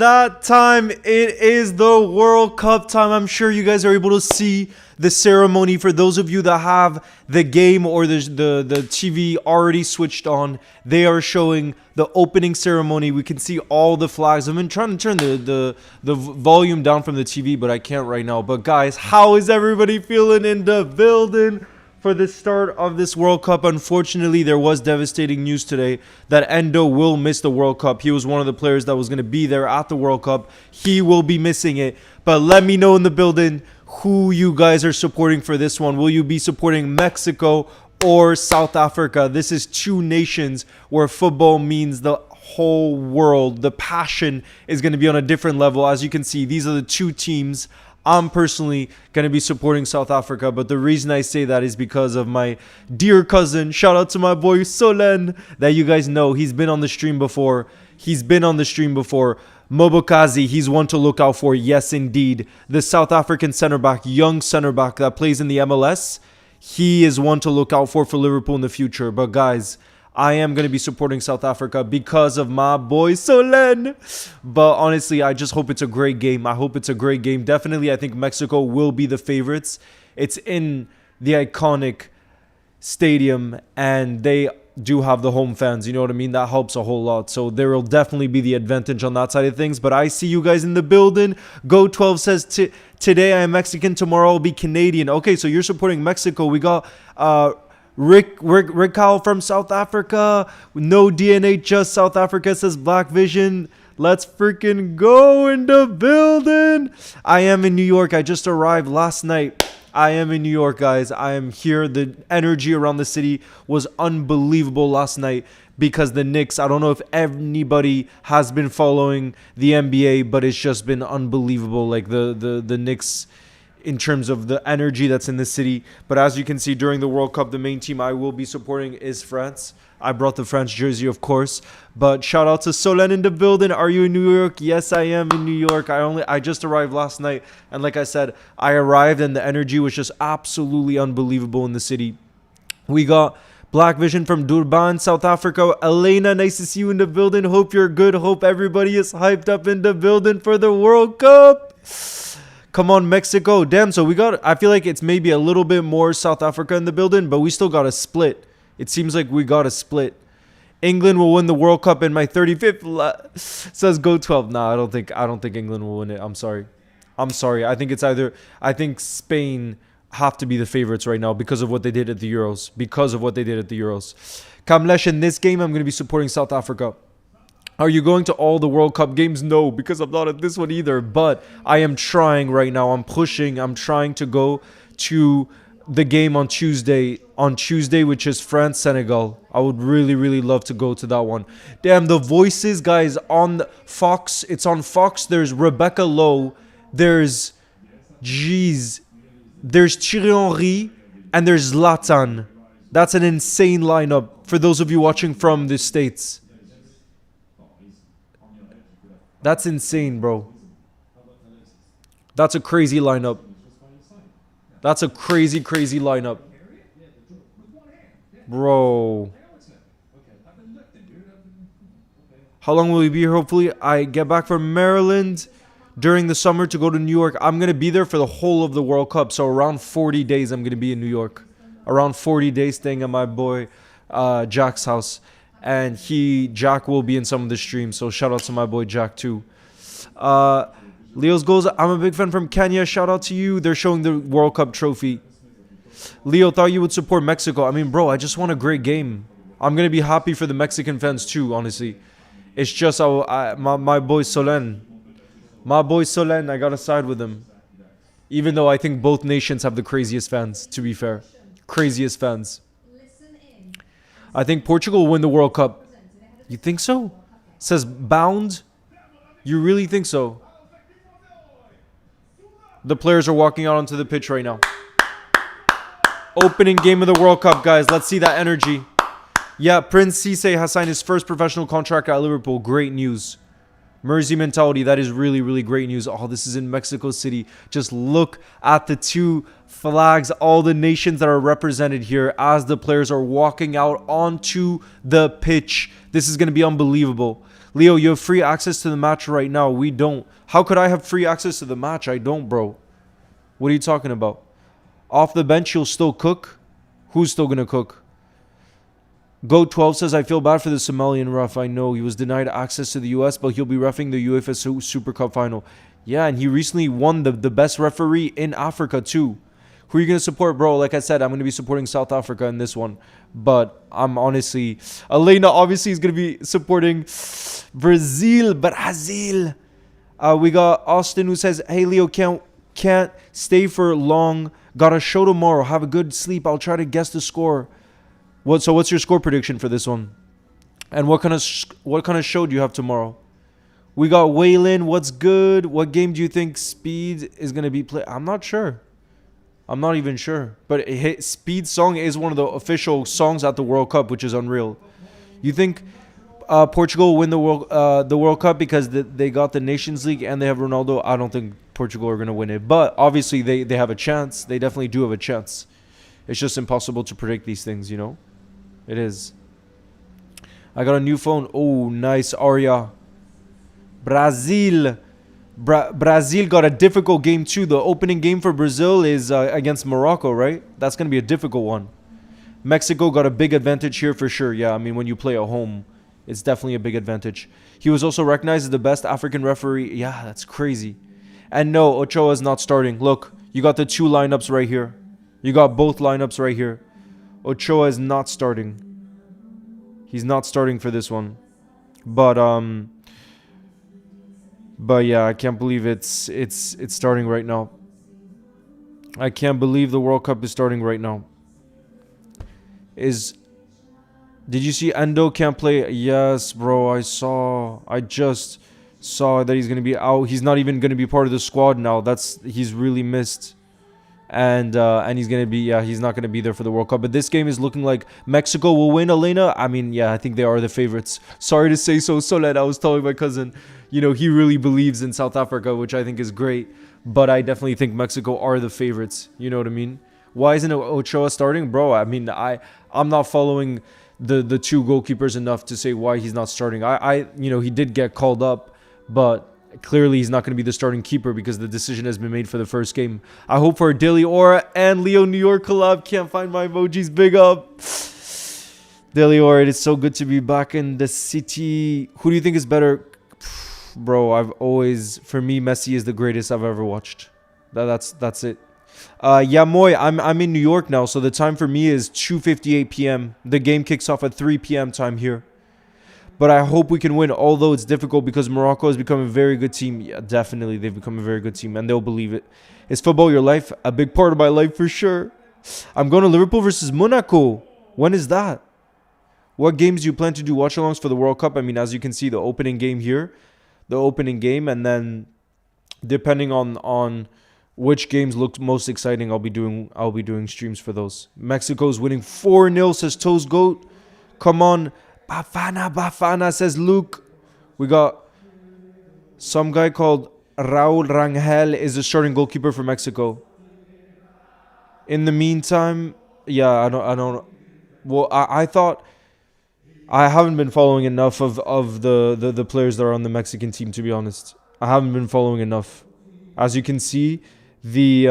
that time. It is the World Cup time. I'm sure you guys are able to see the ceremony. For those of you that have the game or the TV already switched on, they are showing the opening ceremony. We can see all the flags. I've been trying to turn the volume down from the TV, but I can't right now. But guys, how is everybody feeling in the building for the start of this World Cup? Unfortunately, there was devastating news today that Endo will miss the World Cup. He was one of the players that was going to be there at the World Cup. He will be missing it. But let me know in the building who you guys are supporting for this one. Will you be supporting Mexico or South Africa? This is two nations where football means the whole world. The passion is going to be on a different level. As you can see, these are the two teams. I'm personally going to be supporting South Africa, but the reason I say that is because of my dear cousin. Shout out to my boy Solen, that you guys know. He's been on the stream before. Mobokazi, he's one to look out for. Yes, indeed. The South African center back, young center back that plays in the MLS. He is one to look out for Liverpool in the future. But guys, I am going to be supporting South Africa because of my boy Solen. But honestly, I just hope it's a great game. Definitely, I think Mexico will be the favorites. It's in the iconic stadium, and they do have the home fans. You know what I mean? That helps a whole lot. So there will definitely be the advantage on that side of things. But I see you guys in the building. Go12 says, today I am Mexican, tomorrow I'll be Canadian. Okay, so you're supporting Mexico. We got Rick Kyle from South Africa. No DNA, just South Africa, says Black Vision. Let's freaking go in the building. I am in New York. I just arrived last night. I am in New York, guys. I am here. The energy around the city was unbelievable last night because the Knicks, I don't know if anybody has been following the NBA, but it's just been unbelievable. Like the Knicks, in terms of the energy that's in the city. But as you can see, during the World Cup, the main team I will be supporting is France. I brought the French jersey, of course. But shout out to Solen in the building. Are you in New York? Yes, I am in New York. I just arrived last night. And like I said, I arrived and the energy was just absolutely unbelievable in the city. We got Black Vision from Durban, South Africa. Elena, nice to see you in the building. Hope you're good. Hope everybody is hyped up in the building for the World Cup. Come on, Mexico. Damn, so we got, I feel like it's maybe a little bit more South Africa in the building, but we still got a split. It seems like we got a split. England will win the World Cup in my 35th. Says Go12. Nah, I don't think England will win it. I'm sorry. I think Spain have to be the favorites right now because of what they did at the Euros. Kamlesh, in this game, I'm going to be supporting South Africa. Are you going to all the World Cup games? No, because I'm not at this one either. But I am trying right now. I'm pushing. I'm trying to go to the game on Tuesday. Which is France-Senegal. I would really, really love to go to that one. Damn, the voices, guys, on Fox. It's on Fox. There's Rebecca Lowe. There's Thierry Henry. And there's Zlatan. That's an insane lineup for those of you watching from the States. That's insane, bro. That's a crazy lineup. That's a crazy lineup. Bro. How long will we be here? Hopefully, I get back from Maryland during the summer to go to New York. I'm going to be there for the whole of the World Cup. So around 40 days, I'm going to be in New York. Around 40 days staying at my boy Jack's house. And Jack will be in some of the streams. So shout out to my boy Jack too. Leo's goes, I'm a big fan from Kenya. Shout out to you. They're showing the World Cup trophy. Leo, thought you would support Mexico. I mean, bro, I just want a great game. I'm going to be happy for the Mexican fans too, honestly. It's just my boy Solen. I got to side with him. Even though I think both nations have the craziest fans, to be fair. Craziest fans. I think Portugal will win the World Cup. You think so? Says Bound. You really think so? The players are walking out onto the pitch right now. Opening game of the World Cup, guys. Let's see that energy. Yeah, Prince Cisse has signed his first professional contract at Liverpool. Great news. Mersey mentality. That is really, really great news. Oh, this is in Mexico City. Just look at the two flags, all the nations that are represented here as the players are walking out onto the pitch. This is going to be unbelievable. Leo, you have free access to the match right now. We don't. How could I have free access to the match? I don't, bro. What are you talking about? Off the bench, you'll still cook? Who's still going to cook? Go12 says, I feel bad for the Somalian ref. I know he was denied access to the US, but he'll be reffing the UEFA Super Cup final. Yeah, and he recently won the best referee in Africa too. Who are you going to support, bro? Like I said, I'm going to be supporting South Africa in this one. But I'm honestly... Elena obviously is going to be supporting Brazil. We got Austin who says, hey, Leo, can't stay for long. Got a show tomorrow. Have a good sleep. I'll try to guess the score. So what's your score prediction for this one? And what kind of show do you have tomorrow? We got Waylon. What's good? What game do you think Speed is going to be playing? I'm not sure. I'm not even sure. But Speed's song is one of the official songs at the World Cup, which is unreal. You think Portugal will win the World Cup because they got the Nations League and they have Ronaldo? I don't think Portugal are going to win it. But obviously they have a chance. They definitely do have a chance. It's just impossible to predict these things, you know? It is. I got a new phone. Oh, nice, Arya. Brazil got a difficult game too. The opening game for Brazil is against Morocco, right? That's going to be a difficult one. Mexico got a big advantage here for sure. Yeah, I mean, when you play at home, it's definitely a big advantage. He was also recognized as the best African referee. Yeah, that's crazy. And no, Ochoa is not starting. Look, you got the two lineups right here. You got both lineups right here. Ochoa is not starting. He's not starting for this one. But yeah, I can't believe it's starting right now. I can't believe the World Cup is starting right now. Did you see Endo can't play? Yes, bro, I just saw that he's going to be out. He's not even going to be part of the squad now. He's really missed. And he's going to be, he's not going to be there for the World Cup. But this game is looking like Mexico will win, Elena. I mean, yeah, I think they are the favorites. Sorry to say so, Soledad. I was telling my cousin, you know, he really believes in South Africa, which I think is great. But I definitely think Mexico are the favorites. You know what I mean? Why isn't Ochoa starting? Bro, I mean, I'm not following the two goalkeepers enough to say why he's not starting. You know, he did get called up, but clearly he's not going to be the starting keeper because the decision has been made for the first game. I hope for Daily Aura and Leo New York collab. Can't find my emojis. Big up. Daily Aura, it is so good to be back in the city. Who do you think is better? Bro, for me, Messi is the greatest I've ever watched. That's it. Yeah, Moy, I'm in New York now, so the time for me is 2:58 p.m. The game kicks off at 3 p.m. time here. But I hope we can win, although it's difficult because Morocco has become a very good team. Yeah, definitely, they've become a very good team, and they'll believe it. Is football your life? A big part of my life for sure. I'm going to Liverpool versus Monaco. When is that? What games do you plan to do watch-alongs for the World Cup? I mean, as you can see, the opening game here, and then depending on which games look most exciting, I'll be doing streams for those. Mexico's winning 4-0, says Toes Goat. Come on. Bafana, says Luke. We got some guy called Raul Rangel is the starting goalkeeper for Mexico. In the meantime, yeah, I don't. Well, I thought I haven't been following enough of the players that are on the Mexican team, to be honest. I haven't been following enough. As you can see, the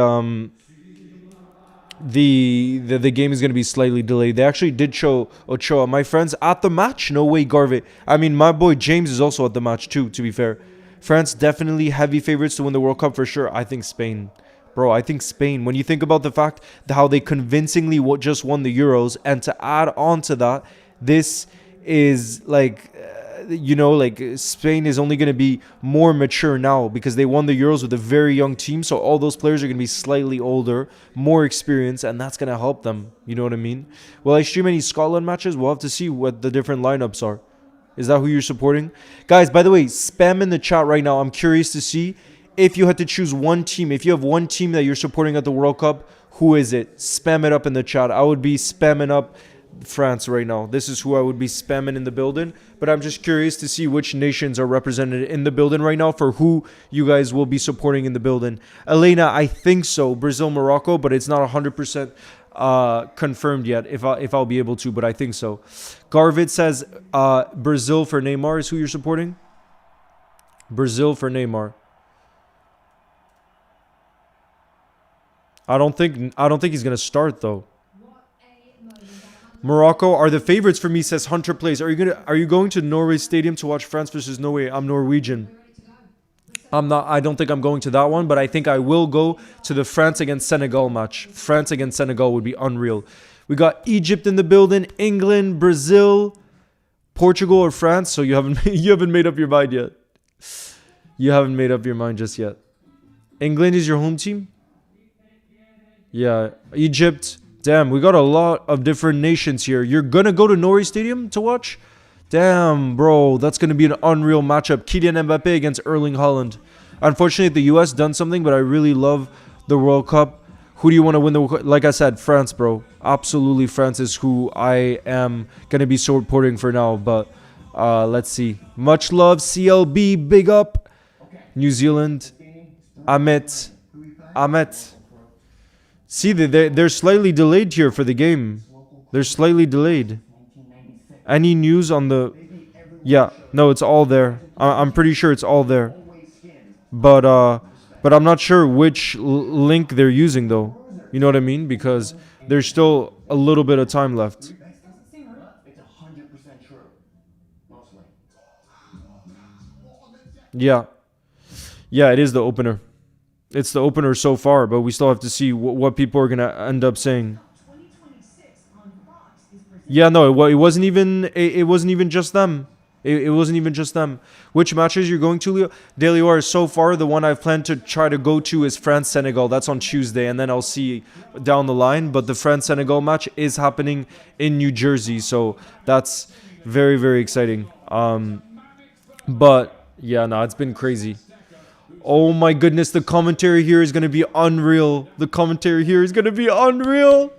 game is going to be slightly delayed. They actually did show Ochoa. My friends at the match? No way, Garvey. I mean, my boy James is also at the match too, to be fair. France definitely heavy favorites to win the World Cup for sure. I think Spain. Bro, I think Spain. When you think about the fact that how they convincingly just won the Euros, and to add on to that, this is like... you know, like Spain is only going to be more mature now because they won the Euros with a very young team. So all those players are going to be slightly older, more experienced, and that's going to help them. You know what I mean? Will I stream any Scotland matches? We'll have to see what the different lineups are. Is that who you're supporting? Guys, by the way, spam in the chat right now. I'm curious to see if you had to choose one team. If you have one team that you're supporting at the World Cup, who is it? Spam it up in the chat. I would be spamming up France right now. This is who I would be spamming in the building. But I'm just curious to see which nations are represented in the building right now for who you guys will be supporting in the building. Elena, I think so. Brazil, Morocco, but it's not 100% confirmed yet if I'll be able to, but I think so. Garvit says Brazil for Neymar is who you're supporting. Brazil for Neymar. I don't think he's gonna start though. Morocco are the favorites for me, says Hunter Plays. Are you going to Norway Stadium to watch France versus Norway? I'm Norwegian. I'm not. I don't think I'm going to that one, but I think I will go to the France against Senegal match. France against Senegal would be unreal. We got Egypt in the building, England, Brazil, Portugal, or France. So you haven't made up your mind yet. You haven't made up your mind just yet. England is your home team? Yeah, Egypt. Damn, we got a lot of different nations here. You're gonna go to Norway Stadium to watch? Damn, bro, that's gonna be an unreal matchup. Kylian Mbappe against Erling Haaland. Unfortunately, the U.S. done something, but I really love the World Cup. Who do you want to win the World Cup? Like I said, France, bro. Absolutely, France is who I am gonna be supporting for now. But let's see. Much love, CLB. Big up, New Zealand. Ahmet. See, they're slightly delayed here for the game. They're slightly delayed. Any news on the... Yeah, no, it's all there. I'm pretty sure it's all there. But I'm not sure which link they're using, though. You know what I mean? Because there's still a little bit of time left. Yeah. Yeah, it is the opener. It's the opener so far, but we still have to see what people are going to end up saying. Yeah, no, it wasn't even just them. It wasn't even just them. Which matches you're going to, Leo? Delior, so far, the one I've planned to try to go to is France-Senegal. That's on Tuesday, and then I'll see down the line. But the France-Senegal match is happening in New Jersey, so that's very, very exciting. But, yeah, no, it's been crazy. Oh my goodness, the commentary here is going to be unreal. The commentary here is going to be unreal.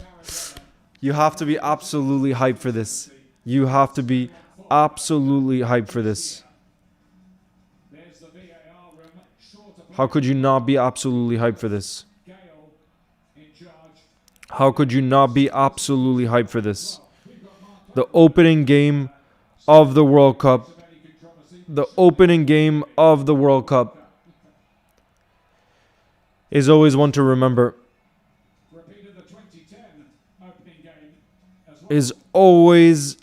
You have to be absolutely hyped for this. You have to be absolutely hyped for this. How could you not be absolutely hyped for this? How could you not be absolutely hyped for this? The opening game of the World Cup. The opening game of the World Cup is always one to remember. Is always...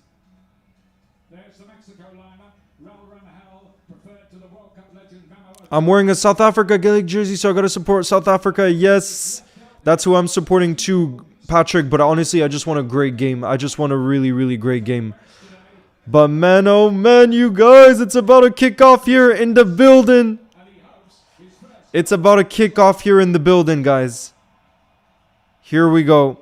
I'm wearing a South Africa Gaelic jersey, so I gotta support South Africa. Yes, that's who I'm supporting too, Patrick. But honestly, I just want a great game. I just want a really, really great game. But man, oh man, you guys, it's about to kick off here in the building. It's about to kick off here in the building, guys. Here we go.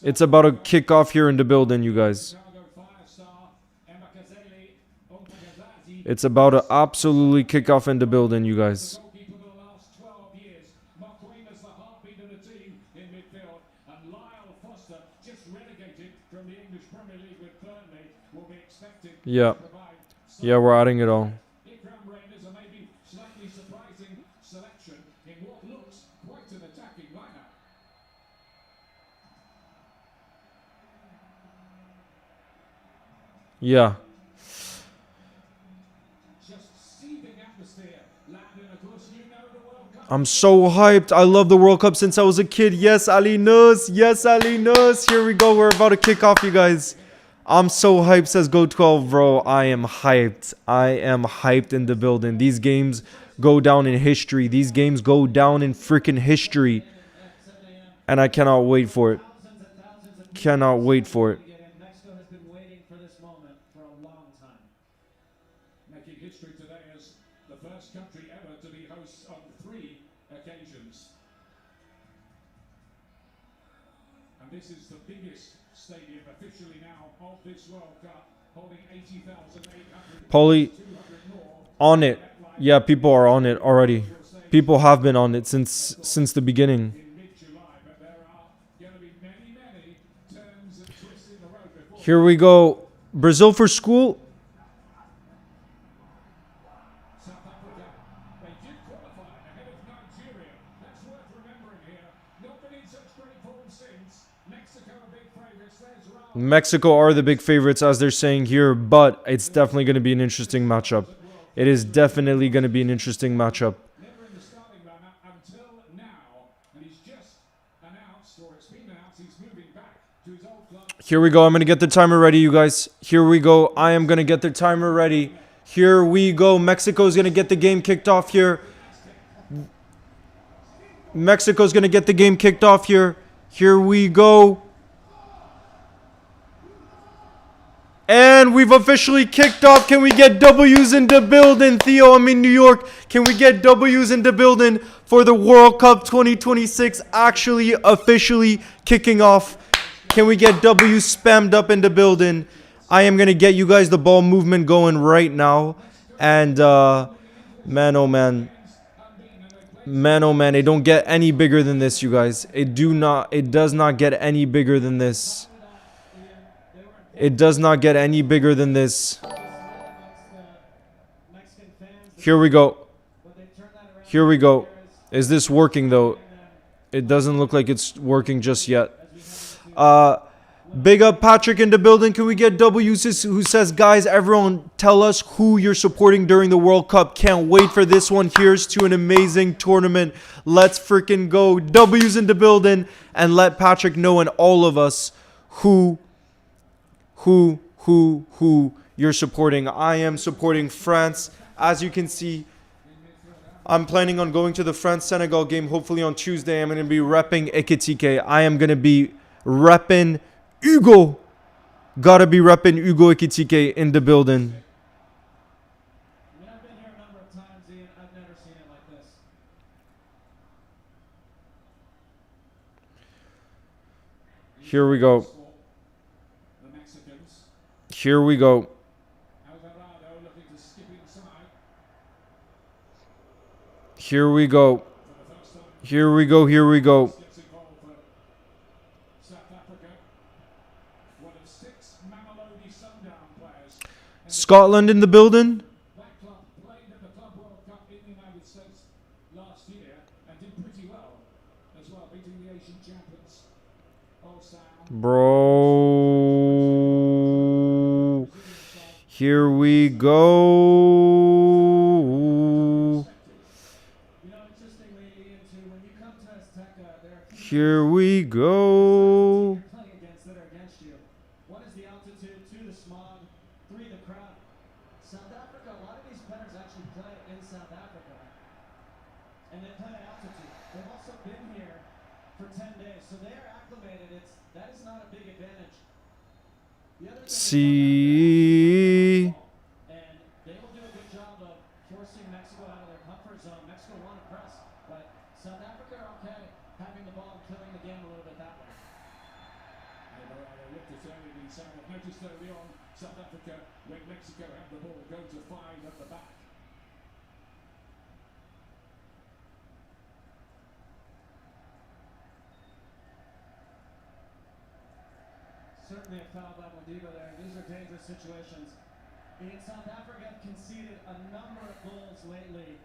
It's about to kick off here in the building, you guys. It's about to absolutely kick off in the building, you guys. Yeah. Yeah, we're adding it all. Yeah. I'm so hyped. I love the World Cup since I was a kid. Yes, Ali Nus. Yes, Ali Nus. Here we go. We're about to kick off, you guys. I'm so hyped, says Go12, bro. I am hyped. I am hyped in the building. These games go down in history. These games go down in freaking history. And I cannot wait for it. Cannot wait for it. This is the biggest stadium officially now of this World Cup, holding 80,800. Paulie, on it. Yeah, people are on it already. People have been on it since the beginning. in mid-July, but there are going to be many, many turns and twists in the road before Here we go. Brazil for school. South Africa. They did qualify ahead of Nigeria. That's worth remembering here. Not been in such great form since. Mexico are big favourites. There's Raul. Mexico are the big favorites, as they're saying here, but it's definitely going to be an interesting matchup. It is definitely going to be an interesting matchup. Never in the starting lineup until now, and he's just announced, or it's been announced, he's moving back to his old club. Here we go. I'm going to get the timer ready, you guys. Here we go. I am going to get the timer ready. Here we go. Mexico's going to get the game kicked off here. Mexico's going to get the game kicked off here. Here we go. And we've officially kicked off. Can we get W's in the building? Theo, I'm in New York. Can we get W's in the building for the World Cup 2026 actually officially kicking off? Can we get W's spammed up in the building? I am going to get you guys the ball movement going right now. And, man, oh, man. Man, oh, man. It don't get any bigger than this, you guys. It does not get any bigger than this. It does not get any bigger than this. Here we go. Here we go. Is this working, though? It doesn't look like it's working just yet. Big up Patrick in the building. Can we get W who says, guys, everyone tell us who you're supporting during the World Cup. Can't wait for this one. Here's to an amazing tournament. Let's freaking go. W's in the building. And let Patrick know and all of us who you're supporting. I am supporting France. As you can see, I'm planning on going to the France-Senegal game hopefully on Tuesday. I'm going to be repping Ekitike. I am going to be repping Hugo. Gotta be repping Hugo Ekitike in the building. I mean, I've been here a number of times, Ian. I've never seen it like this. Here we go. The Mexicans. Here we go. Alvarado looking to skip inside Here we go. for the first time. Here we go. Here we go. Gets involved for South Africa. One of 6 Mamelodi Sundown players. And Scotland in the building. that club played at the Club World Cup in the United States last year and did pretty well as well, beating the Asian champions. All sound. Bro. Here we go. You know, interestingly, Ian, too, when you come to Azteca, there are a few Here we go. you're playing against that are against you. One is the altitude, 2 the smog, 3 the crowd. South Africa, a lot of these players actually play in South Africa, and they play at altitude. They've also been here for 10 days, so they are acclimated. That is not a big advantage. The other thing is See. and they will do a good job of forcing Mexico out of their comfort zone. Mexico want to press, but South Africa are okay having the ball and killing the game a little bit that way. Alvarado looked at early inside. I've noticed early on South Africa, when Mexico have the ball, go to 5 at the back. Certainly a foul by Modiba there. These are dangerous situations. In South Africa have conceded a number of goals lately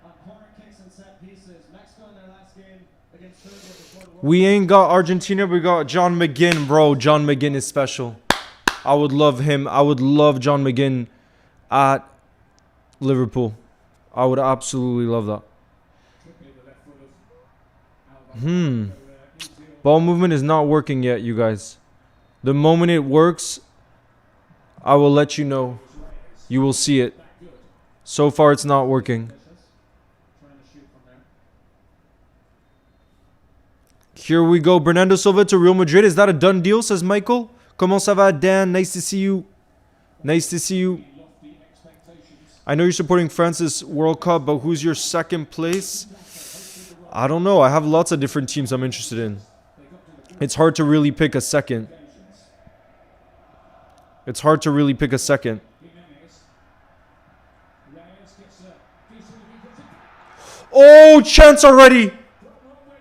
on corner kicks and set pieces. Mexico in their last game against Serbia before the World We ain't got Argentina. We got John McGinn, bro. John McGinn is special. I would love him. I would love John McGinn at Liverpool. I would absolutely love that. Tripping the left foot of Alvarado. Ball movement is not working yet, you guys. The moment it works, I will let you know. You will see it. So far, it's not working. trying to shoot from there. Here we go. Bernardo Silva to Real Madrid. Is that a done deal, says Michael? Comment ça va, Dan? Nice to see you. Nice to see you. Lofty expectations. I know you're supporting France this World Cup, but who's your second place? I don't know. I have lots of different teams I'm interested in. It's hard to really pick a second. It's hard to really pick a second. Jimenez. Reyes gets a decent Oh, chance already. Ronwen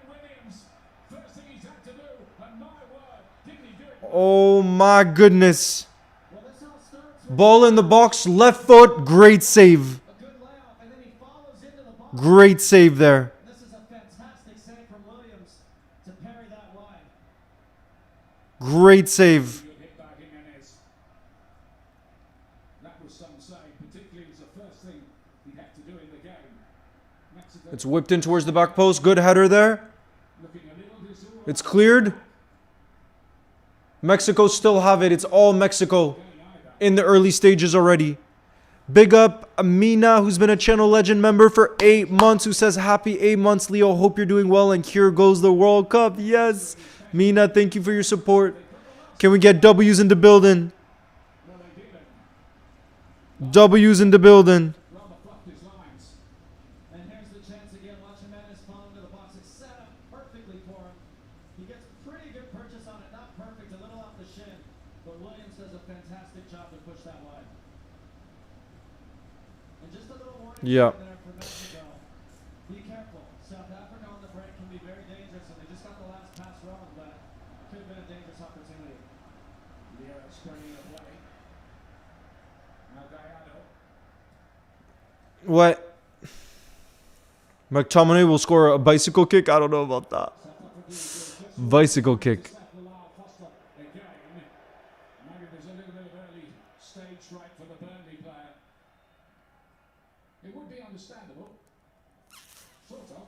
Williams. First thing he's had to do, and my word, didn't he do it? Oh my goodness. Well, this all starts with Ball in the box, left foot, great save. a good layoff, and then he follows into the box. Great save there. This is a fantastic save from Williams to parry that wide. Great save. Good hit by Jimenez. That was some save, particularly as the first thing he'd have to do in the game. Mexico It's whipped in towards the back post. Good header there. looking a little disorganized. It's cleared. Mexico still have it. It's all Mexico in the early stages already. Big up Amina, who's been a channel legend member for 8 months, who says, happy 8 months, Leo. Hope you're doing well. And here goes the World Cup. Yes. Mina, thank you for your support. Can we get W's in the building? Well, they didn't. W's in the building. Rather fluffed his lines. And here's the chance again. Watch Jimenez fall into the box. It's set up perfectly for him. He gets pretty good purchase on it. Not perfect, a little off the shin. But Williams does a fantastic job to push that wide. And just a little warning Yeah. there for Mexico. Be careful. South Africa on the break can be very dangerous, and they just got the last pass wrong, but could have been a dangerous opportunity. Leo spraying the play. Now Gallardo. What? McTominay will score a bicycle kick? I don't know about that. Bicycle kick. Left Lyle Foster again. Maybe there's a little bit of early stage fright for the Burnley player. It would be understandable. Sort of.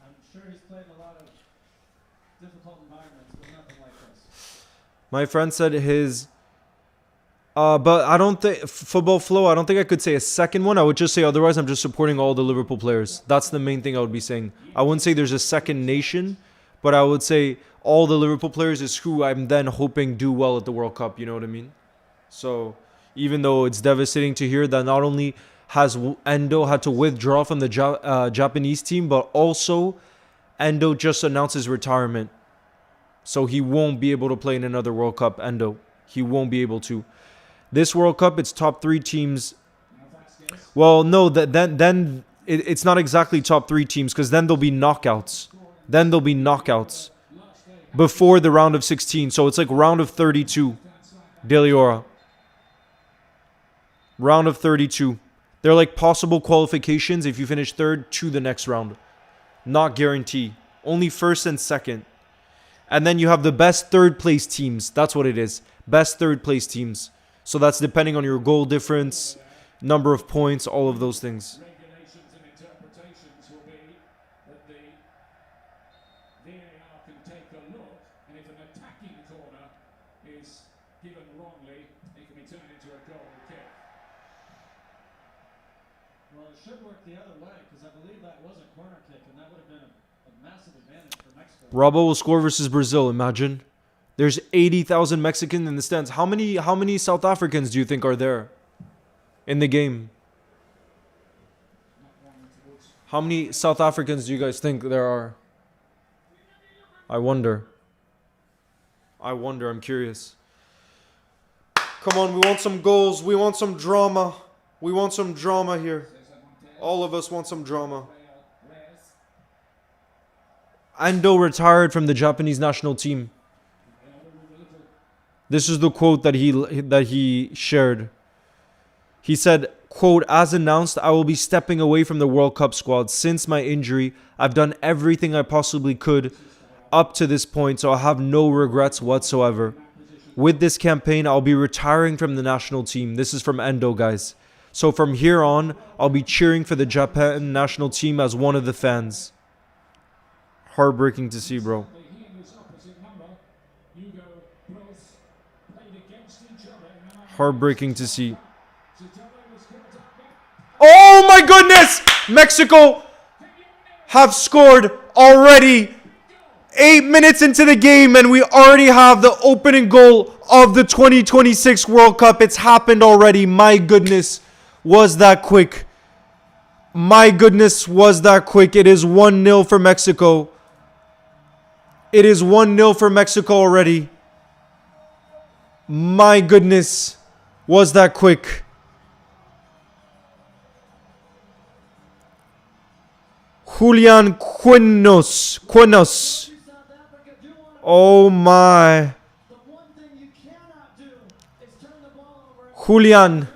I'm sure he's played in a lot of difficult environments, but nothing like this. My friend said his... but I don't think... Football Flow, I don't think I could say a second one. I would just say otherwise I'm just supporting all the Liverpool players. That's the main thing I would be saying. I wouldn't say there's a second nation, but I would say all the Liverpool players is who I'm then hoping do well at the World Cup. You know what I mean? So even though it's devastating to hear that not only has Endo had to withdraw from the Japanese team, but also Endo just announced his retirement. So he won't be able to play in another World Cup, Endo. He won't be able to. This World Cup, it's top 3 teams. Well, no, then it's not exactly top 3 teams, because then there'll be knockouts. Then there'll be knockouts before the round of 16. So it's like round of 32, De Liora. Round of 32. They're like possible qualifications if you finish third to the next round. Not guarantee. Only first and second. And then you have the best third place teams. That's what it is. Best third place teams. So that's depending on your goal difference, number of points, all of those things. Regulations and interpretations will be that the VAR can take a look, and if an attacking corner is given wrongly, it can be turned into a goal kick. Well, it should work the other way, because I believe that was a corner kick, and that would have been a massive advantage for Mexico. Robbo will score versus Brazil, imagine. There's 80,000 Mexicans in the stands. How many South Africans do you think are there in the game? How many South Africans do you guys think there are? I wonder. I'm curious. Come on, we want some goals. We want some drama. We want some drama here. All of us want some drama. Ando retired from the Japanese national team. This is the quote that he shared. He said, quote, "As announced, I will be stepping away from the World Cup squad. Since my injury, I've done everything I possibly could up to this point, so I have no regrets whatsoever. With this campaign, I'll be retiring from the national team." This is from Endo, guys. So from here on, I'll be cheering for the Japan national team as one of the fans. Heartbreaking to see, bro. He and his opposite number, Hugo Bros, played against each other in an Heartbreaking to see. Zidane was caught up. Oh my goodness! Mexico have scored already. 8 minutes into the game and we already have the opening goal of the 2026 World Cup. It's happened already. My goodness, was that quick. My goodness, was that quick. It is 1-0 for Mexico. It is 1-0 for Mexico already. My goodness, was that quick. Julian Quinnos. South Africa do want to. Oh my. The one thing you cannot do is turn the ball over. Julian.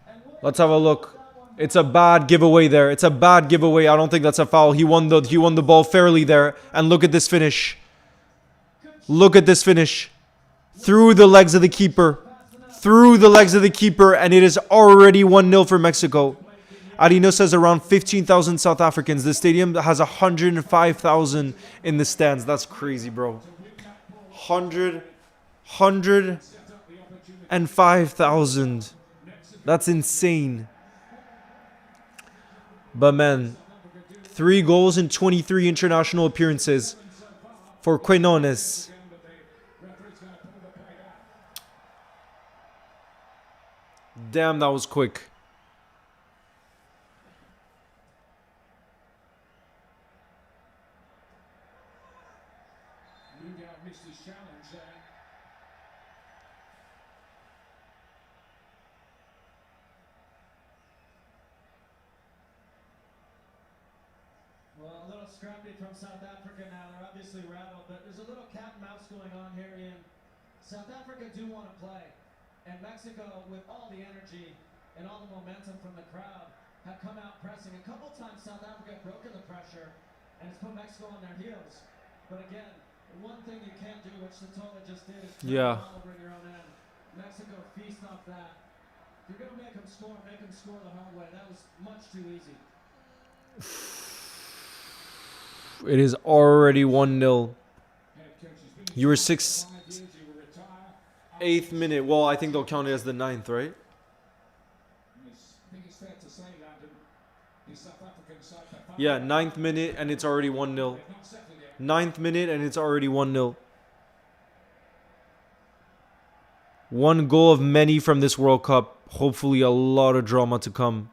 And Let's have a look. It's a bad giveaway there. It's a bad giveaway. I don't think that's a foul. He won the ball fairly there. And look at this finish. Look at this finish. Through the legs of the keeper. Through the legs of the keeper. And it is already 1-0 for Mexico. Arino says around 15,000 South Africans. The stadium has 105,000 in the stands. That's crazy, bro. 105,000. That's insane. But man, 3 goals in 23 international appearances for Quinones. Damn, that was quick. Lugal missed his challenge there. Well, a little scrappy from South Africa now. They're obviously rattled, but there's a little cat and mouse going on here, Ian. South Africa do want to play, and Mexico, with all the energy and all the momentum from the crowd, have come out pressing. A couple times South Africa have broken the pressure, and it's put Mexico on their heels. But again, one thing you can't do, which Satola just did, is turn Yeah. the ball over in your own end. Mexico feast off that. If you're going to make them score the hard way. That was much too easy. It is already 1-0. Head coach has been You were for 5 years, he will retire. 8th minute. Well, I think they'll count it as the 9th, right? I think it's fair to say that the South African side for five Yeah, 9th minute and it's already 1-0. they've not settled yet. 9th minute and it's already 1-0. One goal of many from this World Cup. Hopefully a lot of drama to come.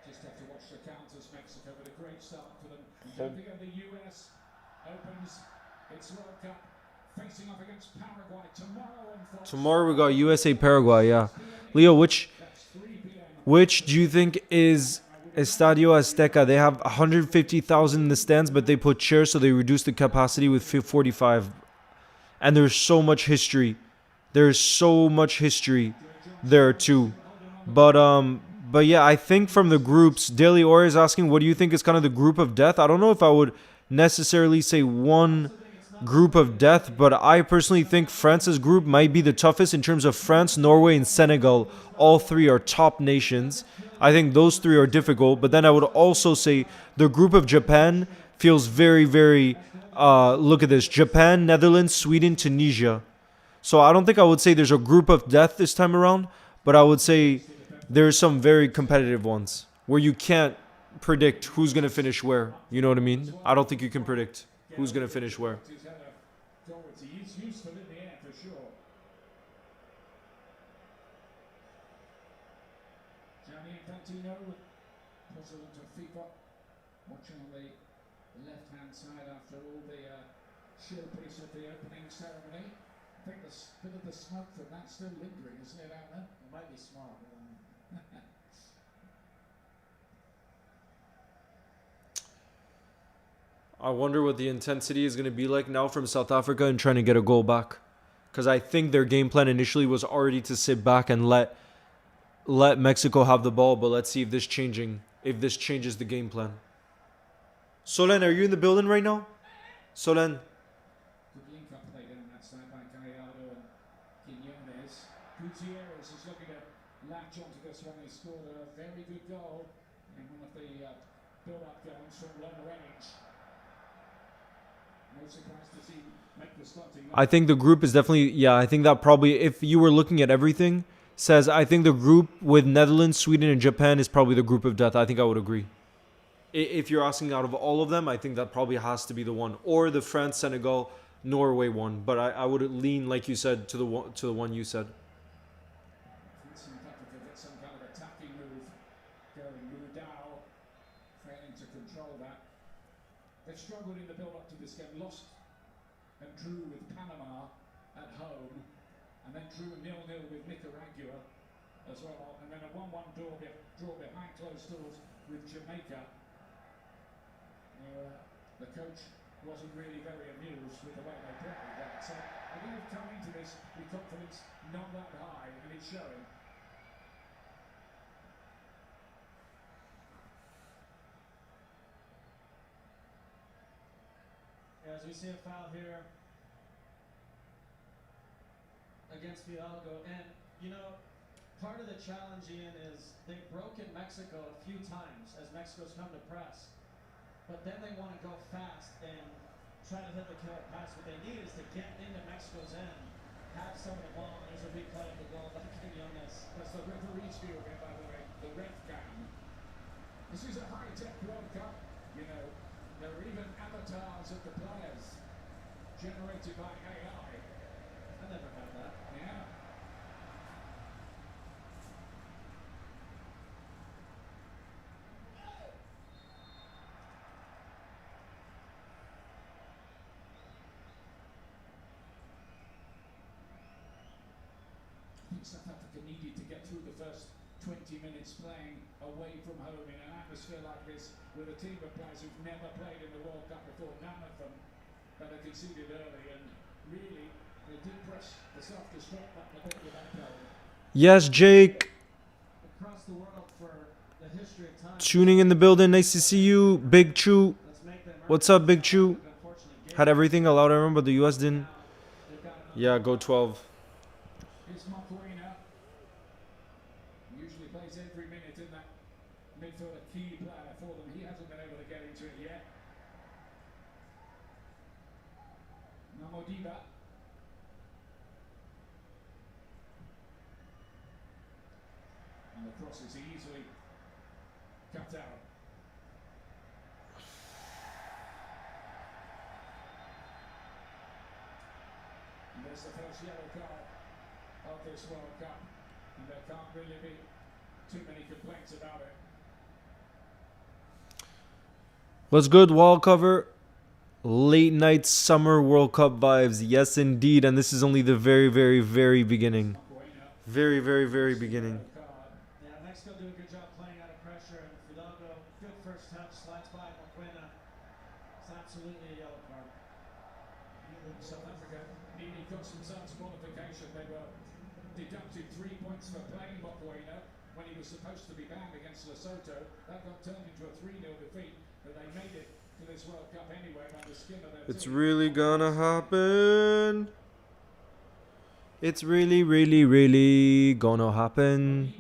Just have to watch the counters, Mexico, with a great start for them. Don't forget the US opens its World Cup facing off against Paraguay tomorrow on Fox. Tomorrow we got USA Paraguay, yeah. Leo, which do you think is Estadio Azteca? They have 150,000 in the stands, but they put chairs, so they reduced the capacity with 45. And there's so much history. There's so much history there too. But yeah, I think from the groups, Daily Ore is asking, what do you think is kind of the group of death? I don't know if I would necessarily say one group of death, but I personally think France's group might be the toughest in terms of France, Norway, and Senegal. All 3 are top nations. I think those 3 are difficult, but then I would also say the group of Japan feels very, very, look at this, Japan, Netherlands, Sweden, Tunisia. So I don't think I would say there's a group of death this time around, but I would say there's some very competitive ones where you can't predict who's going to finish where. You know what I mean? I don't think you can predict who's going to finish where. He's had a goal. He's useful in the air for sure. Gianni Infantino, president of FIFA, watching on the left-hand side after all the showpiece of the opening ceremony. I think there's a bit of the smoke from that still lingering, isn't it, out there? It might be small. I wonder what the intensity is going to be like now from South Africa and trying to get a goal back. Because I think their game plan initially was already to sit back and let Mexico have the ball. But let's see if this changes the game plan. Solen, are you in the building right now? Solen. Good link up play down that side by Gallardo and Quinones. Gutierrez is looking to latch onto this one. He scored a very good goal in one of the build-up goals from long range. No surprise to see make the starting. I think the group is definitely, yeah, I think that probably, if you were looking at everything, says I think the group with Netherlands, Sweden, and Japan is probably the group of death. I think I would agree. If you're asking out of all of them, I think that probably has to be the one. Or the France, Senegal, Norway one. But I would lean, like you said, to the one you said. South Africa get some kind of attacking move going. Mudau failing to control that. they've struggled in the build-up to this game, lost and drew with Panama at home, and then drew 0-0 with Nicaragua as well, and then a 1-1 draw behind closed doors with Jamaica. The coach wasn't really very amused with the way they played, but I think they've come into this with confidence not that high, and it's showing. As we see a foul here against Fidalgo, and you know, part of the challenge, Ian, is they've broken Mexico a few times as Mexico's come to press, but then they want to go fast and try to hit the killer pass. What they need is to get into Mexico's end, have some of the ball. There's a replay of the goal by Quinones. That's the referee's view of it, by the way, the ref cam. This is a high-tech World Cup, you know. There are even avatars of the players generated by AI. I never had that. Yeah. I think South Africa needed to get through the first 20 minutes playing away from home in an atmosphere like this with a team of players who've never played in the World Cup before, none of them, but they conceded early, and really they did press the self-destruct button a bit with that goal. Yes, Jake. Across the world for the history of time. Tuning in the building. Nice to see you. Big Chew. Let's make them What's up, Big Chew? unfortunately Had everything allowed everyone, but the US didn't. Yeah, go 12. Here's Mokoena. Usually plays every minute in that midfield, a key player for them. He hasn't been able to get into it yet. Namodiba. And the cross is easily cut out. And there's the first yellow card of this World Cup, and there can't really be too many complaints about it. What's good, wall cover? Late night summer World Cup vibes. Yes, indeed. And this is only the very, very, very beginning. Mokoena, Very, very, very beginning. yellow card. Yeah, Mexico do a good job playing out of pressure, and Fidalgo, good first touch, slides by Moquena. It's absolutely a yellow card. South Africa nearly got some Suns qualification. They were deducted 3 points for playing Mokoena when he was supposed to be banned against Lesotho. That got turned into a 3-0 defeat, but they made it to this World Cup anyway by the skin of their It's teeth. really gonna happen. It's really, really, really gonna happen.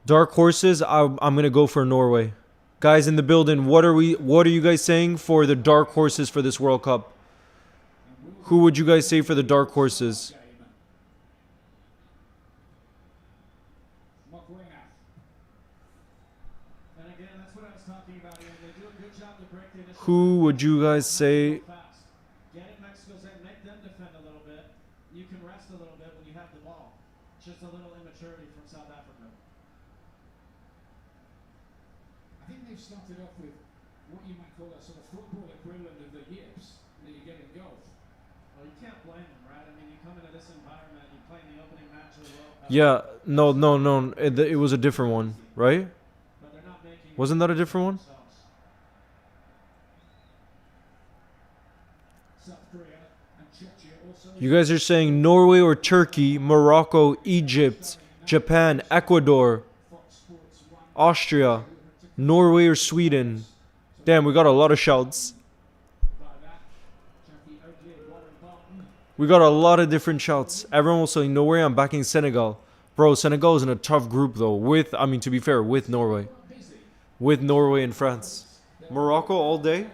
Dark horses. I'm gonna go for Norway. Guys in the building, what are you guys saying for the dark horses for this World Cup? Who would you guys say for the dark horses? Mokoena. And again, that's what I was talking about. Ian. They do a good job to break the initial. Who would you guys say? Fast. Get in Mexico's end, make them defend a little bit. You can rest a little bit when you have the ball. Just a little immaturity from South Africa. I think they've started off with what you might call a sort of football equivalent of the yips that you get in golf. Well, you can't blame them, right? I mean, you come into this environment, you play in the opening match of the World Cup. Yeah, no. It was a different one, right? But they're not making Wasn't that a different one? themselves. South Korea and Czechia also. You guys are saying Norway or Turkey, Morocco, Egypt, Japan, Ecuador, Fox Sports 1 Austria, Norway or Sweden. Damn, we got a lot of shouts. by that. Jackie Oakley and Warren Barton. We got a lot of different shouts. Everyone was saying Norway. I'm backing Senegal. Bro, Senegal is in a tough group though. To be fair, with Norway. Busy. With Norway and France. Morocco all day. To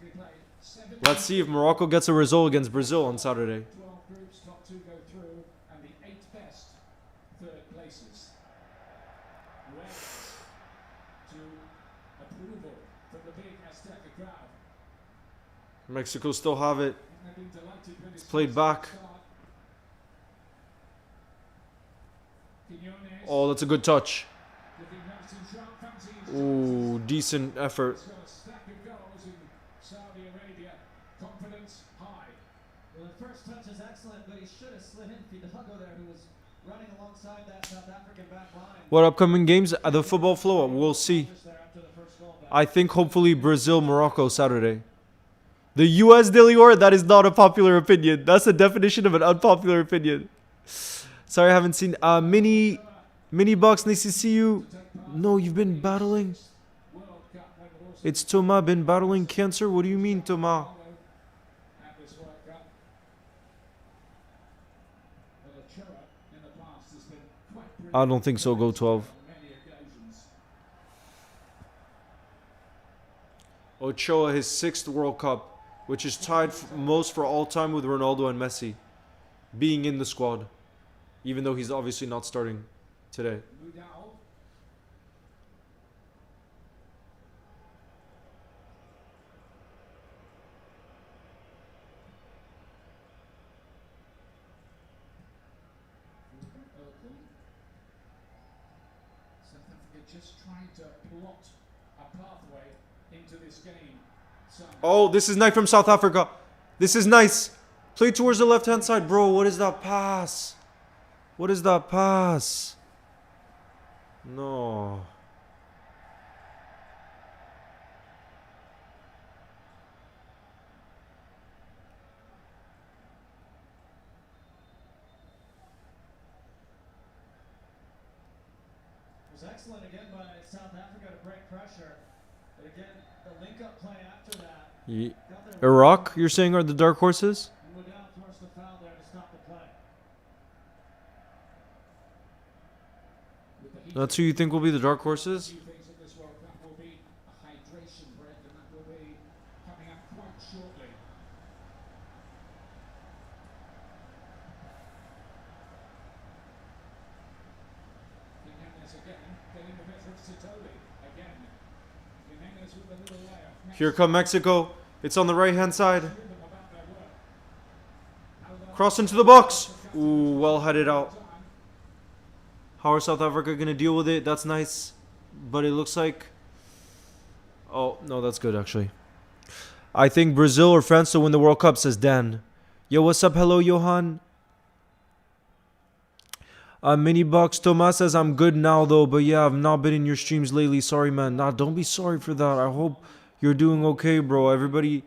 be played 7 Let's see if Morocco gets a result against Brazil on Saturday. 12 groups, top 2 go through, and the 8 best third places. Wales to approval from the big Azteca crowd. Mexico still have it. They've been delighted with his played back. start. Quinones Oh, that's a good touch. looking nice and sharp, fancy his Ooh, decent effort. He's got a stack of goals in Saudi Arabia, confidence high. Well, the first touch is excellent, but he should have slid in Fidalgo there, who was running alongside that South African back line. What upcoming games? The football flow, we'll see. There after the first goal back. I think hopefully Brazil, Morocco Saturday. The US Delior, that is not a popular opinion. That's the definition of an unpopular opinion. Sorry, I haven't seen. Mini Box, nice to see you. No, you've been battling. World Cup, they will also It's Thomas been battling cancer? What do you mean, Thomas? follow at this World Cup. Well, Ochoa in the past has been quite brilliant I don't think so, go 12. on many occasions. Ochoa, his 6th World Cup, which is tied most for all time with Ronaldo and Messi, being in the squad, even though he's obviously not starting today. Mudal. Oakland. South Africa just trying to plot a pathway into this game. Oh, this is nice from South Africa. This is nice. Play towards the left-hand side, bro. What is that pass? What is that pass? No. It was excellent again by South Africa to break pressure. But again, the link-up play after that. Got their Iraq, you're saying, are the dark horses? and Mudal forced the foul there to stop the play. With the heat That's who you think will be the dark horses? few things at this World Cup will be a hydration break, and that will be coming up quite shortly. Jimenez again, getting the better of Sitoli again. Jimenez with a little layer. Here come Mexico. It's on the right-hand side. Rhythm about their work. Alba Cross into the box. Ooh, well headed out. time. How are South Africa going to deal with it? That's nice. But it looks like... Oh, no, that's good, actually. I think Brazil or France to win the World Cup, says Dan. Yo, what's up? Hello, Johan. Mini Box Thomas says, I'm good now, though. But yeah, I've not been in your streams lately. Sorry, man. Nah, don't be sorry for that. I hope you're doing okay, bro. Everybody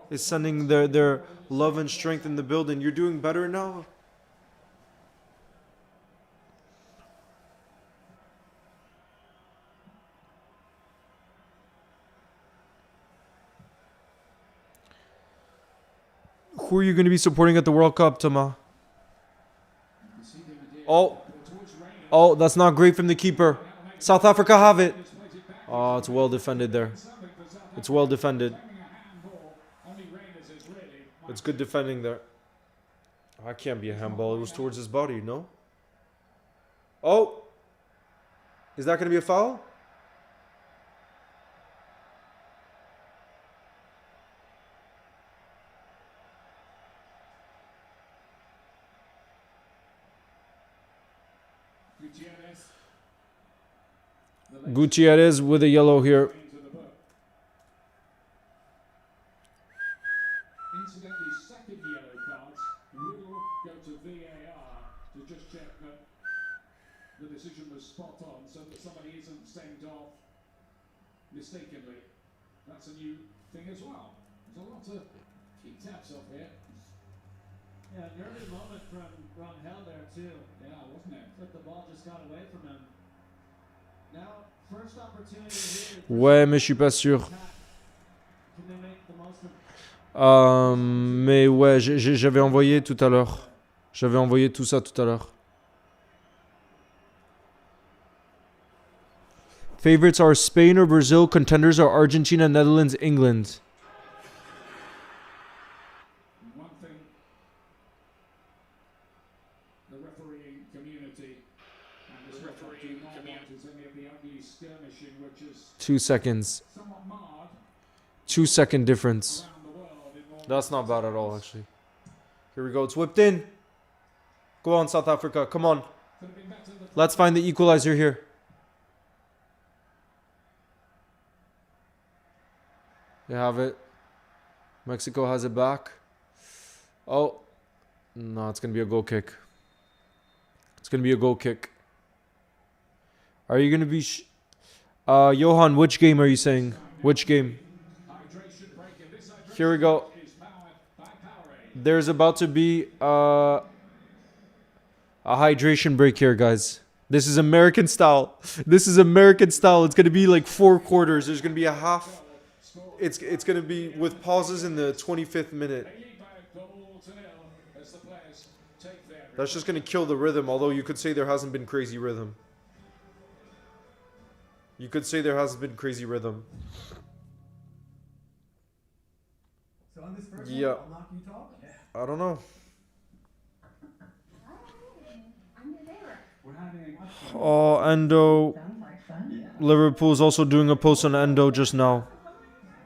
is sending their love and strength in the building. You're doing better now? Who are you going to be supporting at the World Cup, Thomas? You see the idea. Oh, Towards Reina. oh, that's not great from the keeper. South Africa have it. Oh, it's well defended there. Something for South It's well defended. Having a handball, only Reina's is really. It's good defending there. I can't be a handball. It was towards his body, no? Oh! Is that going to be a foul? Gutierrez. Gutierrez with a yellow here. Into the book. Incidentally, second yellow cards will go to VAR to just check that the decision was spot on, so that somebody isn't sent off mistakenly. That's a new thing as well. There's a lot to keep tabs of here. Yeah, nervy moment from Rangel there too. Yeah, wasn't it? But the ball just got away from him. Now, first opportunity here. Ouais, mais je suis pas sûr. Can they make the most of Mais ouais, j'avais envoyé tout à l'heure. J'avais envoyé tout ça tout à l'heure. Favorites are Spain or Brazil. Contenders are Argentina, Netherlands, England. One thing, the refereeing community and this refereeing community is any of the ugly skirmishing which is 2 seconds. somewhat marred 2 second difference. around the world in more That's not bad at all, actually. Here we go. It's whipped in. Go on, South Africa. Come on. could have been better the Let's find the equalizer here. You have it. Mexico has it back. Oh. No, it's going to be a goal kick. It's going to be a goal kick. Are you going to be... Johan, which game are you saying? Which game? Here we go. There's about to be a hydration break here, guys. This is American style. This is American style. It's going to be like 4 quarters. There's going to be a half. It's going to be with pauses in the 25th minute. That's just going to kill the rhythm, although you could say there hasn't been crazy rhythm. You could say there hasn't been crazy rhythm. So on this first Yeah. one, I'll knock you talk? I don't know. We're having a Oh, Endo. Sounds like fun. Liverpool's also doing a post on Endo just now.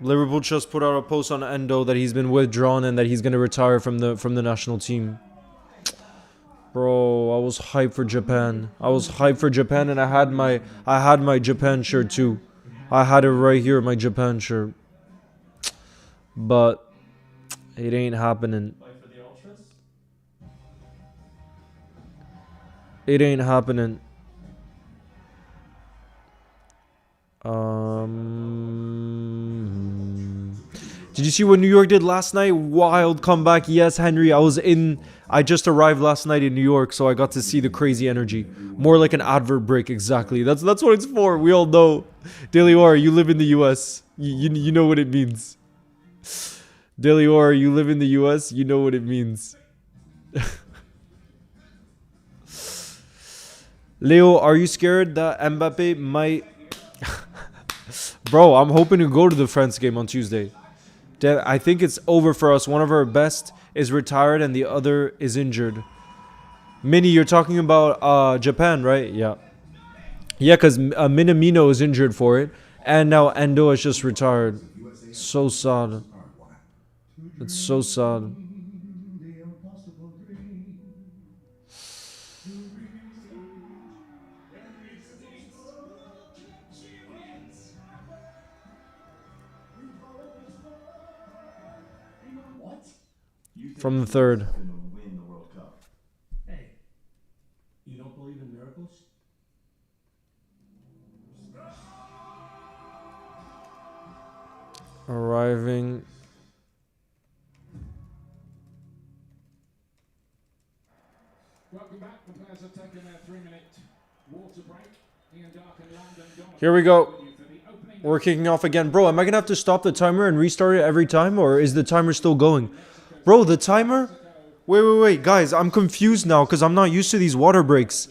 Liverpool just put out a post on Endo that he's been withdrawn and that he's going to retire from the national team. Bro, I was hyped for Japan. I was hyped for Japan, and I had my Japan shirt too. I had it right here, my Japan shirt. But it ain't happening. play for the Ultras. It ain't happening. Did you see what New York did last night? Wild comeback. Yes, Henry. I just arrived last night in New York, so I got to see the crazy energy. More like an advert break, exactly. That's what it's for. We all know. Daily Aura, you live in the US. You know what it means. Daily Aura, you live in the US. You know what it means. Leo, are you scared that Mbappe might... Bro, I'm hoping to go to the France game on Tuesday. I think it's over for us. One of our best is retired and the other is injured. Minnie, you're talking about Japan, right? Yeah. Yeah, because Minamino is injured for it. And now Endo is just retired. So sad. It's so sad. From the third. Gonna win the World Cup. Hey, you don't believe in miracles? Arriving. Welcome back. The players are taking their 3-minute water break. Ian Dark and Landon Donovan Here we go. with you for the opening. We're kicking off again. Bro, am I going to have to stop the timer and restart it every time? Or is the timer still going? Bro, the timer? Wait. Guys, I'm confused now because I'm not used to these water breaks.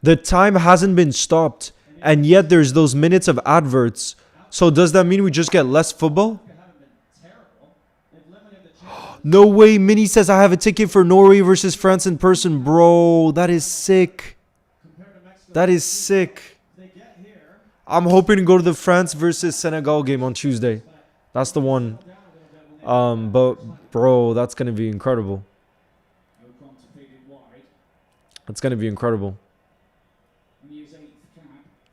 The time hasn't been stopped. And yet there's those minutes of adverts. So does that mean we just get less football? No way. Minnie says I have a ticket for Norway versus France in person. Bro, that is sick. That is sick. I'm hoping to go to the France versus Senegal game on Tuesday. That's the one. But bro, that's gonna be incredible. Ocon defeated wide. That's gonna be incredible. In his 8th cap.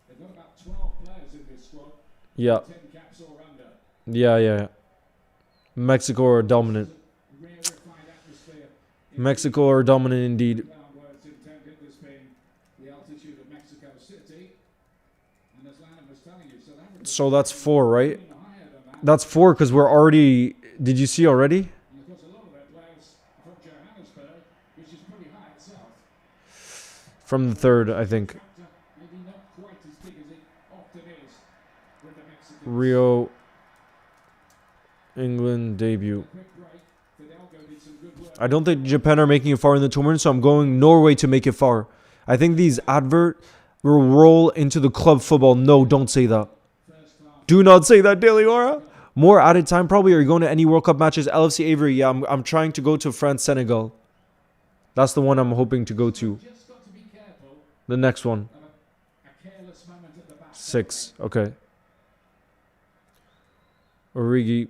They've got about 12 players in this squad. Yeah, 10 caps or under. yeah. Mexico are dominant. Refined atmosphere. Mexico are dominant indeed. Words intended, this being the altitude of Mexico City. And as Landon was telling you, South Africa So that's 4, right? higher than that. That's 4 because we're already... Did you see already? And of course, a lot of their players from Johannesburg, which is pretty high itself. From the third, I think. Factor maybe not quite as big as it often is with the Mexicans. Rio, England debut. Quick break. Fidalgo did some good work. I don't think Japan are making it far in the tournament, so I'm going Norway to make it far. I think these advert will roll into the club football. No, don't say that. Do not say that, Daily Aura. More added time probably. Are you going to any World Cup matches? LFC Avery, yeah, I'm trying to go to France, Senegal. That's the one I'm hoping to go to. Just got to be careful The next one. of a careless moment at the back. 6. Okay. Origi.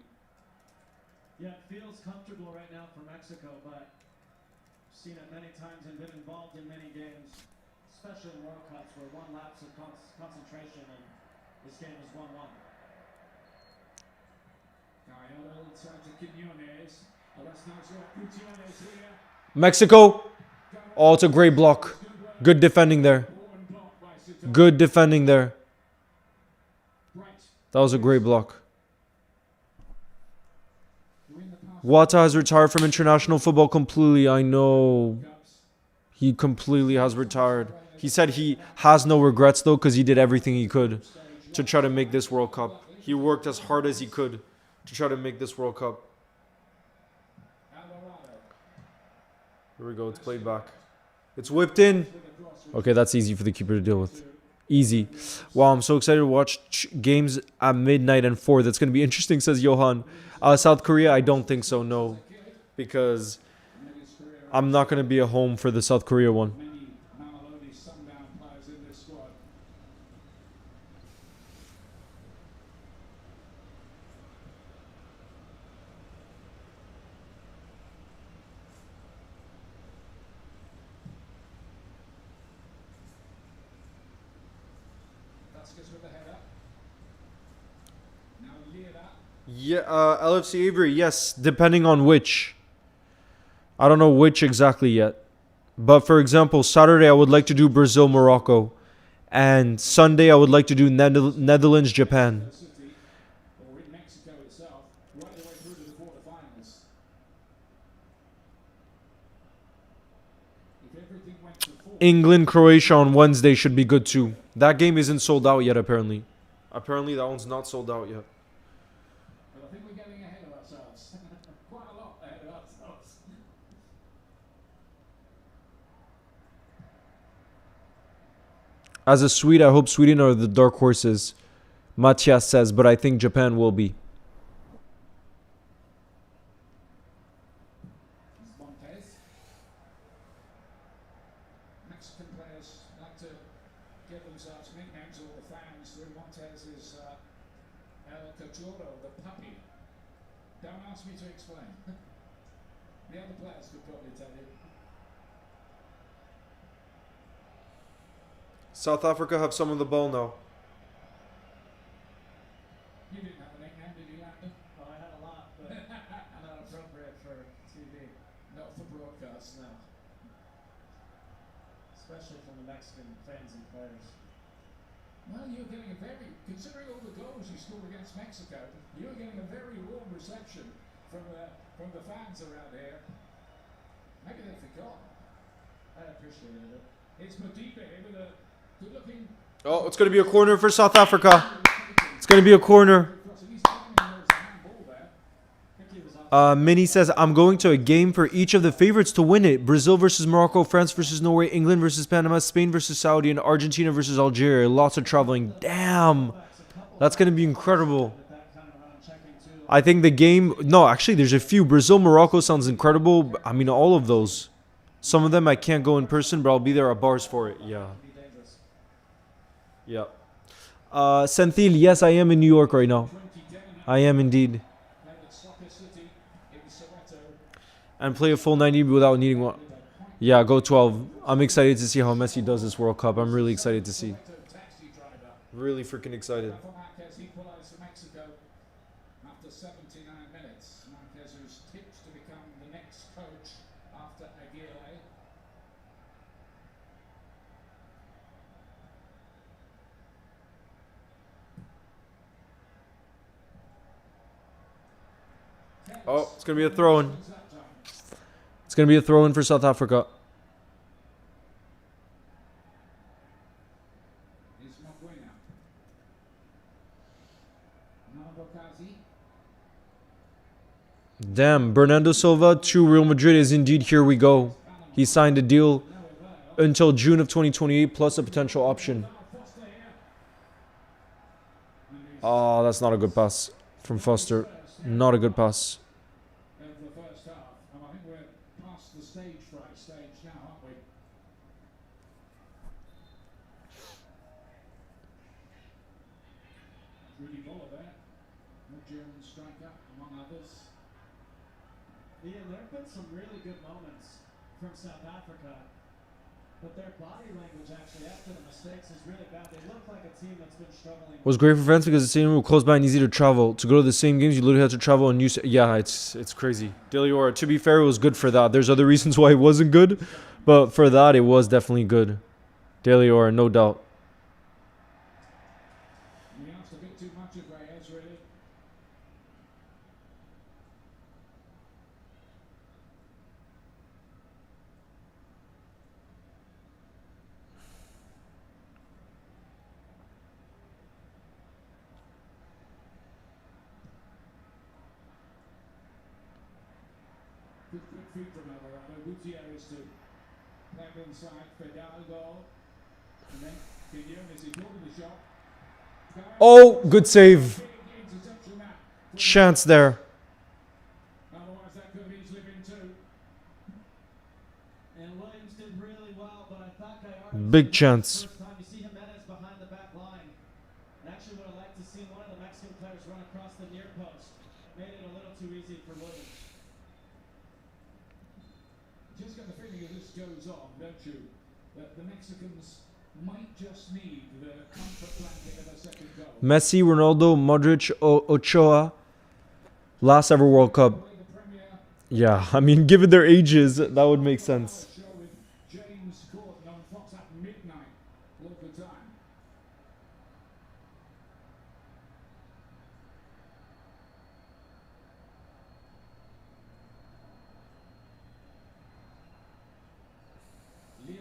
Yeah, it feels comfortable right now for Mexico, but I've seen it many times and been involved in many games, especially in World Cups, where one lapse of concentration and this game is 1-1. Gallardo inside to Quinones. Oh, that's nice work. Gutierrez here. Mexico. Oh, it's a great block. Good defending there. Important block by Sutton. Good defending there. Great. That was a great block. You win the pass. Wata has retired from international football completely. I know. Cups. He completely has retired. He said he has no regrets though because he did everything he could to try to make this World Cup. He worked as hard as he could to try to make this World Cup. Alvarado. Here we go. It's played back. It's whipped in. Okay, that's easy for the keeper to deal with. Easy. Wow, I'm so excited to watch games at midnight and 4. That's going to be interesting, says Johan. South Korea, I don't think so, no. Because I'm not going to be at home for the South Korea one. Many Mamelodi Sundown players in this squad. Vasquez with the header. Now Lira. Yeah, LFC Avery, yes, depending on which. I don't know which exactly yet. But for example, Saturday I would like to do Brazil, Morocco. And Sunday I would like to do Netherlands, Japan. City, or in Mexico itself, right the way through to the quarterfinals. If everything went to full, England, Croatia on Wednesday should be good too. That game isn't sold out yet, apparently. Apparently that one's not sold out yet. but I think we're getting ahead of ourselves. Quite a lot ahead of ourselves. As a Swede, I hope Sweden are the dark horses, Matias says, but I think Japan will be. Montes. Mexican players like to give themselves nicknames, or the fans through. Montes is El Cachorro, the puppy. Don't ask me to explain. The other players could probably tell you. South Africa have some of the ball now. You didn't have a nickname, did you, Landon? Well, I had a lot, but not appropriate for TV, Not for broadcast, no. especially from the Mexican fans and players. Well, you're getting a very, considering all the goals you scored against Mexico, you're getting a very warm reception from the fans around here. Maybe they forgot. I appreciated it. It's Madiba here with a good-looking. Oh, it's going to be a corner for South Africa. It's going to be a corner. He's coming in there as a handball there. I think he was off. Minnie says, I'm going to a game for each of the favorites to win it. Brazil versus Morocco, France versus Norway, England versus Panama, Spain versus Saudi, and Argentina versus Algeria. Lots of traveling. Damn. That's going to be incredible. With that kind of run, checking too. I think the game... No, actually, there's a few. Brazil, Morocco sounds incredible. I mean, all of those. Some of them I can't go in person, but I'll be there at bars for it. Yeah. Be dangerous. Yeah. Senthil, yes, I am in New York right now. 2010 I am indeed. played at Soccer City in Soweto. And play a full 90 without needing one. Yeah, go 12. I'm excited to see how Messi does this World Cup. I'm really excited to see. Soweto taxi driver. Really freaking excited. Rafa Marquez equalised for Mexico after 79 minutes. Marquez, who's tipped to become the next coach after Aguirre. Oh, it's going to be a throw-in. That time. It's going to be a throw-in for South Africa. Is Maguena. Nabokazi. Damn, Bernardo Silva to Real Madrid is indeed here we go. He signed a deal until June of 2028 plus a potential option. Foster here. Oh, that's not a good pass from Foster. Not a good pass. Of the first half. And I think we're past the stage fright stage now, aren't we? Rudy Voller there. The German striker, among others. Ian, there have been some really good moments from South Africa But their body language actually after the mistakes is really bad. They look like a team that's been struggling. Was great for France because the stadium was close by and easy to travel. To go to the same games, you literally had to travel and use. Yeah, it's crazy. Delior, to be fair, it was good for that. There's other reasons why it wasn't good, but for that, it was definitely good. Delior, no doubt. We asked a bit too much of Reyes, really. Good quick feet from Alvarado. Gutierrez to play it inside. Fidalgo. And then Quinones, he caught the shot. Oh, good save. Big interception that. Chance there. Otherwise, that could have easily been two. And Williams did really well, but I thought Gallardo Big chance. first time you see Jimenez behind the back line. I actually would have liked to see one of the Mexican players run across the near post. Made it a little too easy for Williams. Just got the feeling as this goes on, don't you? That the Mexicans might just need the comfort blanket of a second goal. Messi, Ronaldo, Modric, Ochoa. Last ever World Cup. Play the Premier Yeah, I mean, given their ages, that would make sense. show with James Corden on Fox at midnight local time. Lira.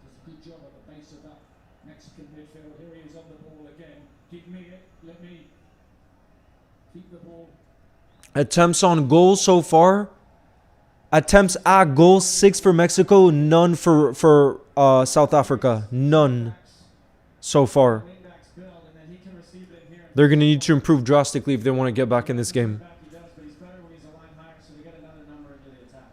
Does a good job at the base of that Mexican midfield. Here he is on the ball again. Give me it. Let me keep the ball. Attempts on goal so far. Attempts at goal, 6 for Mexico, none for South Africa. None so far. Wingbacks build, and then he can receive it in here. They're going to need to improve drastically if they want to get back in this game. Back he does, but he's better when he's a line higher, so we get another number into the attack.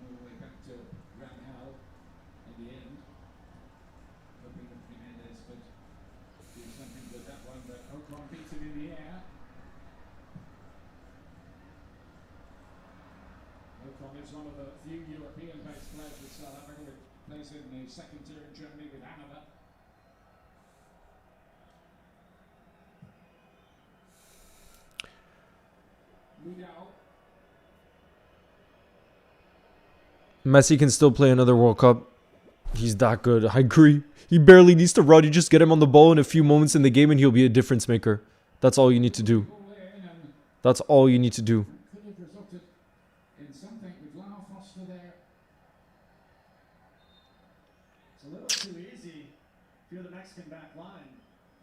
All the way back to Rangel in the end. Hoping that Jimenez could do something with that one, but Ocon beats him in the air. Ocon is one of the few European-based players with South Africa who plays in the second tier in Germany with Hanover. Vidal. Messi can still play another World Cup. He's that good. I agree. He barely needs to run. You just get him on the ball in a few moments in the game and he'll be a difference maker. That's all you need to do. Ball in and That's all you need to do. could have resulted in something with Lau Foster there. It's a little too easy if you're the Mexican back line.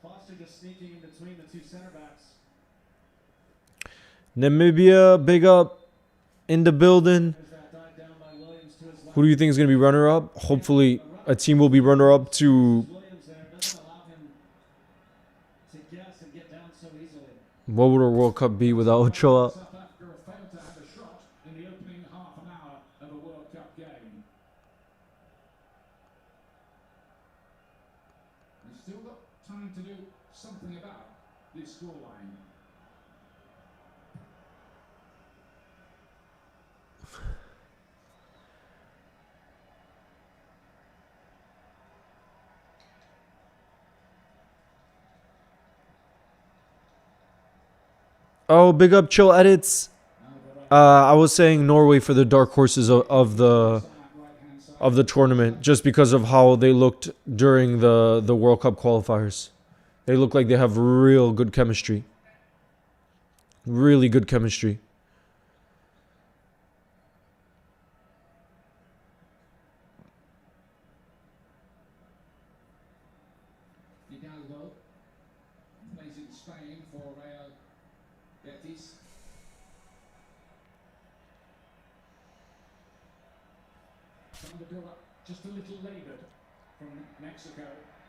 Foster just sneaking in between the two center backs. Namibia, big up in the building. There's that dive down by Williams to his left. Who do you think is going to be runner up? Hopefully, a team will be runner up to Williams there doesn't allow him to guess and get down so easily. what would our World Cup be without Ochoa? South Africa have failed to have a shot in the opening half an hour of a World Cup game. We've still got time to do something about this scoreline. Oh, big up Chill Edits. I was saying Norway for the dark horses of the tournament, just because of how they looked during the World Cup qualifiers. They look like they have real good chemistry. Really good chemistry. Hidalgo plays in Spain for Real Betis. Trying to build up just a little laboured from Mexico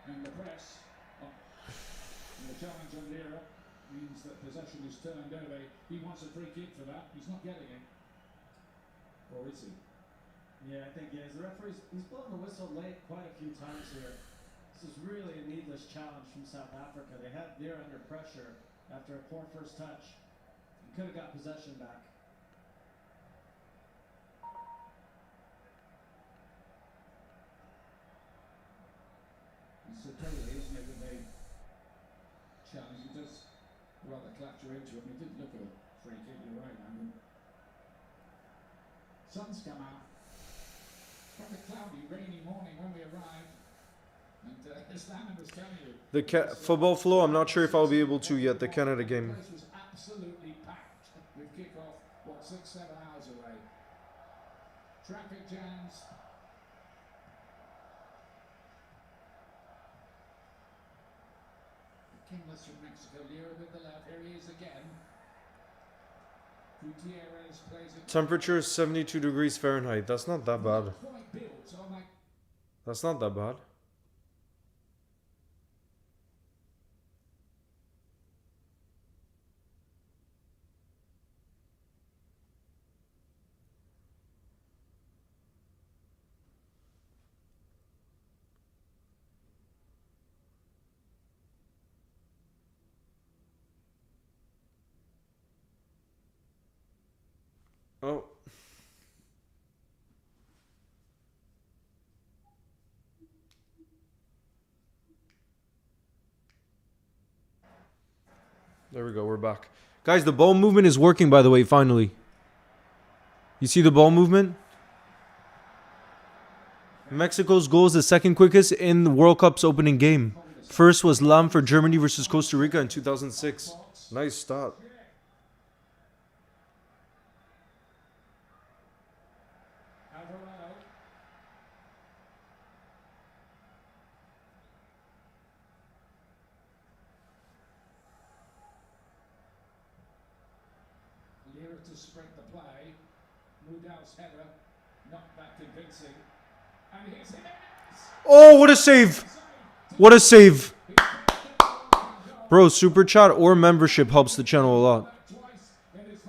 and the press. And the challenge on Lira means that possession is turned over. He wants a free kick for that. He's not getting it. Or is he? Yeah, I think he is. The referee's he's blown the whistle late quite a few times here. This is really a needless challenge from South Africa. They had Lear under pressure after a poor first touch. He could have got possession back. It's a totally, isn't it, when they challenge, it does rather clatter into him. He did look at a free kick, you're right, I mean. Sun's come out. Quite a cloudy, rainy morning when we arrived. And as Landon was telling you, The football flow, I'm not sure if I'll be able to yet. The Canada game. the place was absolutely packed with kick-off, 6-7 hours away. Traffic jams. Kingless from Mexico, Lear with the left. Here he is again. Gutierrez plays it. Temperature is 72 degrees Fahrenheit. That's not that bad. Quite built, so I'm like, That's not that bad. Oh. There we go, we're back. Guys, the ball movement is working, by the way, finally. You see the ball movement? Mexico's goal is the second quickest in the World Cup's opening game. First was Lam for Germany versus Costa Rica in 2006. Nice start. Alvarado. Lear to spread the play. Mudal's header, not that convincing. And he's hit. Oh, what a save! What a save! Bro, super chat or membership helps the channel a lot.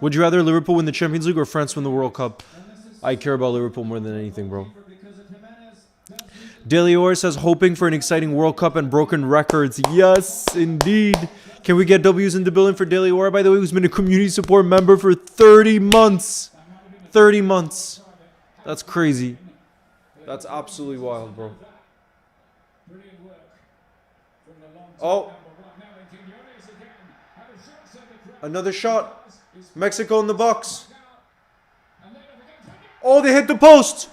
Would you rather Liverpool win the Champions League or France win the World Cup? I care about Liverpool more than anything, bro. Because if Jimenez does Delior says, hoping for an exciting World Cup and broken records. Yes, indeed. Can we get W's in the building for Delior, by the way, who's been a community support member for 30 months? 30 months. That's crazy. That's absolutely wild, bro. Brilliant work from the long Oh, number one. Now in Quiñones again. Had a shot set the crowd. another shot. Mexico in the box. And then again, Oh, they hit the post.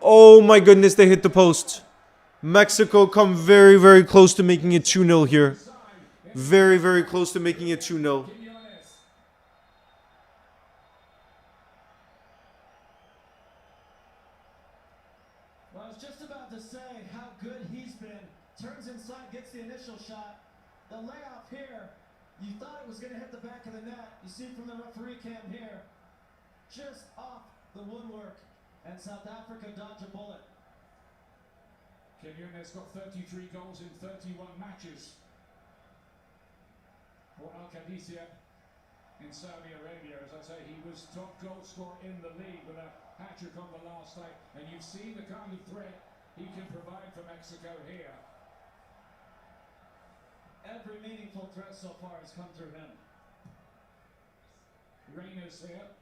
Oh my goodness, they hit the post. Mexico come very, very close to making it 2-0 here. Very, very close to making it 2-0. Quiñones. Well, I was just about to say how good he's been. Turns inside, gets the initial shot. The layoff here, you thought it was going to hit the back of the net. You see from the referee cam here, just off the woodwork. And South Africa dodge a bullet. Quiñones got 33 goals in 31 matches for Al Qadisiyah in Saudi Arabia. As I say, he was top goal scorer in the league with a hat-trick on the last night. And you've seen the kind of threat he can provide for Mexico here. Every meaningful threat so far has come through him. Reina's here.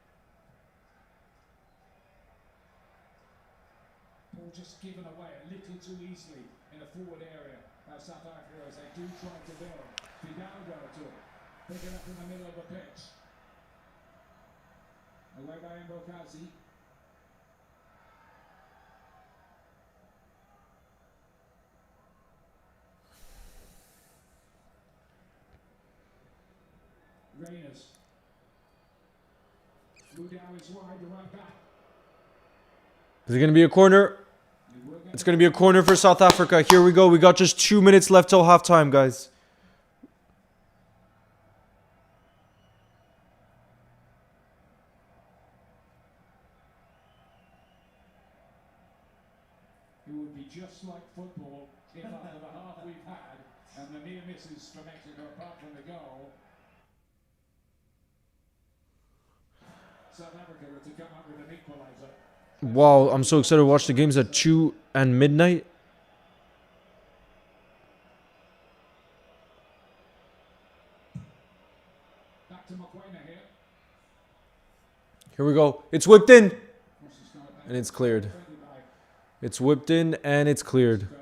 Ball just given away a little too easily in the forward area by South Africa as they do try to build. Fidalgo to it. Pick it up in the middle of the pitch. Away by Mbokazi. Reyners. Mudal is wide, the right back. Is it going to be a corner? It's going to be a corner for South Africa. Here we go. We got just 2 minutes left till halftime, guys. It would be just like football if after the half we've had and the near misses for Mexico apart from the goal, South Africa were to come up with an equaliser. Wow, I'm so excited to watch the games at 2 and midnight. Back to Mokoena here. Here we go. It's whipped in. Wants to start back. And it's cleared. Defended by It's whipped in and it's cleared. Go.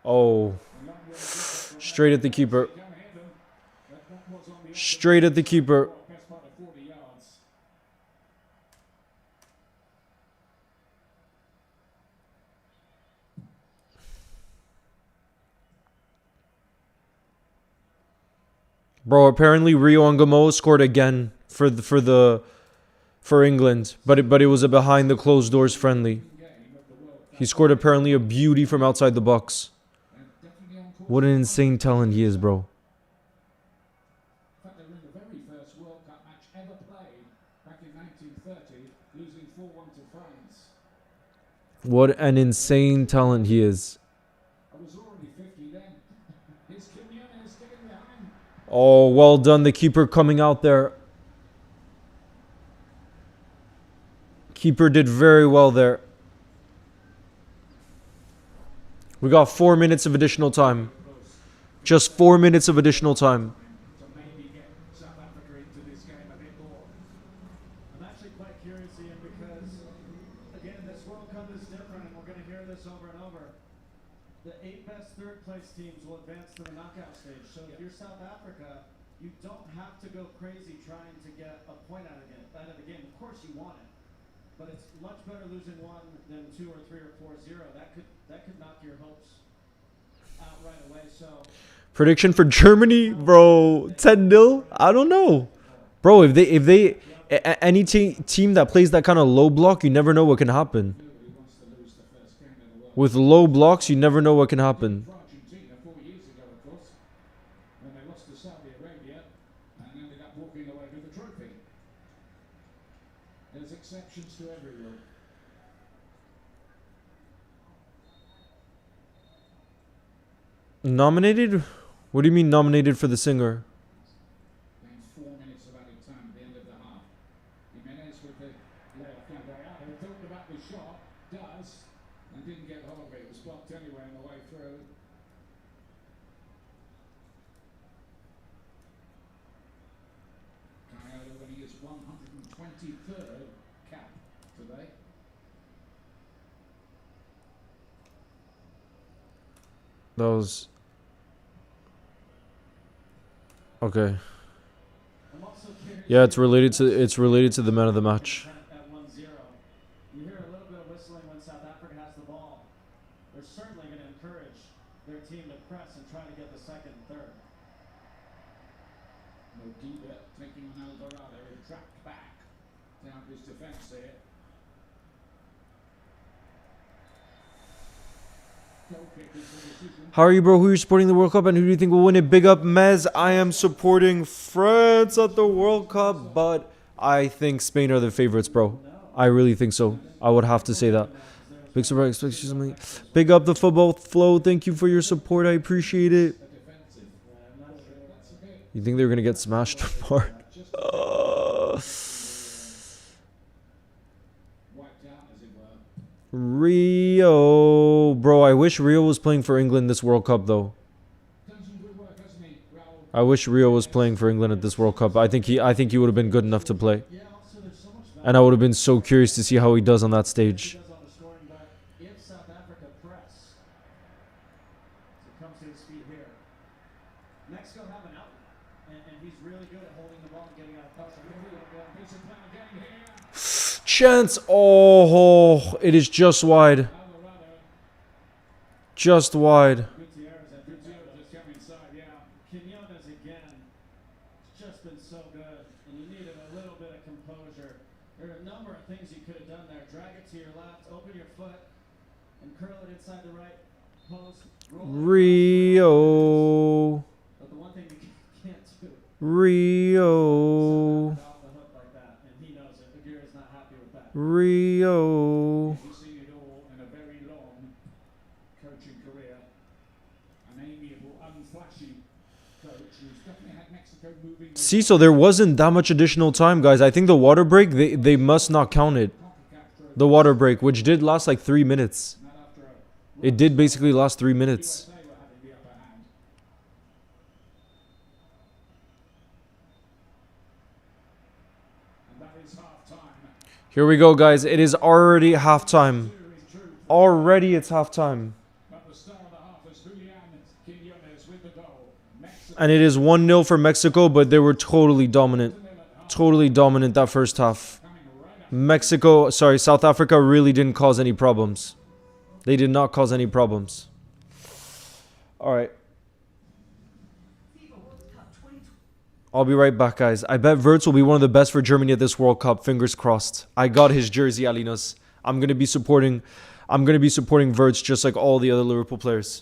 Oh, A long way to straight at the keeper. go ahead them. That was on the Straight at the keeper. best part of 40 yards. Bro, apparently Rio Angamo scored again for England, but it was a behind the closed doors friendly. Game of the World Cup. He scored apparently a beauty from outside the box. And definitely on course. What an insane talent he is, bro. In fact, they were in the very first World Cup match ever played back in 1930, losing 4-1 to France. What an insane talent he is. I was already 50 then. Here's Quinones getting behind. Oh, well done. The keeper coming out there. Keeper did very well there. We got 4 minutes of additional time. Just 4 minutes of additional time. To maybe get South Africa into this game a bit more. I'm actually quite curious, Ian, because again, this World Cup is different, and we're going to hear this over and over. The 8 best third-place teams will advance to the knockout stage. So if you're South Africa, you don't have to go crazy trying to get a point out of the game. Of course, you want it, but it's much better losing 1 than 2 or 3 or 4-0. That could knock your hopes out right away. So. Prediction for Germany, bro. 10-0? I don't know. Bro, any team that plays that kind of low block, you never know what can happen. Nobody wants to lose the first game in the World With low blocks, you never know what can happen. Cup. For Argentina 4 years ago, of course, when they lost to Saudi Arabia and ended up walking away with the trophy. There's exceptions to every rule. Nominated? What do you mean nominated for the singer? Then 4 minutes of added time at the end of the half. Jimenez with the layup. Now Gallardo thought about the shot, does, and didn't get hold of it. It was blocked anyway on the way through. Gallardo winning his 123rd cap today. That was... Okay. I'm also curious. Yeah, it's related to the man of the match. At 1-0. You hear a little bit of whistling when South Africa has the ball. They're certainly going to encourage their team to press and try to get the second and third. Modiba taking on Alvarado, who tracked back down his defence there. Goal kick is the decision. How are you, bro? Who are you supporting the World Cup and who do you think will win it? Big up, Mez. I am supporting France at the World Cup, but I think Spain are the favorites, bro. I really think so. I would have to say that. Big surprise. Big up the football flow. Thank you for your support. I appreciate it. A defensive. That's a bit You think they're going to get smashed apart? just wiped out, as it were. Rio. Bro, I wish Rio was playing for England this World Cup, though. Done some good work, hasn't he, Raul? I wish Rio was playing for England at this World Cup. I think he would have been good enough to play. Yeah, also there's so much value And I would have been so curious to see how he does on that he stage. does on the scoring, but if South Africa press, so it comes to his feet here. Mexico have an outlet, and he's really good at holding the ball and getting out of touch. Piece of plan again here. Chance. Oh, it is just wide. Alvarado. Just wide. Gutierrez at Gutierrez just come inside, yeah. Quinones again. It's just been so good, and you needed a little bit of composure. There are a number of things you could have done there. Drag it to your left, open your foot, and curl it inside the right post. Roll it across the right. Rio. But the one thing you can't do Rio. is off the hook like that, and he knows it. Aguirre is not happy with that. Rio. He's seen it all in a very long coaching career. An amiable, unflashy coach who's definitely had Mexico moving. See, so there wasn't that much additional time, guys. I think the water break, they must not count it. CONCACAF The water break, which did last like 3 minutes. And that after a It did basically last 3 minutes. USA were having the upper hand. And that is half time. Here we go, guys. It is already halftime. Already it's halftime. But the star of the half is Julian Quinones with the goal. Mexico And it is 1-0 for Mexico, but they were totally dominant. Totally dominant that first half. coming right up. South Africa really didn't cause any problems. They did not cause any problems. All right. I'll be right back, guys. I bet Wirtz will be one of the best for Germany at this World Cup. Fingers crossed. I got his jersey, Alinos. I'm gonna be supporting Wirtz just like all the other Liverpool players.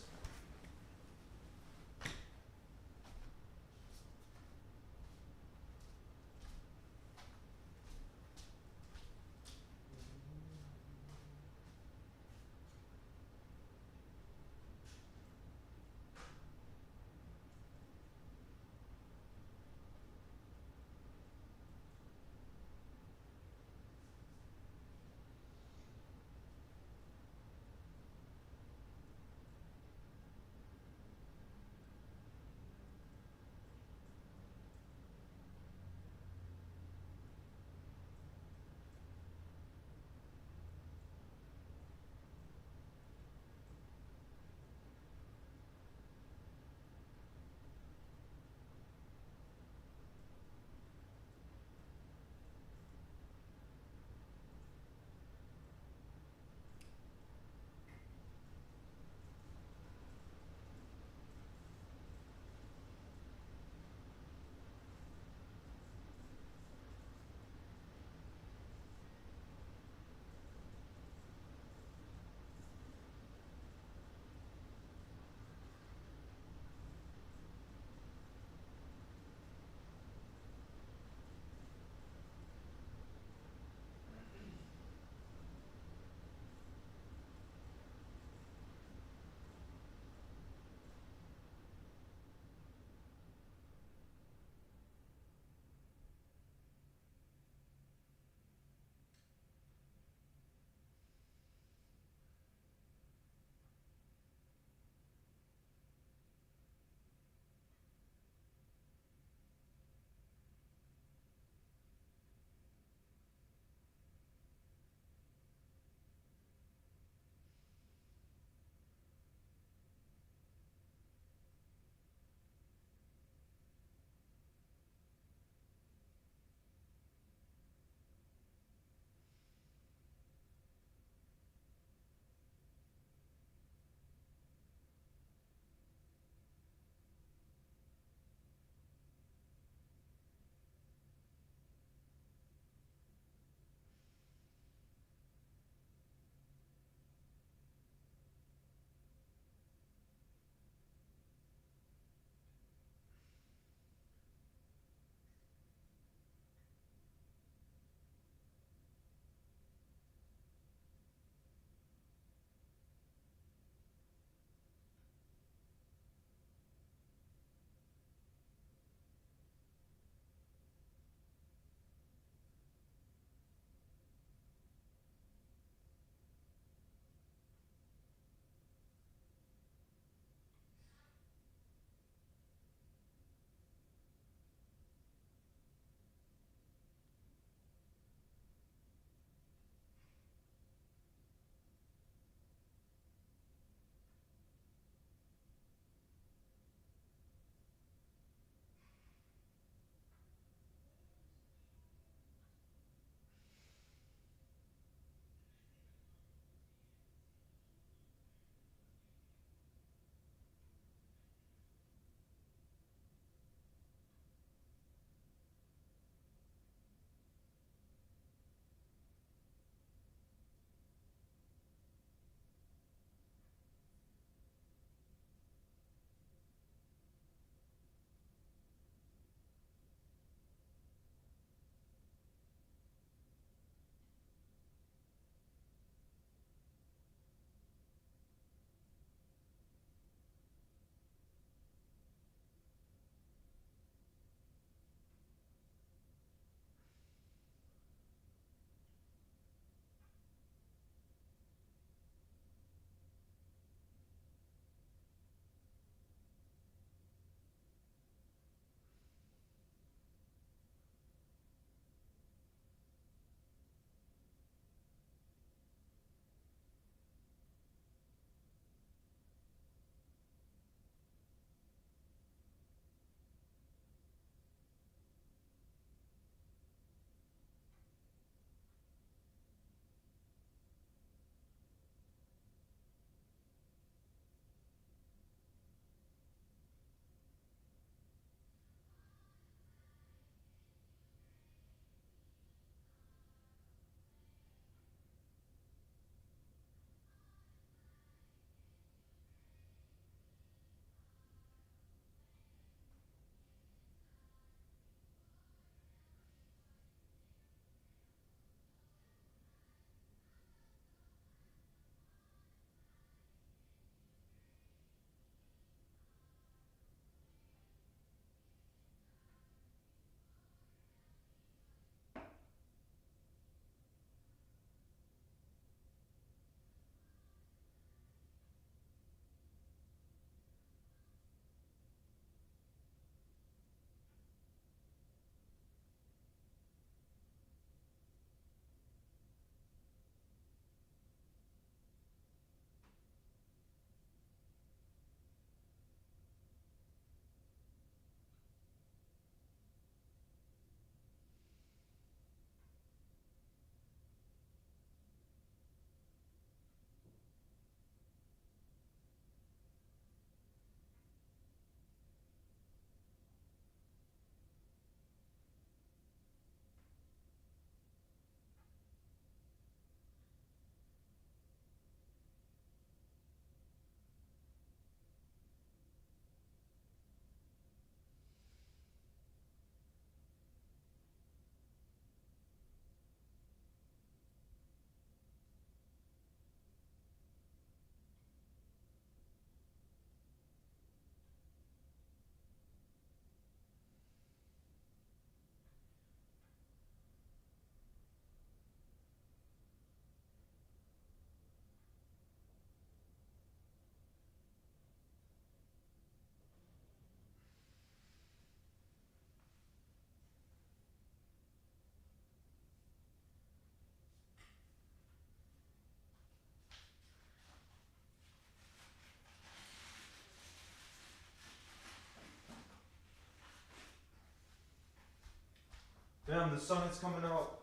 Damn, the sun is coming out.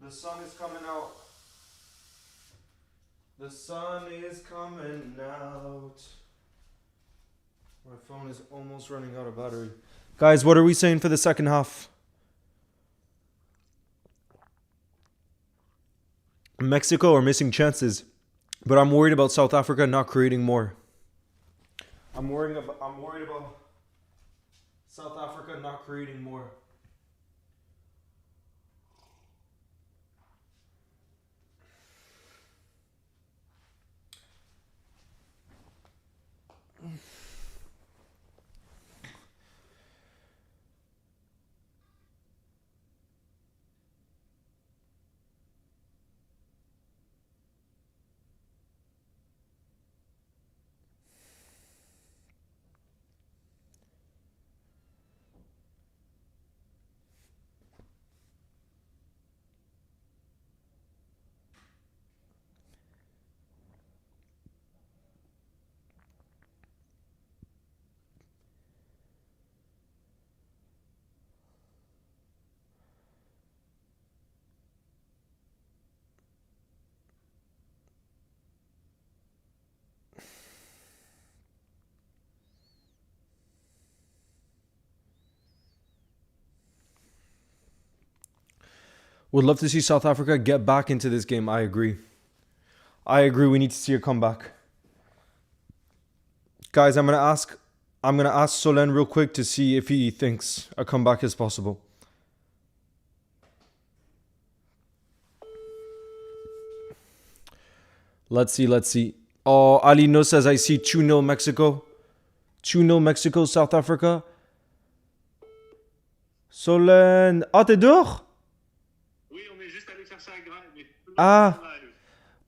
The sun is coming out. The sun is coming out. My phone is almost running out of battery. Guys, what are we saying for the second half? Mexico are missing chances, but I'm worried about South Africa not creating more. I'm worried about South Africa not creating more. Would love to see South Africa get back into this game. I agree. We need to see a comeback. Guys, I'm gonna ask Solen real quick to see if he thinks a comeback is possible. Let's see. Oh, Alino says I see 2-0 Mexico. 2-0 Mexico, South Africa. Solen. Ah, t'es dehors? Ah,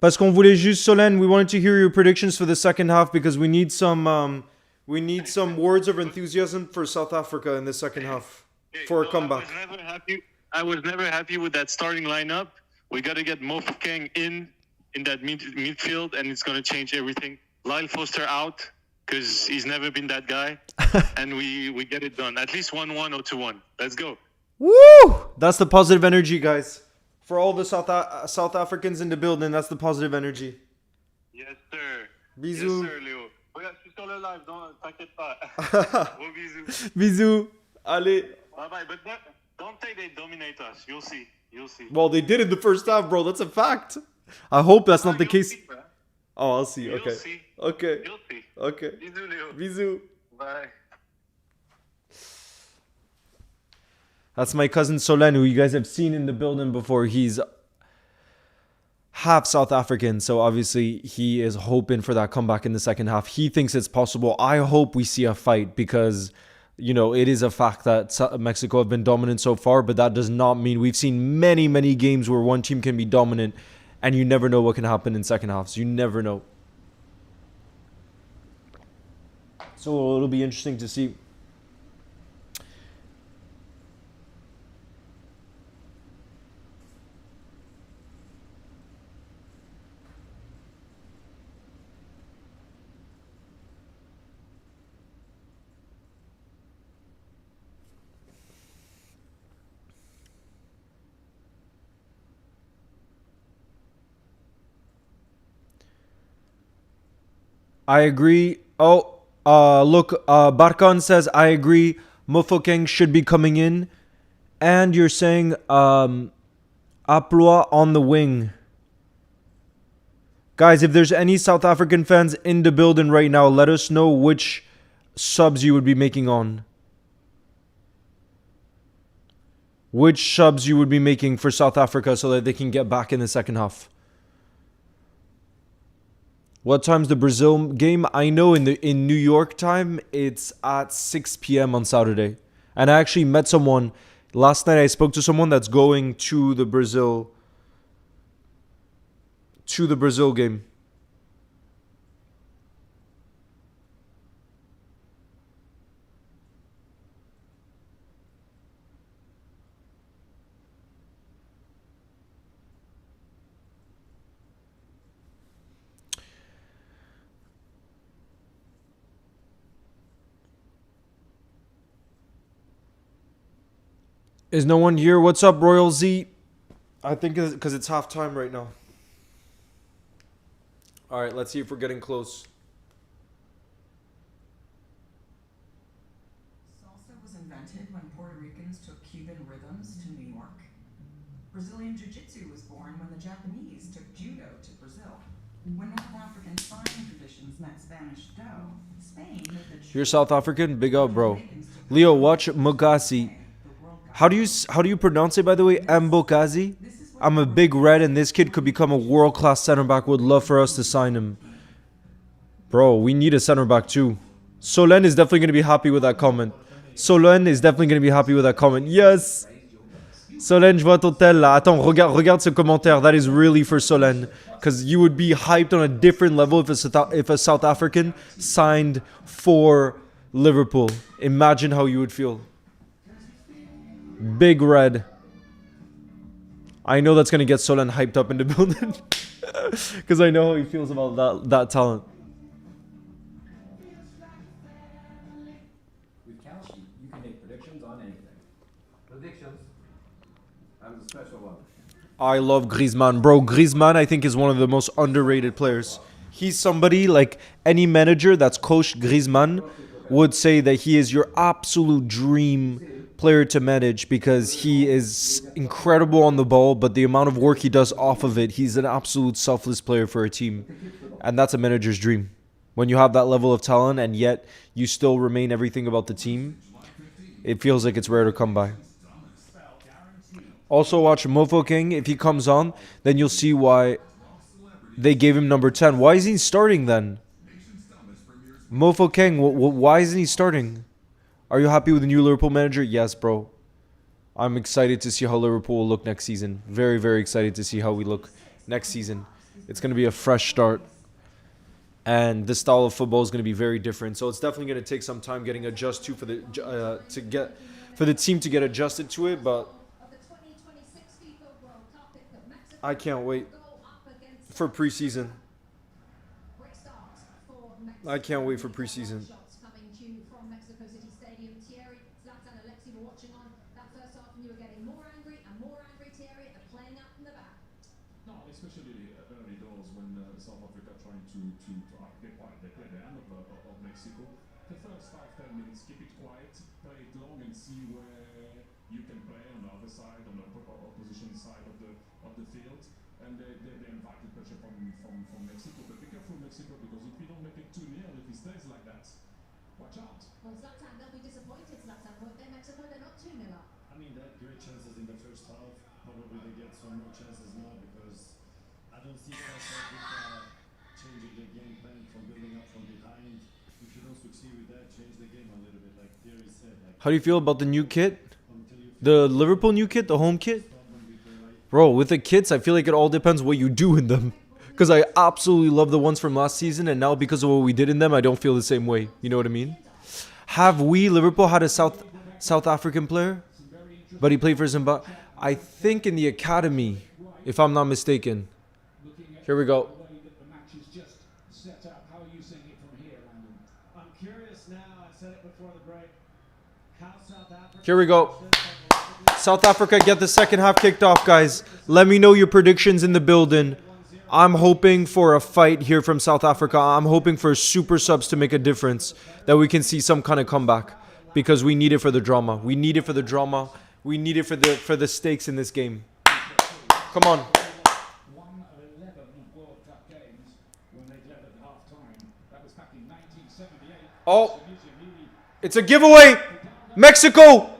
parce qu'on voulait juste, Solen, we wanted to hear your predictions for the second half because we need some words of enthusiasm for South Africa in the second half for a comeback. I was never happy with that starting lineup. We got to get Mofokeng in that midfield, and it's going to change everything. Lyle Foster out because he's never been that guy, and we get it done. At least 1-1 or 2-1. Let's go. Woo! That's the positive energy, guys. For all the South Africans in the building, that's the positive energy. Yes, sir. Bisous. Yes, sir, Léo. Regarde, je suis sur le live, t'inquiète pas. Gros bisous. Bisous. Allez. Bye-bye. But don't say they dominate us. You'll see. Well, they did in the first half, bro. That's a fact. I hope that's not the case. See, bro. Oh, I'll see. You'll Okay. see. Okay. You'll see. Okay. Bisous, Léo. Bisous. Bye. That's my cousin Solen, who you guys have seen in the building before. He's half South African, so obviously he is hoping for that comeback in the second half. He thinks it's possible. I hope we see a fight because, it is a fact that Mexico have been dominant so far, but that does not mean we've seen many, many games where one team can be dominant and you never know what can happen in second halves. You never know. So it'll be interesting to see. I agree. Oh, look, Barkan says, I agree. Mofokeng should be coming in. And you're saying Aploa on the wing. Guys, if there's any South African fans in the building right now, let us know which subs you would be making on. Which subs you would be making for South Africa so that they can get back in the second half. What time's the Brazil game? I know in New York time, it's at 6 p.m. on Saturday. And I actually met someone. Last night I spoke to someone that's going to the Brazil game. Is no one here? What's up, Royal Z? I think because it's half time right now. All right, let's see if we're getting close. Salsa was invented when Puerto Ricans took Cuban rhythms to New York. Brazilian Jiu-Jitsu was born when the Japanese took Judo to Brazil. When North African sign traditions met Spanish Do, Spain moved the You're South African? Big up, bro. Leo, watch Mukasi. How do you pronounce it, by the way? Mbokazi? I'm a big red, and this kid could become a world-class center back. Would love for us to sign him. Bro, we need a center back too. Solen is definitely going to be happy with that comment. Solen is definitely going to be happy with that comment. Yes! Solen, je vois ton tel là. Attends, regarde ce commentaire. That is really for Solen. Because you would be hyped on a different level if a South African signed for Liverpool. Imagine how you would feel. Big red. I know that's going to get Solen hyped up in the building. Because I know how he feels about that talent. With Kalshi, you can make predictions on anything. Predictions? I'm the special one. I love Griezmann. Bro, Griezmann I think is one of the most underrated players. He's somebody like any manager that's coached Griezmann would say that he is your absolute dream player to manage because he is incredible on the ball, but the amount of work he does off of it, he's an absolute selfless player for a team. And that's a manager's dream. When you have that level of talent and yet you still remain everything about the team, it feels like it's rare to come by. Also watch Mofo King. If he comes on, then you'll see why they gave him number 10. Why isn't he starting then? Mofo King, why isn't he starting? Are you happy with the new Liverpool manager? Yes, bro. I'm excited to see how Liverpool will look next season. Very, very excited to see how we look next season. It's going to be a fresh start. And the style of football is going to be very different. So it's definitely going to take some time getting adjusted for the team to get adjusted to it. But I can't wait for preseason. I can't wait for preseason. No, especially early doors when South Africa trying to they play the end of Mexico. The first 5-10 minutes, keep it quiet, play it long, and see where you can play on the other side, on the opposition side of the field. And they invited pressure from Mexico. But be careful, Mexico, because if we don't make it 2-0, if it stays like that, watch out. Well, Zlatan, they'll be disappointed, Zlatan, won't they? Mexico, they're not 2-0 up. I mean, they had great chances in the first half. Probably they get some more chances now because I don't see South Africa changing the game plan from building up from behind. If you don't succeed with that, change the game a little bit, like Thierry said. Like, How do you feel about the new kit? until you The Liverpool new kit? The home kit? problem with the right. Bro, with the kits, I feel like it all depends what you do in them. Because I absolutely love the ones from last season, and now because of what we did in them, I don't feel the same way. You know what I mean? Have we, Liverpool, had a South African player? But he played for Zimbabwe. I think in the academy, if I'm not mistaken. Here we go. The way that the match is just set up, how are you seeing it from here, Landon? I'm curious now, I said it before the break, how South Africa... Here we go. South Africa get the second half kicked off, guys. Let me know your predictions in the building. I'm hoping for a fight here from South Africa. I'm hoping for super subs to make a difference, that we can see some kind of comeback, because we need it for the drama. We need it for the drama. We need it for the stakes in this game. Come on. 1 of 11 World Cup games when they led at half time. That was back in 1978. Oh, Tunisia really it's a giveaway. Mexico.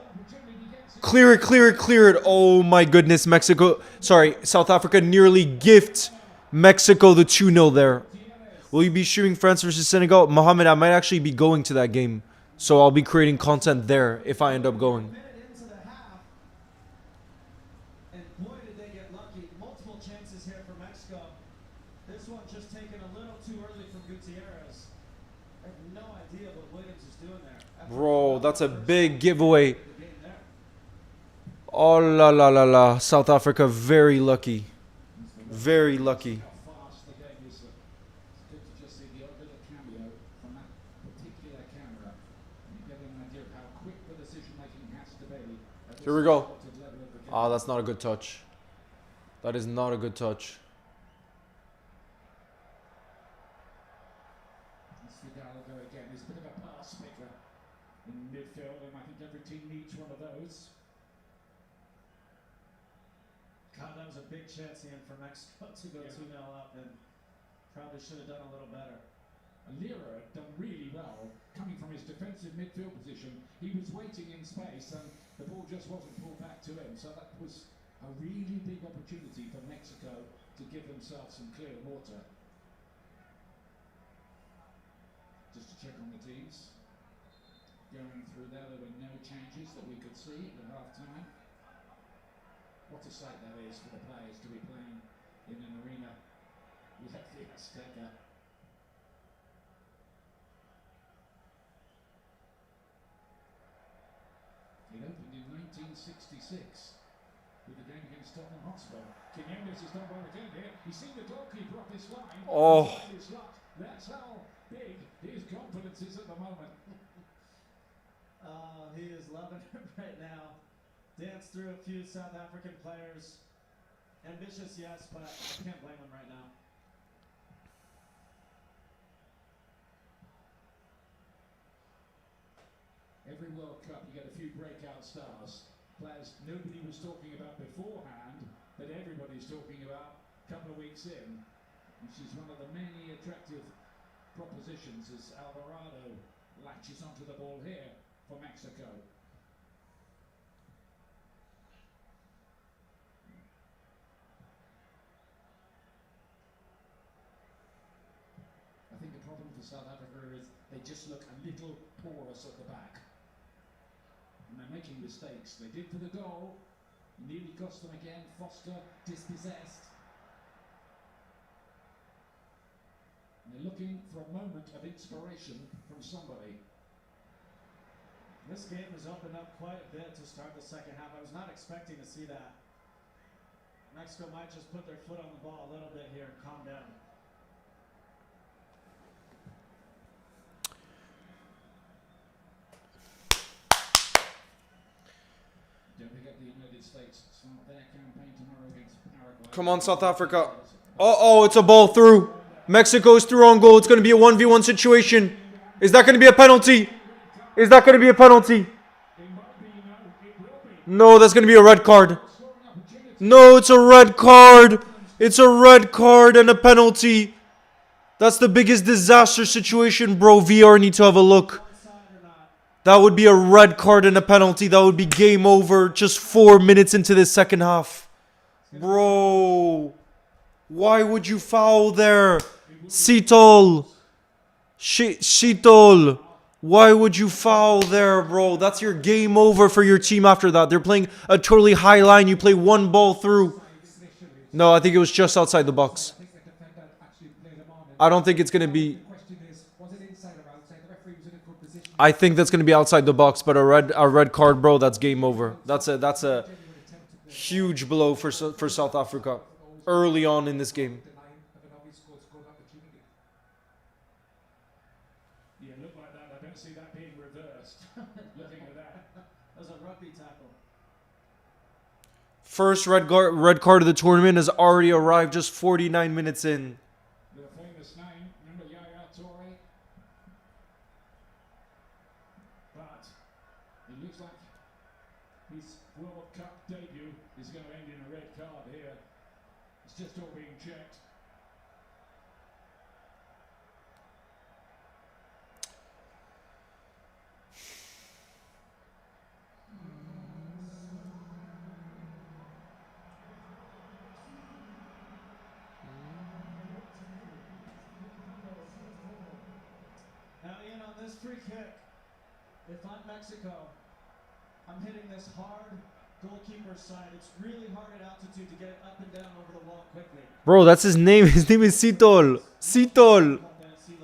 Clear it, clear it, clear it. Oh my goodness, Mexico. Sorry, South Africa nearly gift Mexico the 2-0 there. Will you be streaming France versus Senegal? Mohammed, I might actually be going to that game. So I'll be creating content there if I end up going. Minute into the half, and boy did they get lucky. Multiple chances here for Mexico. This one just taken a little too early from Gutierrez. I have no idea what Williams is doing there. After Bro, that's a big giveaway. the game there. Oh la la la la. South Africa very lucky. Very lucky. how fast the game is. It's good to just see the odd little cameo from that particular camera. And you get an idea of how quick the decision making has to be. Here we go. To Ah, that's not a good touch. That is not a good touch. It's Fidalgo again. He's a bit of a pass picker in midfield, and I think every team needs one of those. God, that was a big chance Ian for Mexico to go 2-0 up, and probably should have done a little better. Lira had done really well coming from his defensive midfield position. He was waiting in space, and the ball just wasn't pulled back to him. So that was a really big opportunity for Mexico to give themselves some clear water. Just to check on the teams. Going through there were no changes that we could see at half time. What a sight that is for the players to be playing in an arena like the Azteca. It opened in 1966 with the game against Tottenham Hotspur. Quinones has done well again here. He's seen the goalkeeper up his line. Oh. His luck. That's how big his confidence is at the moment. He is loving it right now. Danced through a few South African players. Ambitious, yes, but I can't blame him right now. Every World Cup, you get a few breakout stars. Players nobody was talking about beforehand, but everybody's talking about a couple of weeks in. And she's one of the many attractive propositions as Alvarado latches onto the ball here for Mexico. I think the problem for South Africa is they just look a little porous at the back. And they're making mistakes. They did for the goal. Nearly cost them again. Foster dispossessed. And they're looking for a moment of inspiration from somebody. This game has opened up quite a bit to start the second half. I was not expecting to see that. Mexico might just put their foot on the ball a little bit here and calm down. Don't forget the United States start their campaign tomorrow against Paraguay. Come on, South Africa. Oh, it's a ball through. Mexico's through on goal. It's going to be a 1v1 situation. Is that going to be a penalty? Is that going to be a penalty? No, that's going to be a red card. No, it's a red card. It's a red card and a penalty. That's the biggest disaster situation, bro. VR need to have a look. That would be a red card and a penalty. That would be game over just 4 minutes into the second half. Bro. Why would you foul there? Sitol. Sitol. Why would you foul there, bro? That's your game over for your team after that. They're playing a totally high line. You play one ball through. No, I think it was just outside the box. I don't think it's going to be... I think that's going to be outside the box, but a red card, bro, that's game over. That's a huge blow for South Africa early on in this game. Yeah, look like that. I don't see that being reversed. Looking at that. That was a rugby tackle. First red card of the tournament has already arrived just 49 minutes in. The famous name, remember Yaya Toure? But it looks like his World Cup debut is going to end in a red card here. It's just all being checked. Now, Ian, on this free kick, if I'm Mexico, I'm hitting this hard goalkeeper's side. It's really hard at altitude to get it up and down over the wall quickly. Bro, that's his name. His name is Sitol. Sitol.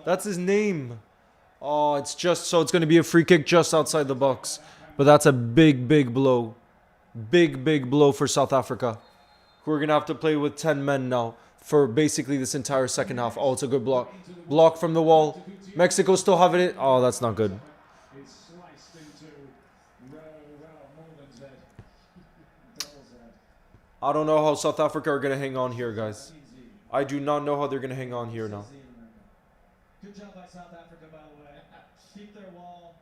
That's his name. Oh, it's going to be a free kick just outside the box. But that's a big blow. Big blow for South Africa. We're going to have to play with 10 men now for basically this entire second half. Oh, it's a good block. Block from the wall. Mexico still having it. Oh, that's not good. It's sliced into Morgan's head. Doubles it. I don't know how South Africa are gonna hang on here, guys. Easy. I do not know how they're gonna hang on here now. Easy, America. Good job by South Africa, by the way. Keep their wall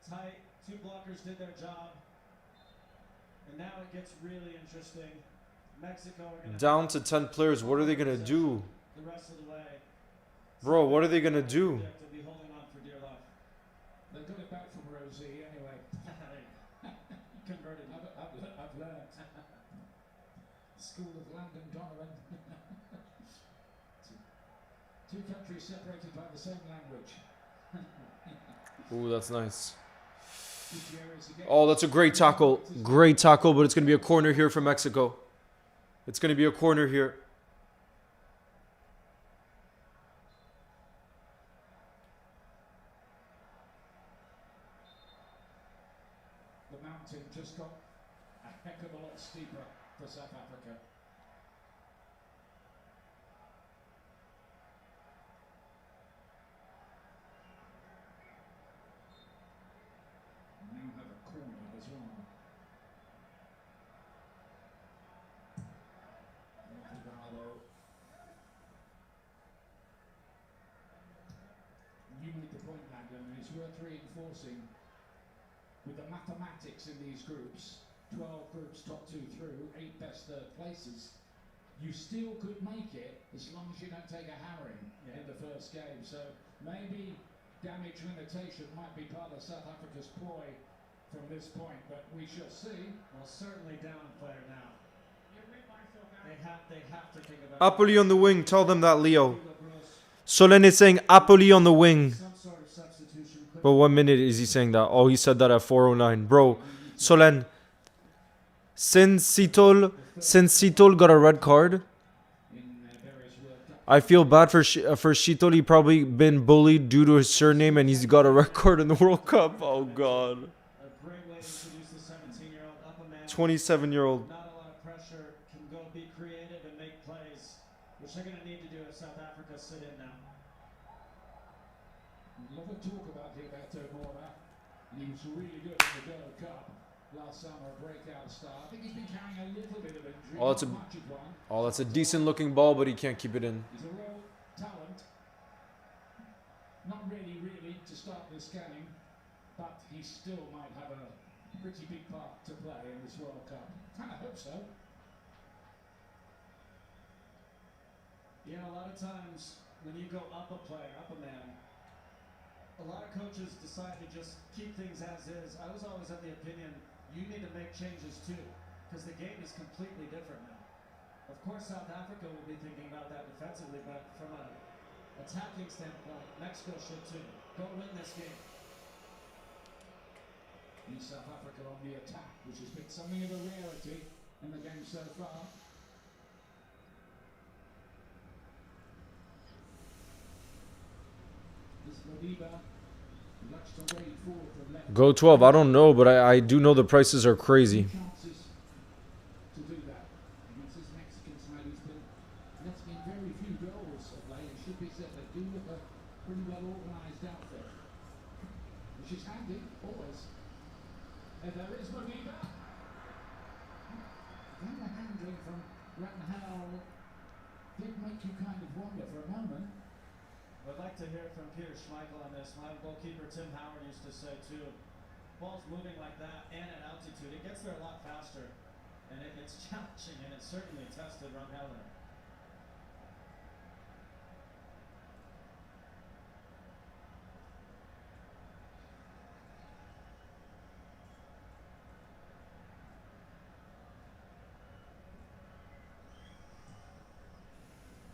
tight. Two blockers did their job. And now it gets really interesting. Mexico are going to Down to 10 players. What are they gonna do, the rest of the way. bro? What are they gonna do? They have to be holding on for dear life. They got it back from Rosie anyway. Converted. I've learned. School of Landon Donovan. Two countries separated by the same language. Ooh, that's nice. Gutierrez again. Oh, that's a great tackle. Great tackle, but it's gonna be a corner here for Mexico. It's gonna be a corner here. The mountain just got a heck of a lot steeper for South Africa. Now have a corner as well. Montevallo. You made the point, Landon, and it's worth reinforcing with the mathematics in these groups, 12 groups top 2 through, 8 best third places, you still could make it as long as you don't take a hammering in the first game. So maybe damage limitation might be part of South Africa's ploy from this point, but we shall see. Well, certainly down a player now. They have to think about Apoli on the wing. Tell them that, Leo. Hugo Gross. Solen is saying Apoli on the wing. Some sort of substitution. Could But what minute is he saying that? Oh, he said that at 4:09. Bro, Solen, since Sitol got a red card, In various World Cup I feel bad for Shitol. He probably been bullied due to his surname, and he's got a red card in the World Cup. Oh God, a great way to introduce the 17-year-old up a man. 27-year-old. Not a lot of pressure, can go be creative and make plays, which they're going to need to do if South Africa sit in now. A lot of talk about Gilberto Mora, and he was really good in the World Cup last summer, a breakout star. I think he's been carrying a little bit of injury, Oh, that's not a- much of one. Oh, that's a decent-looking ball, but he can't keep it in. He's a real talent. Not really to start this game, but he still might have a pretty big part to play in this World Cup. Kind of hope so. Yeah, a lot of times when you go up a player, up a man, a lot of coaches decide to just keep things as is. I was always of the opinion you need to make changes too, because the game is completely different now. Of course, South Africa will be thinking about that defensively, but from an attacking standpoint, Mexico should too. Go win this game. In South Africa on the attack, which has been something of a rarity in the game so far. This Modiba likes to wade forward from left. Go 12. I don't know, but I do know the prices are crazy. Chances to do that against this Mexican side who's been let's been very few goals of late. It should be said they do look a pretty well organised outfit, which is handy always. And there is Modiba. Then the handling from Rattenhall did make you kind of wonder for a moment. I'd like to hear from Peter Schmeichel on this. My goalkeeper Tim Howard used to say too, ball's moving like that and at altitude, it gets there a lot faster. And it's challenging, and it certainly tested Ron Helder.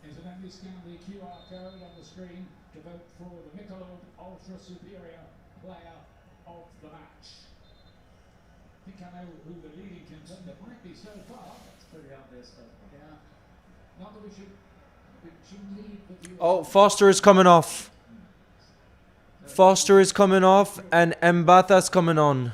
Incidentally, scan the QR code on the screen to vote for the Michelob Ultra Superior Player of the Match. I think I know who the leading contender might be so far. It's pretty obvious, but Yeah. Not that we should lead the viewer. Oh, Foster is coming off. Foster is coming off, and Mbatha's coming on.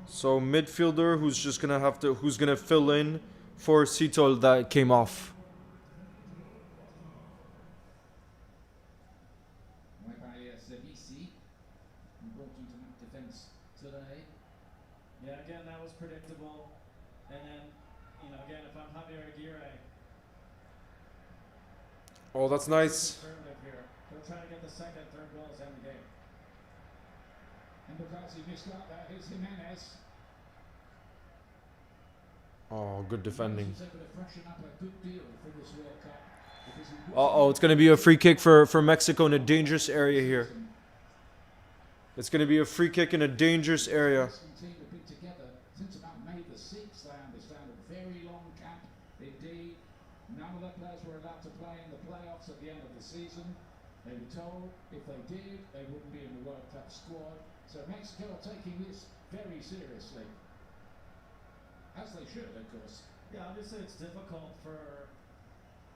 So midfielder who's gonna fill in for Sitol that came off. Oh, that's nice. Conservative here. They'll try to get the second, third goals in the game. And because he missed out there, here's Jimenez. Oh, good defending. He's able to freshen up a good deal for this World Cup. Because he was Uh-oh, it's going to be a free kick for Mexico in a dangerous area here. It's going to be a free kick in a dangerous area. The team have been together since about May the 6th. I understand a very long camp indeed. None of the players were allowed to play in the playoffs at the end of the season. They were told if they did, they wouldn't be in the World Cup squad. So Mexico are taking this very seriously. As they should, of course. Yeah, obviously it's difficult for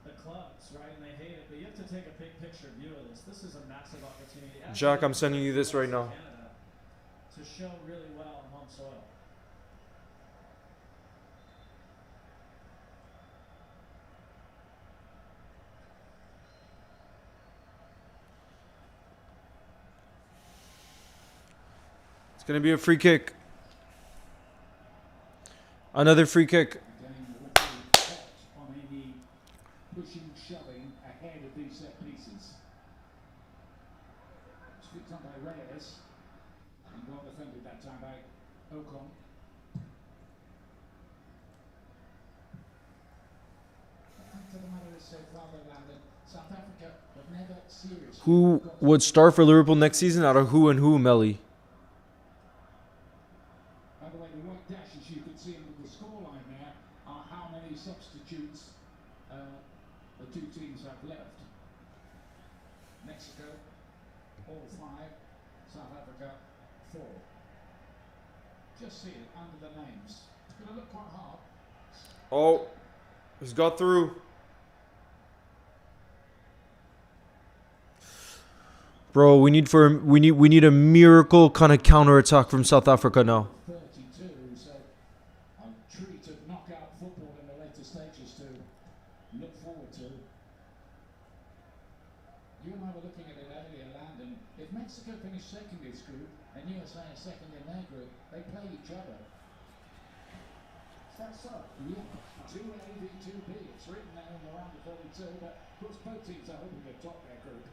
the clubs, right? And they hate it, but you have to take a big picture view of this. This is a massive opportunity. Jack, I'm sending you this right now. Canada to show really well on home soil. It's going to be a free kick. Another free kick. Getting awfully hot on any pushing, shoving ahead of these set pieces. It's picked up by Reyes. And well defended that time by Ocon. The fact of the matter is so far, though, Landon, South Africa have never seriously. Who got would start for Liverpool next season out of who and who, Melly? By the way, the white dashes you can see under the scoreline there are how many substitutes the two teams have left. Mexico, all 5. South Africa, 4. Just see it under the names. It's going to look quite hard. Oh, he's got through. Bro, we need a miracle kind of counter-attack from South Africa now. 32, so a treat of knockout football in the later stages to look forward to. You and I were looking at it earlier, Landon. If Mexico finish second in this group and USA are second in their group, they play each other. Is that so? Yeah. 2A v 2B. It's written there in the round of 32, but of course both teams are hoping to top their group.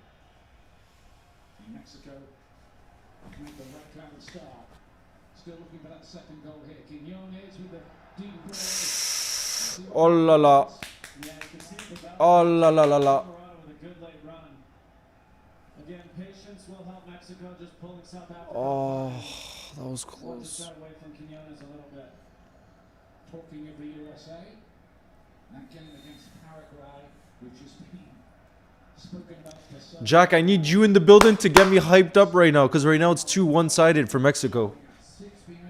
In Mexico, with the red cloud start. Still looking for that second goal here. Quinones with the deep ball. Oh la la. Yeah, you can see the battle. Oh la la la la. Colorado with a good late run. Again, patience will help Mexico, just pulling South Africa. Oh, that was Just close. got away from Quinones a little bit. Talking of the USA, that game against Paraguay, which has been spoken about for so Jack, I need you in the building to get me hyped up right now, because right now it's too one-sided for Mexico.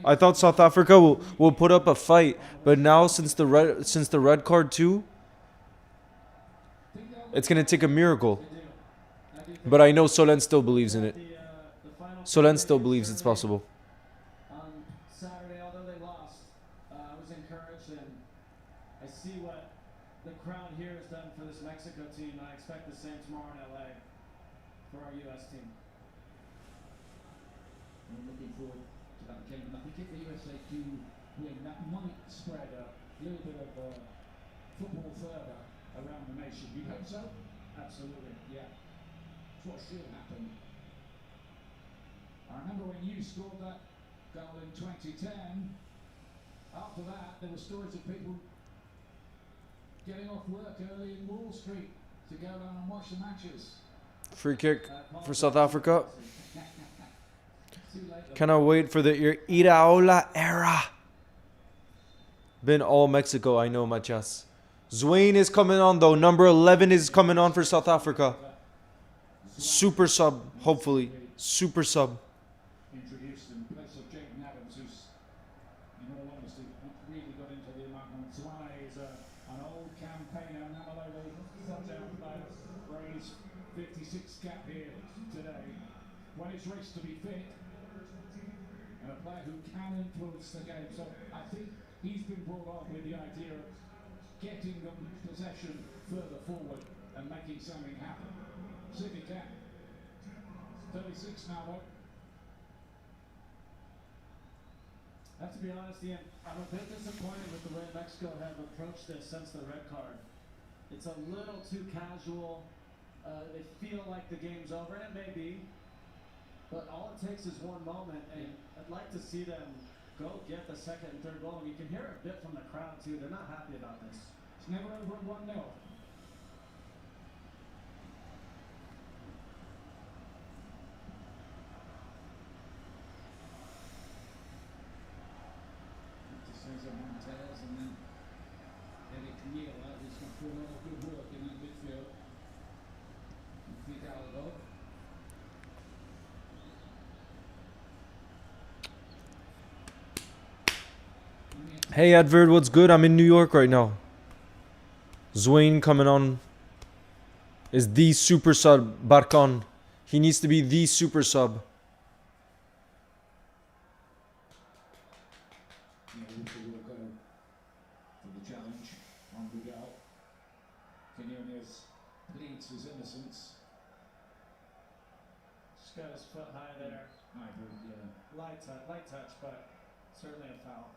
I thought South Africa will put up a fight, but now since the red card too, it's gonna take a miracle. But I know Solen still believes in it. The final Solen still believes it's possible. on Saturday, although they lost, I was encouraged, and I see what the crowd here has done for this Mexico team. I expect the same tomorrow in LA for our U.S. team. I'm looking forward to that game. And I think if the USA do win, that might spread a little bit of football further around the nation. You hope so? Absolutely. Yeah. It's what should happen. I remember when you scored that goal in 2010. After that, there were stories of people getting off work early in Wall Street to go down and watch the matches. Free kick for South Africa. Too late. Cannot wait for the Iraola era. Been all Mexico, I know, Matias. Zwain is coming on though. Number 11 is coming on for South Africa. Super sub, hopefully. Super sub. Introduced in place of Jaden Adams, who's, in all honesty, not really got into the amount. Suane is an old campaigner. Namalolo thumbs down player. Ray's 56 cap here today. When it's raced to be fit, and a player who can influence the game. So I think he's been brought on with the idea of getting them possession further forward and making something happen. See if he can. 36 now though. I have to be honest, Ian, I'm a bit disappointed with the way Mexico have approached this since the red card. It's a little too casual. they feel like the game's over, and it may be, but all it takes is one moment, and I'd like to see them go get the second and third goal. And you can hear it a bit from the crowd too. They're not happy about this. It's never over at 1-0. Cesar Montes and then Eric Niela, who's going to do a lot of good work in that midfield. And Fidalgo. Hey Edward, what's good? I'm in New York right now. Zwain coming on is the super sub. Barkan. He needs to be the super sub. Wolfe will go for the challenge on Vidal. Quinones pleads his innocence. Just got his foot high there. I agree, yeah. Light touch, but certainly a foul.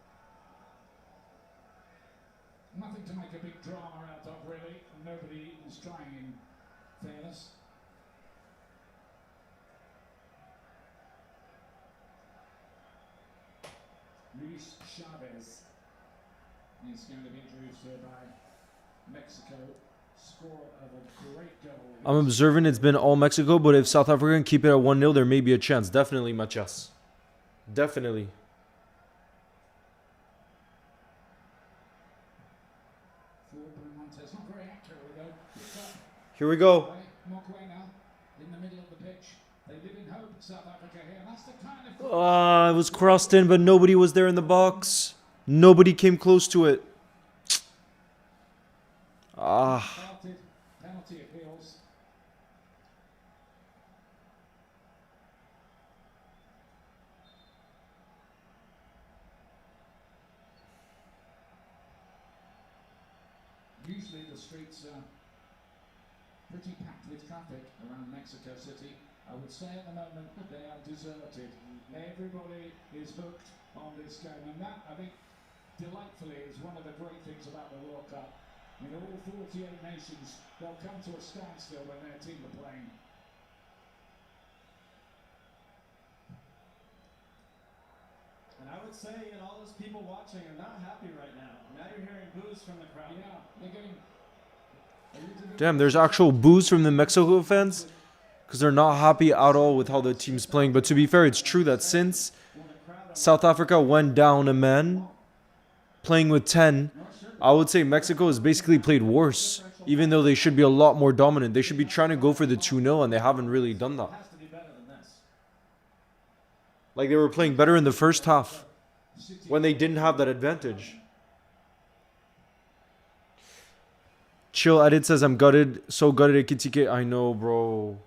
Nothing to make a big drama out of, really. Nobody is trying, in fairness. Luis Chavez is going to be introduced here by Mexico. Score of a great goal. I'm observing it's been all Mexico, but if South Africa can keep it at 1-0, there may be a chance. Definitely, Machas. Definitely. Forward by Montes. Not very accurate, though. Picked up Here we go. by Mokoena in the middle of the pitch. They live in hope, South Africa here. That's the kind of... It was crossed in, but nobody was there in the box. Nobody came close to it. Belted penalty appeals. Usually the streets are pretty packed with traffic around Mexico City. I would say at the moment they are deserted. Everybody is hooked on this game, and that, I think, delightfully is one of the great things about the World Cup. In all 48 nations, they'll come to a standstill when their team are playing. And I would say, all those people watching are not happy right now. Now you're hearing boos from the crowd. Yeah, they're getting a little bit... Damn, there's actual boos from the Mexico fans because they're not happy at all with how the team's playing. But to be fair, it's true that since South Africa went down a man, playing with 10, I would say Mexico has basically played worse, even though they should be a lot more dominant. They should be trying to go for the 2-0, and they haven't really done that. It has to be better than this. Like, they were playing better in the first half when they didn't have that advantage. Chill Edit says, I'm gutted, so gutted at Kitike. I know, bro.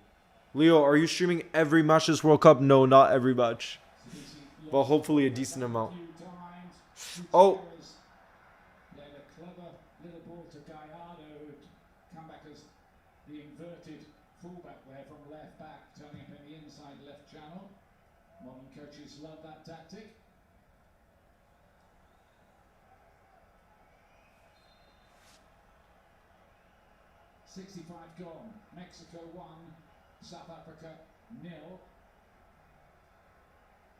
Leo, are you streaming every match this World Cup? No, not every match. But hopefully a decent amount. Oh, Played a clever little ball to Gallardo, who'd come back as the inverted fullback there from left back, turning up in the inside left channel. Modern coaches love that tactic. .65 gone. Mexico 1, South Africa 0.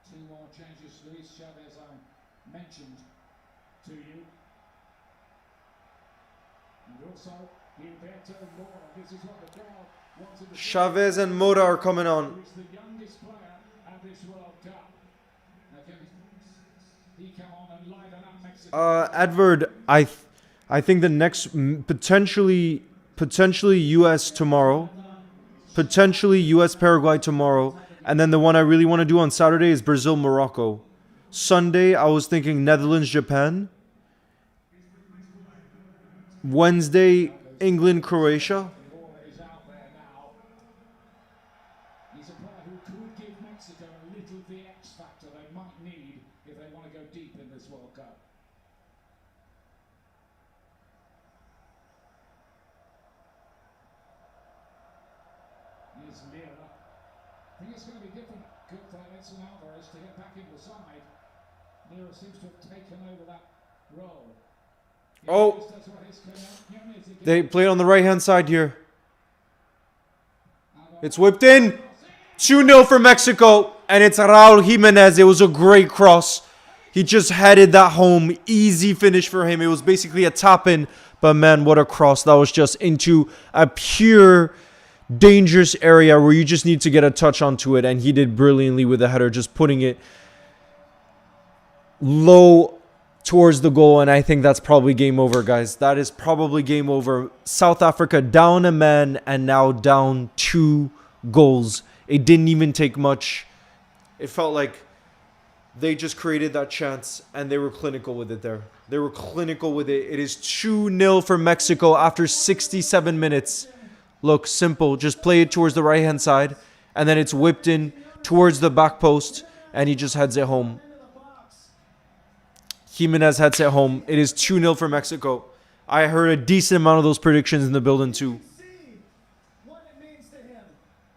Two more changes. Luis Chavez, I mentioned to you. And also, Gilberto Mora. This is what the crowd wanted to see. Chavez and Mora are coming on. Who's the youngest player at this World Cup. Now, can he come on and liven up Mexico? Edward, I think the next potentially US tomorrow, potentially US Paraguay tomorrow, and then the one I really want to do on Saturday is Brazil Morocco. Sunday I was thinking Netherlands Japan. Wednesday England Croatia. Mora is out there now. He's a player who could give Mexico a little the X factor they might need if they want to go deep in this World Cup. Here's Lira. I think it's going to be different. Good for Edson Alvarez to get back in the side. Lira seems to have taken over that role. Oh, they played on the right hand side here. It's whipped in. 2-0 for Mexico. And it's Raul Jimenez. It was a great cross. He just headed that home. Easy finish for him. It was basically a tap-in. But man, what a cross. That was just into a pure dangerous area where you just need to get a touch onto it. And he did brilliantly with the header, just putting it low towards the goal. And I think that's probably game over, guys. That is probably game over. South Africa down a man and now down 2 goals. It didn't even take much. It felt like they just created that chance and they were clinical with it there. They were clinical with it. It is 2-0 for Mexico after 67 minutes. Look, simple. Just play it towards the right-hand side. And then it's whipped in towards the back post. And he just heads it home. Jimenez heads it home. It is 2-0 for Mexico. I heard a decent amount of those predictions in the building too. See what it means to him.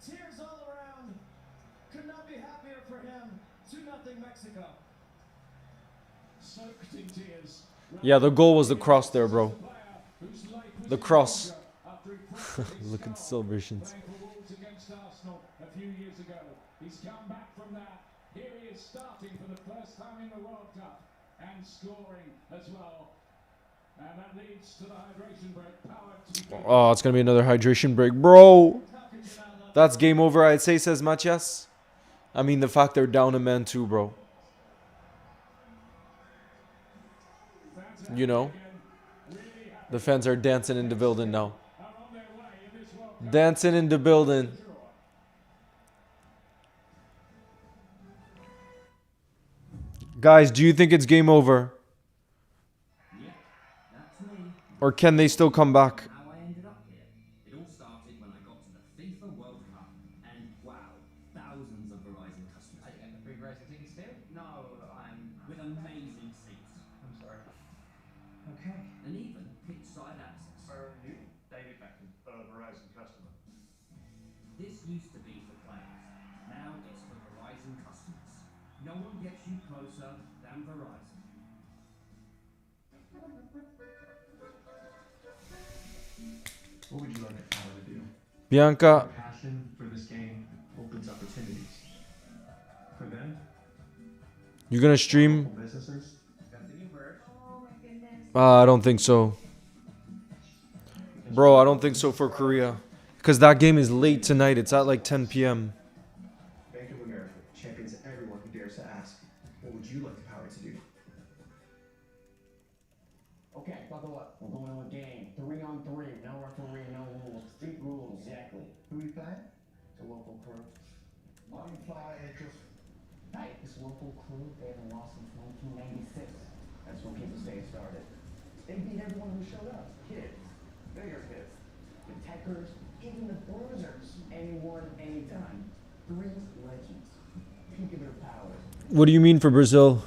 Tears all around. Could not be happier for him. 2-0 Mexico. Soaked in tears. Yeah, the goal was the cross there, bro. The cross. Look at the celebrations. Playing for Wolves against Arsenal a few years ago. He's come back from that. Here he is starting for the first time in the World Cup and scoring as well. And that leads to the hydration break. Power to Oh, it's going to be another hydration break. Bro, that's game over, I'd say, says Matias. I mean, the fact they're down a man too, bro. You know, the fans are dancing in the building now. Dancing in the building. Guys, do you think it's game over? That's me. Or can they still come back? How I ended up here. It all started when I got to the FIFA World Cup, and wow, thousands of Verizon customers. Are you getting the free Verizon tickets too? No, I'm with amazing seats. I'm sorry. Okay. And even pitch side access. Where are you? David Beckham, a Verizon customer. This used to be for players. Now it's for Verizon customers. No one gets you closer than Verizon. What would you like a power to do? Bianca, Passion for this game opens opportunities. For them, you gonna stream? local businesses, I don't think so. Bro, I don't think so for Korea. Because that game is late tonight. It's at like 10 p.m. Bank of America champions everyone who dares to ask, what would you like the power to do? Okay, buckle up. We're going to a game. 3-on-3. No referee, no rules. Street rules. Exactly. Who are you playing? The local crew. Why don't you fly and just... Hey, this local crew, they haven't lost since 1996. That's when People's Day started. They beat everyone who showed up. Kids. Bigger kids. The Techers. Even the Bruisers. Anyone, anytime. 3 legends. Peak of their powers. What do you mean for Brazil?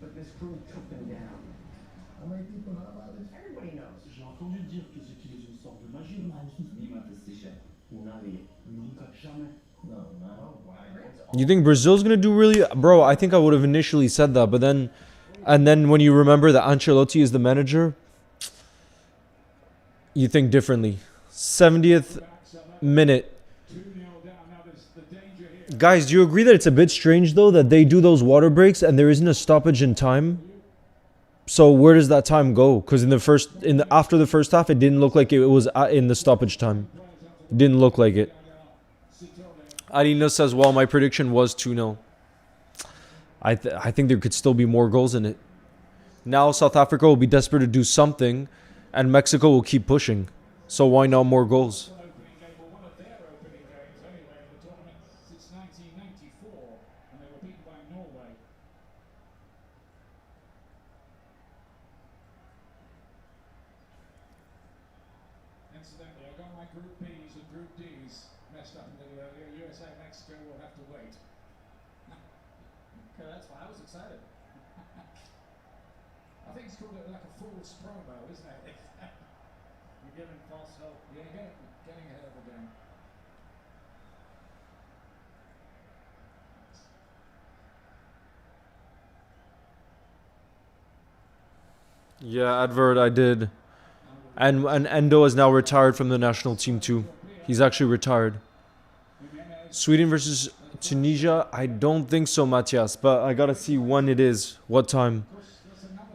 But this crew took them down. How many people know about this? Everybody knows. J'ai entendu dire qu'ils utilisent une sorte de magie ou Nani. Nunca. Jamais. No, no. Why? You think Brazil's gonna do really? Bro, I think I would have initially said that, but then... And then when you remember that Ancelotti is the manager, you think differently. 70th minute. 2-0 down. Now there's the danger here. Guys, do you agree that it's a bit strange, though, that they do those water breaks and there isn't a stoppage in time? So where does that time go? Because after the first half, it didn't look like it was in the stoppage time. It didn't look like it. Arina says, well, my prediction was 2-0. I think there could still be more goals in it. Now South Africa will be desperate to do something, and Mexico will keep pushing. So why not more goals? Opening game, or one of their opening games anyway, in the tournament since 1994, and they were beaten by Norway. Incidentally, I got my Group B's and Group D's messed up a little earlier. USA and Mexico will have to wait. Okay, that's fine. I was excited. I think it's called like a false promo, isn't it? You're giving false hope. Yeah, getting ahead of the game. Yeah, advert, I did. And Endo is now retired from the national team too. He's actually retired. Sweden versus Tunisia? I don't think so, Matias, but I gotta see when it is, what time.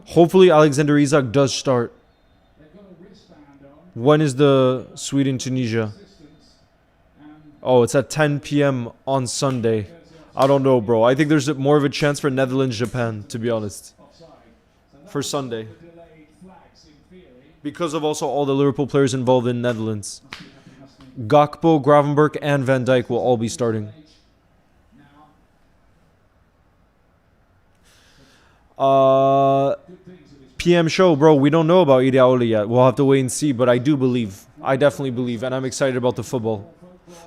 Hopefully Alexander Isak does start. When is the Sweden-Tunisia? Oh, it's at 10 p.m. on Sunday. I don't know, bro. I think there's more of a chance for Netherlands-Japan, to be honest. For Sunday. Because of also all the Liverpool players involved in Netherlands. Gakpo, Gravenberch, and Van Dijk will all be starting. PM show, bro. We don't know about Ideaola yet. We'll have to wait and see, but I do believe. I definitely believe, and I'm excited about the football.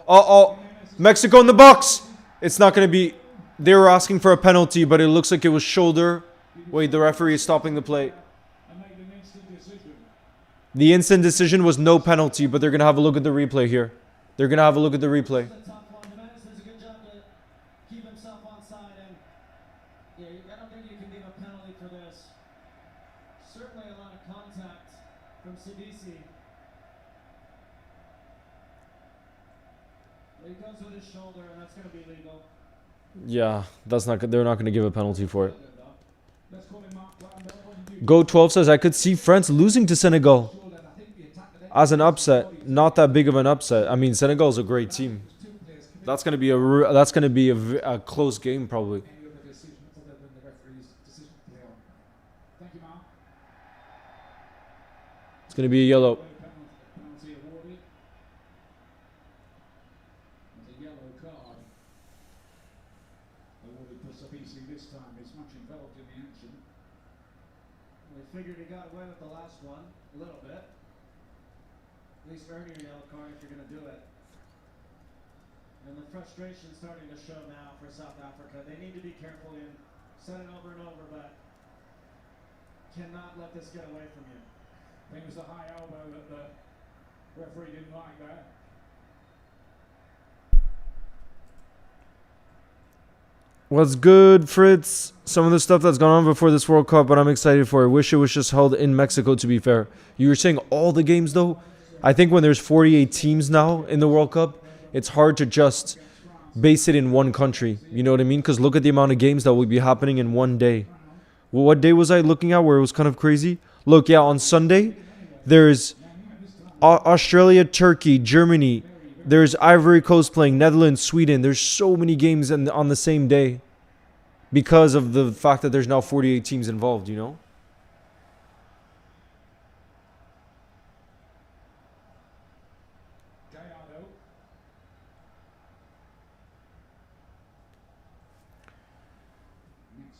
Oh, Mexico in the box! It's not going to be... They were asking for a penalty, but it looks like it was shoulder. Wait, the referee is stopping the play. The instant decision was no penalty, but they're going to have a look at the replay here. They're going to have a look at the replay. It's a tough one. Jimenez does a good job to keep himself on side, and yeah, I don't think you can give a penalty for this. Certainly a lot of contact from Sidisi. He goes with his shoulder, and that's going to be legal. Yeah, that's not good. They're not going to give a penalty for it. Go12 says, I could see France losing to Senegal as an upset. Not that big of an upset. I mean, Senegal's a great team. That's going to be a close game, probably. It's going to be a yellow. Figured he got away with the last one a little bit. At least earn your yellow card if you're going to do it. And the frustration starting to show now for South Africa. They need to be careful in set it over and over, but cannot let this get away from you. I think it was the high elbow that the referee didn't like there. What's good, Fritz? Some of the stuff that's gone on before this World Cup, but I'm excited for it. Wish it was just held in Mexico, to be fair. You were saying all the games, though? I think when there's 48 teams now in the World Cup, it's hard to just base it in one country. You know what I mean? Because look at the amount of games that will be happening in one day. Well, what day was I looking at where it was kind of crazy? Look, yeah, on Sunday, there's Australia, Turkey, Germany. There's Ivory Coast playing, Netherlands, Sweden. There's so many games on the same day because of the fact that there's now 48 teams involved, you know?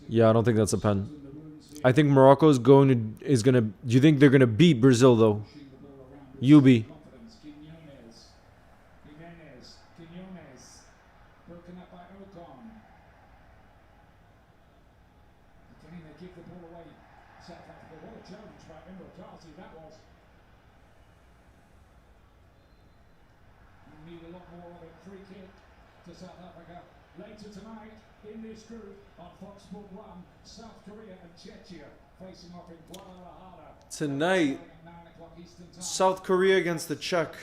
Yeah, I don't think that's a pen. I think Morocco is gonna. Do you think they're gonna beat Brazil though? Yubi. Broken up by Ocon. Again, they give the ball away. South Africa, what a challenge by Emre Carty that was. We need a lot more of a free kick to South Africa. Later tonight, in this group on Fox Sport 1, South Korea and Czechia facing off in Guadalajara. Tonight, 9 o'clock Eastern Time. South Korea against the Czech.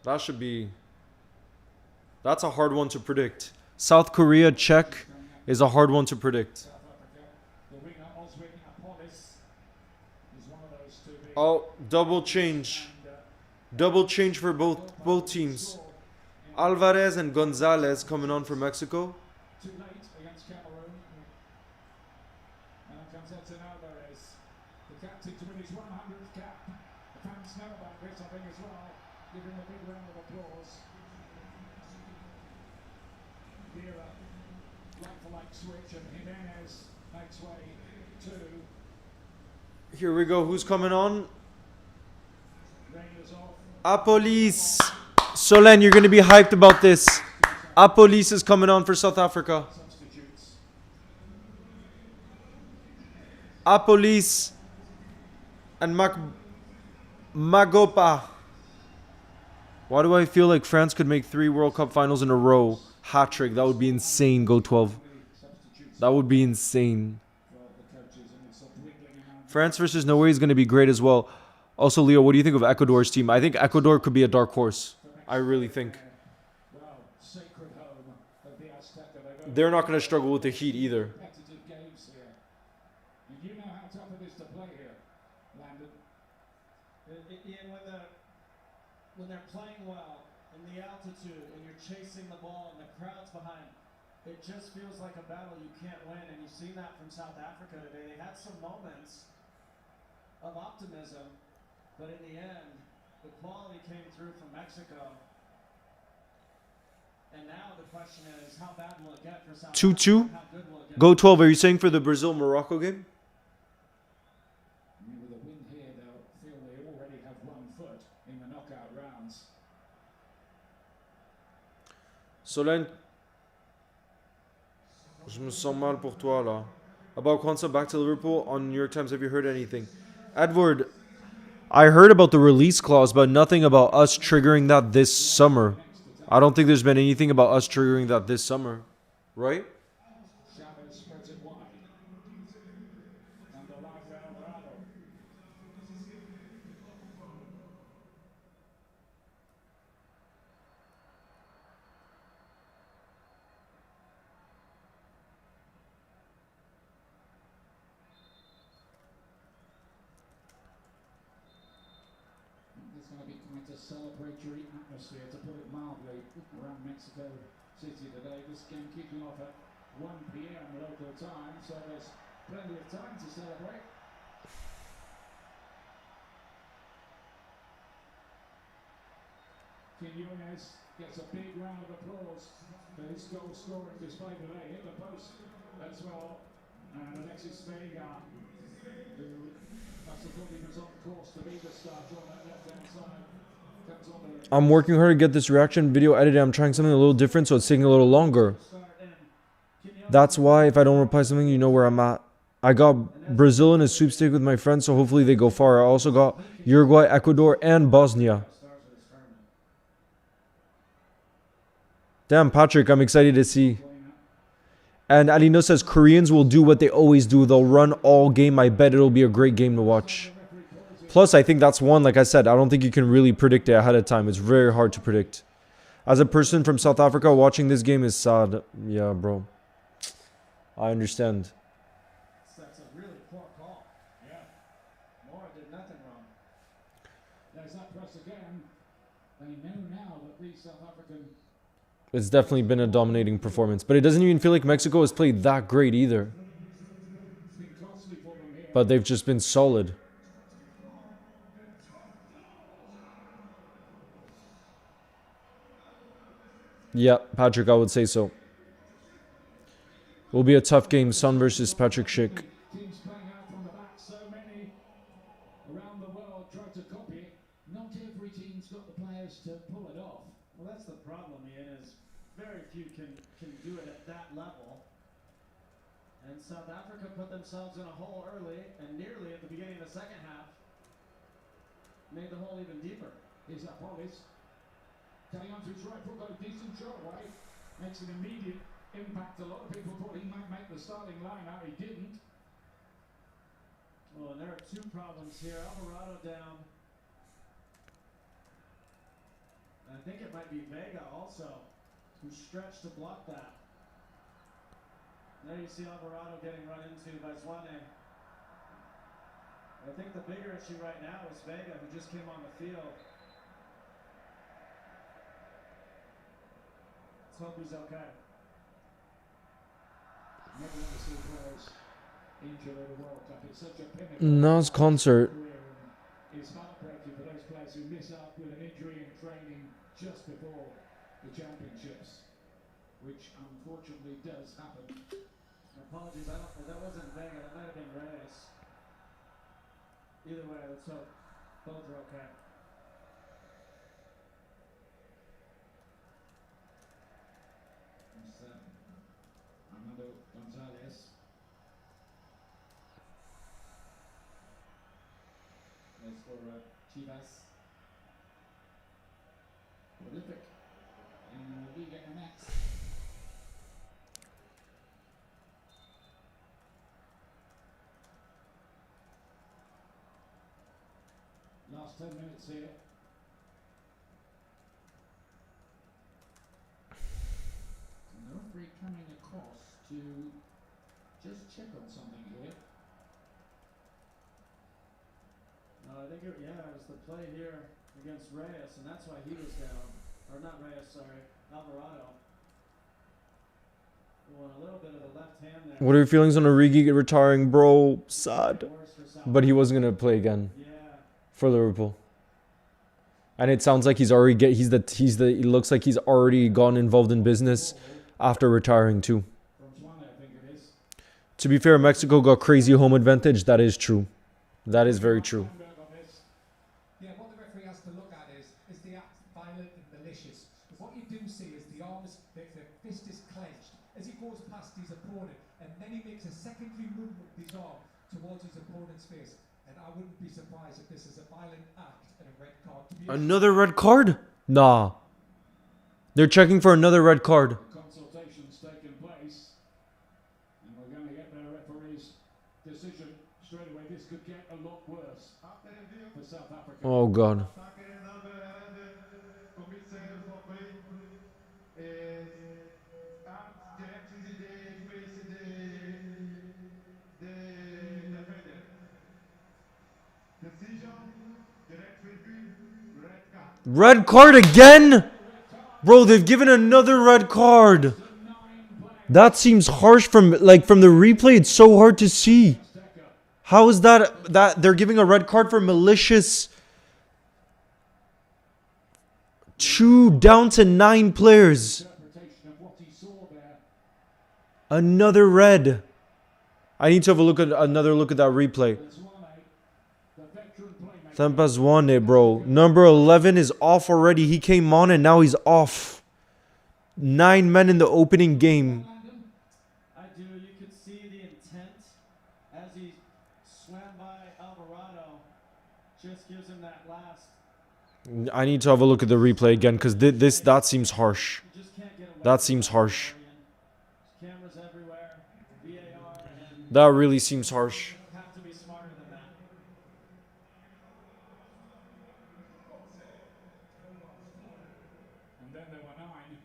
That should be... That's a hard one to predict. South Korea, Czech is a hard one to predict. Oh, double change. Double change for both teams. Alvarez and Gonzalez coming on for Mexico. Too late against Cameroon. And comes Edson Alvarez, the captain to win his 100th cap. The fans know about this, I think, as well. Give him a big round of applause. Vera, like switch, and Jimenez makes way to. Here we go. Who's coming on? Rangers off. Apolis. Solen, you're going to be hyped about this. Apolis is coming on for South Africa. Substitutes. Apolis and Magopa. Why do I feel like France could make 3 World Cup finals in a row? Hat-trick. That would be insane. Go 12. That would be insane. France versus Norway is going to be great as well. Also, Leo, what do you think of Ecuador's team? I think Ecuador could be a dark horse. I really think. Well, sacred home of the Azteca. They've They're not going to struggle with the Heat either. competitive games here. And you know how tough it is to play here, Landon. Ian, when they're playing well in the altitude and you're chasing the ball and the crowd's behind, it just feels like a battle you can't win. And you've seen that from South Africa today. They had some moments of optimism, but in the end, the quality came through from Mexico. And now the question is, how bad will it get for South 2-2. Africa? How good will it get? Go 12. Are you saying for the Brazil-Morocco game? With a win here, they'll feel they already have 1 foot in the knockout rounds. Solène, je me sens mal pour toi là. About Kwanzaa back to Liverpool on New York Times. Have you heard anything? Edward, I heard about the release clause, but nothing about us triggering that this summer. I don't think there's been anything about us triggering that this summer, right? Chavez spreads it wide. And the line for Alvarado. There's going to be quite a celebratory atmosphere, to put it mildly, around Mexico City today. This game kicking off at 1 p.m. local time, so there's plenty of time to celebrate. Quinones gets a big round of applause for his goal scoring display today. Hit the post as well. And Alexis Vega, who must have thought he was on course to be the starter on that left hand side, comes on the I'm working hard to get this reaction video edited. I'm trying something a little different, so it's taking a little longer. That's why if I don't reply something, you know where I'm at. I got Brazil in a sweepstake with my friends, so hopefully they go far. I also got Uruguay, Ecuador, and Bosnia. Damn, Patrick, I'm excited to see. And Alino says Koreans will do what they always do. They'll run all game. I bet it'll be a great game to watch. Plus, I think that's one, like I said, I don't think you can really predict it ahead of time. It's very hard to predict. As a person from South Africa, watching this game is sad. Yeah, bro. I understand. That's a really poor call. yeah. Mora did nothing wrong. There's that press again. They know now that the South African It's definitely been a dominating performance. But it doesn't even feel like Mexico has played that great either. has been costly for them here. But they've just been solid. Yeah, Patrick, I would say so. Will be a tough game, Son versus Patrick Schick. Teams playing out from the back, so many around the world try to copy it. Not every team's got the players to pull it off. Well, that's the problem, Ian, is very few can do it at that level. And South Africa put themselves in a hole early, and nearly at the beginning of the second half, made the hole even deeper. Here's that Polis. Kaliantu's right foot got a decent shot away. Makes an immediate impact. A lot of people thought he might make the starting lineup. He didn't. Well, and there are 2 problems here. Alvarado down. And I think it might be Vega also, who stretched to block that. There you see Alvarado getting run into by Zwane. I think the bigger issue right now is Vega, who just came on the field. Let's hope he's okay. Never want to see players injured at a World Cup. It's such a pinnacle. Nas concert. Career, and it's heartbreaking for those players who miss out with an injury in training just before the championships, which unfortunately does happen. Apologies, that wasn't Vega, that might have been Reyes. Either way, let's hope both are okay. It's, Armando Gonzalez. As for Chivas. Prolific in the Liga MX. Last 10 minutes here. to just check on something here. No, I think it was the play here against Reyes, and that's why he was down. Or not Reyes, sorry, Alvarado. Well, a little bit of the left hand there. What are your feelings on Origi retiring, bro? Sad. Worse for South But he wasn't gonna play again Yeah. for Liverpool. And it sounds like he's already he looks like he's already gotten involved in business after retiring too. From Swane, I think it is. To be fair, Mexico got crazy home advantage. That is true. That is very true. Sandberg on this. Yeah, what the referee has to look at is the act violent and malicious? What you do see is the arm is, the fist is clenched as he goes past his opponent, and then he makes a secondary movement with his arm towards his opponent's face. And I wouldn't be surprised if this is a violent act and a red card. To be Another red card? Nah. They're checking for another red card. Consultations taking place, and we're going to get the referee's decision straight away. This could get a lot worse for South Africa. Oh god. Red card again? Bro, they've given another red card. That seems harsh from the replay. It's so hard to see. How is that they're giving a red card for malicious? 2 down to 9 players. Interpretation of what he saw there. Another red. I need to have another look at that replay. Swane, the veteran playmaker. Themba Zwane, bro. Number 11 is off already. He came on and now he's off. 9 men in the opening game. I do. You could see the intent as he swam by Alvarado. Just gives him that last. I need to have a look at the replay again because that seems harsh. You just can't get away. That seems harsh. Cameras everywhere. VAR and That really seems harsh. have to be smarter than that. And then there were 9.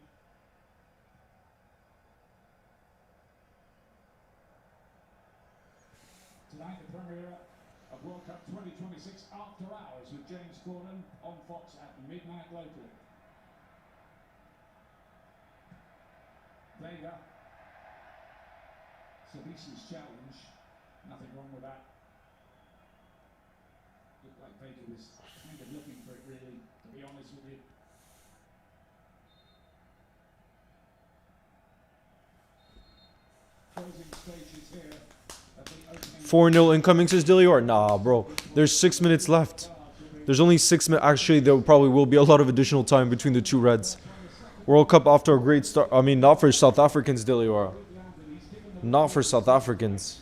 Tonight, the premiere of World Cup 2026 After Hours with James Corden on Fox at midnight local. Vega. Sabisi's challenge. Nothing wrong with that. Looked like Vega was kind of looking for it, really, to be honest with you. Closing stages here at the opening. 4-0 incoming, says Dilior. Nah, bro. There's 6 minutes left. There's only 6 minutes. Actually, there probably will be a lot of additional time between the two Reds. World Cup after a great start. I mean, not for South Africans, Dilior. Not for South Africans.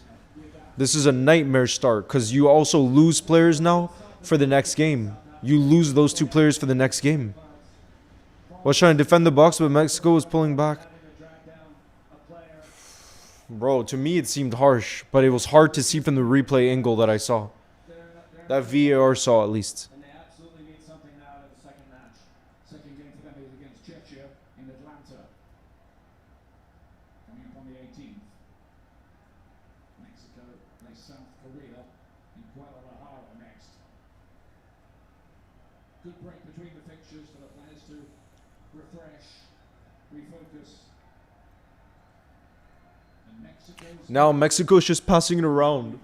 This is a nightmare start because you also lose players now for the next game. You lose those 2 players for the next game. Was trying to defend the box, but Mexico was pulling back. Bro, to me it seemed harsh, but it was hard to see from the replay angle that I saw. That VAR saw at least. And they absolutely need something now in the second match. Second game for them is against Czechia in Atlanta. Coming up on the 18th. Mexico plays South Korea in Guadalajara next. Good break between the fixtures for the players to refresh, refocus. And Mexico's Now Mexico is just passing it around.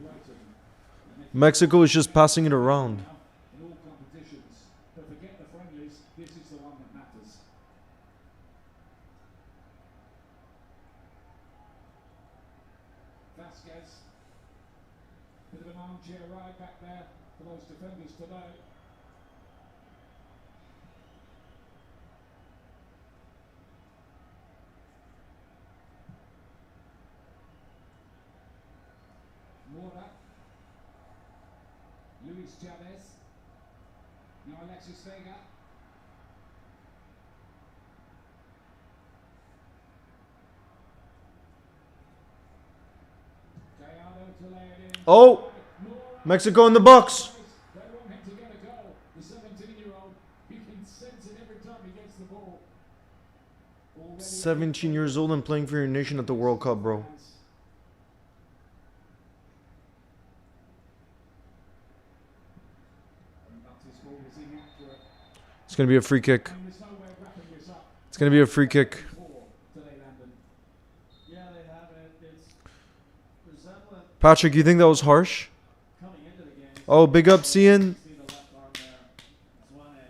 Mexico is just passing it around. in all competitions. But forget the friendlies, this is the one that matters. Vasquez, bit of an armchair ride back there for those defenders today. Mora, Luis Chavez, now Alexis Vega. Gallardo to lay it in. Oh, Mexico in the box. They want him to get a goal. The 17-year-old, you can sense it every time he gets the ball. Already 17 years old and playing for your nation at the World Cup, bro. It's going to be a free kick. It's going to be a free kick. Yeah, they have it. It's resemblant Patrick, you think that was harsh? coming into the game. Oh, big up, Cian. See the left arm there. It's 1A.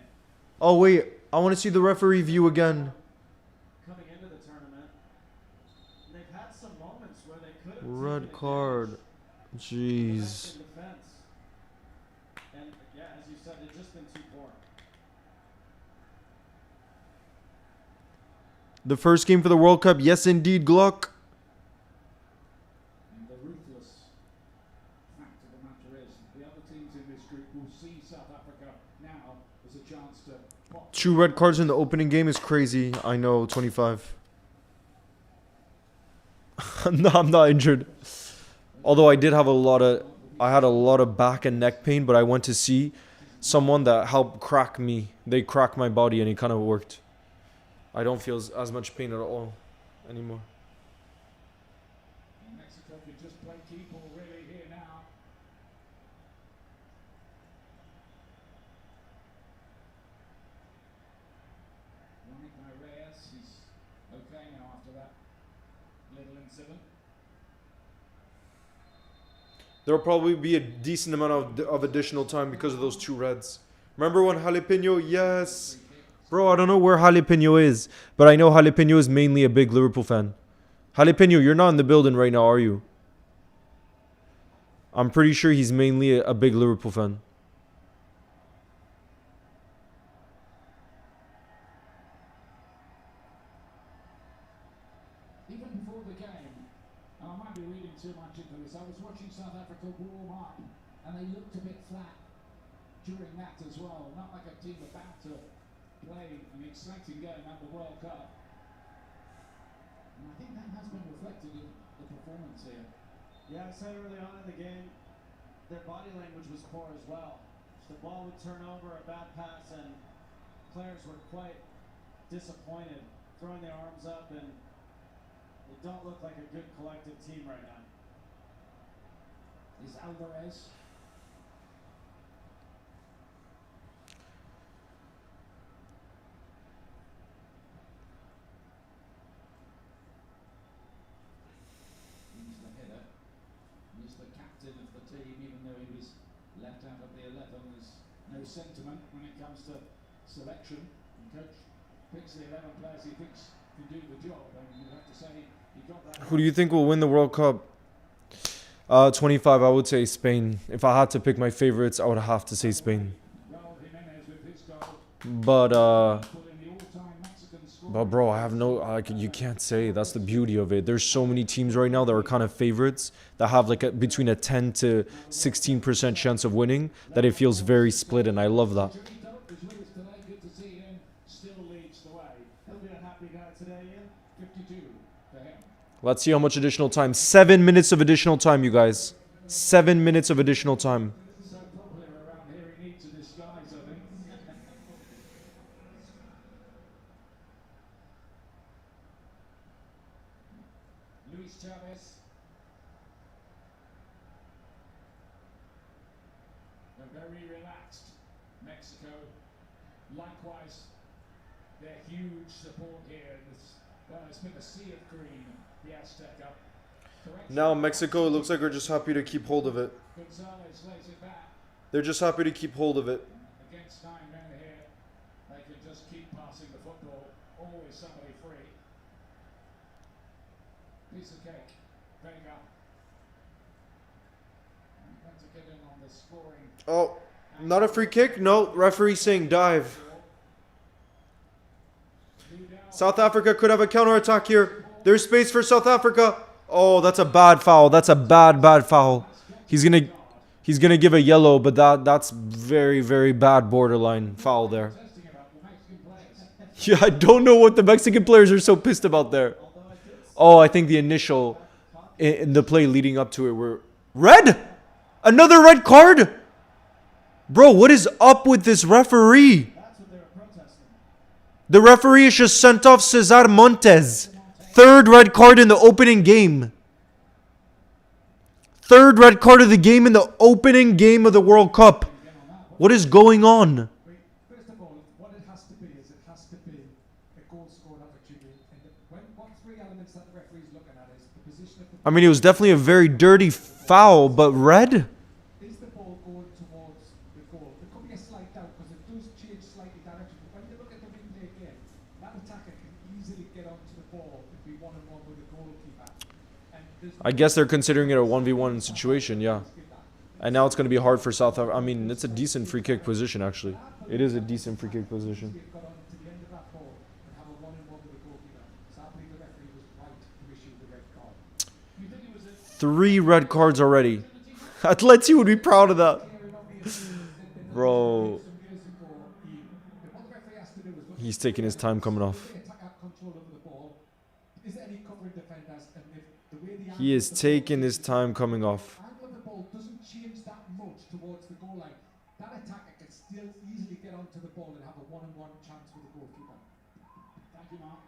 Oh, wait. I want to see the referee view again. Coming into the tournament. They've had some moments where they could have Red taken card. advantage Jeez. in defense. And yeah, as you said, they've just been too poor. The first game for the World Cup. Yes, indeed, Gluck. And the ruthless fact of the matter is, the other teams in this group will see South Africa now as a chance to pop. 2 red cards in the opening game is crazy. I know, 25. No, I'm not injured. Although I did have I had a lot of back and neck pain, but I went to see someone that helped crack me. They cracked my body and it kind of worked. I don't feel as much pain at all anymore. And Mexico can just play key ball really here now. Running by Reyes, he's okay now after that little incident. There'll probably be a decent amount of additional time because of those 2 reds. Remember when Jalapeno? Yes. Bro, I don't know where Jalapeno is, but I know Jalapeno is mainly a big Liverpool fan. Jalapeno, you're not in the building right now, are you? I'm pretty sure he's mainly a big Liverpool fan. Even before the game, and I might be reading too much into this, I was watching South Africa warm up, and they looked a bit flat during that as well. Not like a team about to play an exciting game at the World Cup. And I think that has been reflected in the performance here. Yeah, I said early on in the game, their body language was poor as well. The ball would turn over, a bad pass, and players were quite disappointed, throwing their arms up, and they don't look like a good collective team right now. Is Alvarez. He's the header. He's the captain of the team, even though he was left out of the 11. There's no sentiment when it comes to selection. And coach picks the 11 players he thinks can do the job, and you have to say he got that. Who do you think will win the World Cup? 25, I would say Spain. If I had to pick my favorites, I would have to say Spain. Raul Jimenez with his goal. But Put in the all-time Mexican score. But bro, I have you can't say. That's the beauty of it. There's so many teams right now that are kind of favorites that have like between a 10 to 16% chance of winning, that it feels very split, and I love that. Jimmy Dope is with us today. Good to see him. Still leads the way. He'll be a happy guy today, Ian. 52 for him. Let's see how much additional time. 7 minutes of additional time, you guys. 7 minutes of additional time. So popular around here, he needs a disguise, I think. Luis Chavez. They're very relaxed. Mexico, likewise, their huge support here. It's been a sea of green, the Azteca. Correction. Now Mexico, it looks like they're just happy to keep hold of it. Gonzalez lays it back. They're just happy to keep hold of it. Against 9 men here, they can just keep passing the football. Always somebody free. Piece of cake. Vega. Going to get in on the scoring. Oh, not a free kick? No, referee saying dive. South Africa could have a counterattack here. There's space for South Africa. Oh, that's a bad foul. That's a bad foul. He's gonna give a yellow, but that's very, very bad borderline foul there. Testing about the Mexican players. Yeah, I don't know what the Mexican players are so pissed about there. Oh, I think the initial in the play leading up to it were red. Another red card. Bro, what is up with this referee? That's what they were protesting. The referee has just sent off Cesar Montes. Third red card in the opening game. Third red card of the game in the opening game of the World Cup. What is going on? First of all, what it has to be is it has to be a goal scoring opportunity. And what three elements that the referee's looking at is the position of the I mean, it was definitely a very dirty foul, but red? is the ball going towards the goal? There could be a slight doubt because it does change slightly direction. But when you look at the replay again, that attacker can easily get onto the ball and be 1-on-1 with the goalkeeper. And there's I guess they're considering it a 1v1 situation, yeah. And now it's going to be hard for South Africa. I mean, it's a decent free kick position, actually. It is a decent free kick position. we've got on to the end of that ball and have a 1-on-1 with the goalkeeper. So I believe the referee was right to issue the red card. You think it was a 3 red cards already. Atleti would be proud of that. Bro. He's taking his time coming off. He is taking his time coming off. Angle of the ball doesn't change that much towards the goal line. That attacker can still easily get onto the ball and have a 1-on-1 chance with the goalkeeper. Thank you, Mark.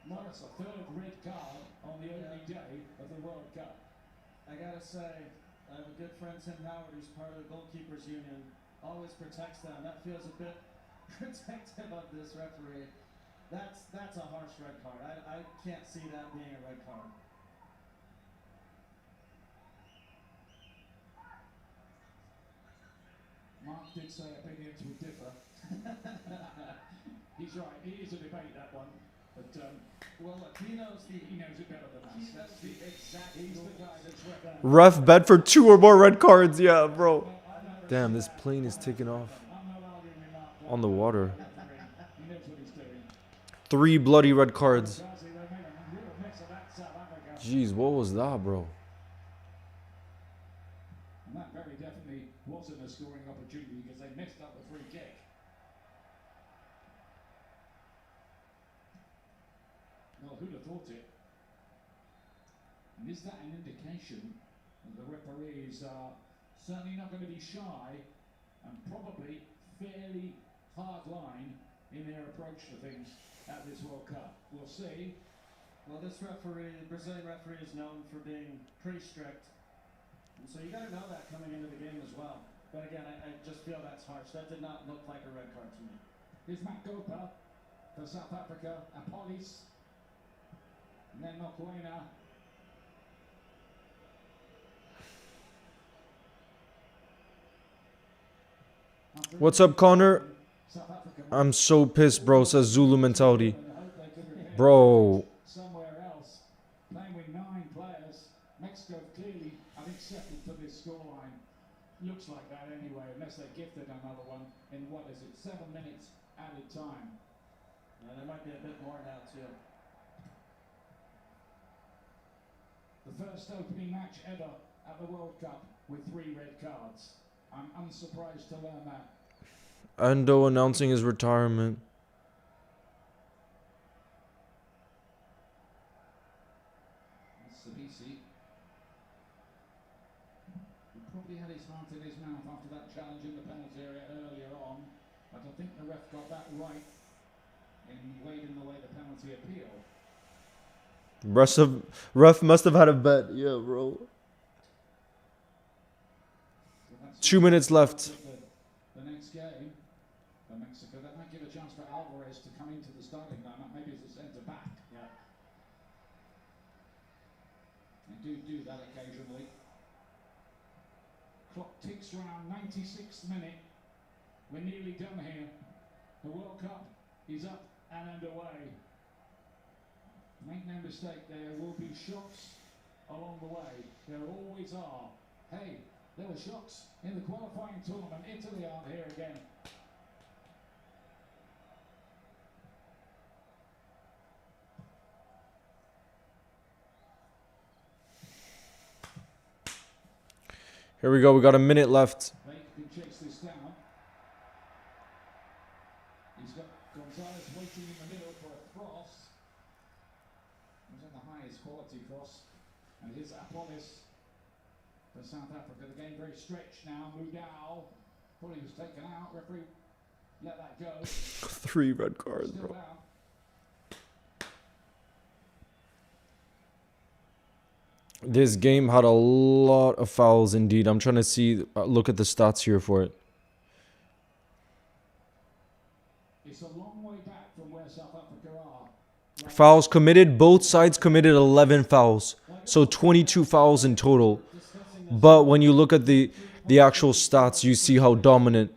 Morris, a third red card on the opening day of the World Cup. I gotta say, I have a good friend, Tim Howard, who's part of the Goalkeepers Union. Always protects them. That feels a bit protective of this referee. That's a harsh red card. I can't see that being a red card. Mark did say opinions would differ. He's right. It is a debate, that one. But Well, look, he knows it better than us. That's the exact. He's the guy that's referee. Ref bet for 2 or more red cards. Yeah, bro. Damn, this plane is taking off I'm not arguing with Mark. on the water. He knows what he's doing. 3 bloody red cards. Chelsea, they made a real mess of that South Africa. Jeez, what was that, bro? And that very definitely wasn't a scoring opportunity because they messed up the free kick. Well, who'd have thought it? And is that an indication that the referees are certainly not going to be shy and probably fairly hard line in their approach to things at this World Cup? We'll see. Well, this referee, the Brazilian referee, is known for being pretty strict. And so you got to know that coming into the game as well. But again, I just feel that's harsh. That did not look like a red card to me. Here's Matt Gopa for South Africa, Apolis, and then Mokoena. What's up, Connor? South Africa I'm so pissed, bro, says Zulu mentality. Bro. somewhere else, playing with 9 players. Mexico clearly unaccepted to this scoreline. Looks like that anyway, unless they gifted another one in 7 minutes added time. There might be a bit more now, too. The first opening match ever at the World Cup with 3 red cards. I'm unsurprised to learn that. Endo announcing his retirement. Sabisi. He probably had his heart in his mouth after that challenge in the penalty area earlier on, but I think the ref got that right in waving away the penalty appeal. Ref must have had a bet. Yeah, bro. So that's 2 minutes left. the next game for Mexico. That might give a chance for Alvarez to come into the starting lineup, maybe as a centre back. Yeah. They do that occasionally. Clock ticks round, 96th minute. We're nearly done here. The World Cup is up and underway. Make no mistake, there will be shocks along the way. There always are. Hey, there were shocks in the qualifying tournament. Italy aren't here again. Here we go. We got a minute left. They can chase this down. He's got Gonzalez waiting in the middle for a cross. It was the highest quality cross. And here's Apolis for South Africa. The game very stretched now. Mudau. Thought he was taken out. Referee let that go. 3 red cards, Still bro. down. This game had a lot of fouls indeed. I'm trying to see, look at the stats here for it. It's a long way back from where South Africa are. Fouls committed, both sides committed 11 fouls. So 22 fouls in total. But when you look at the actual stats, you see how dominant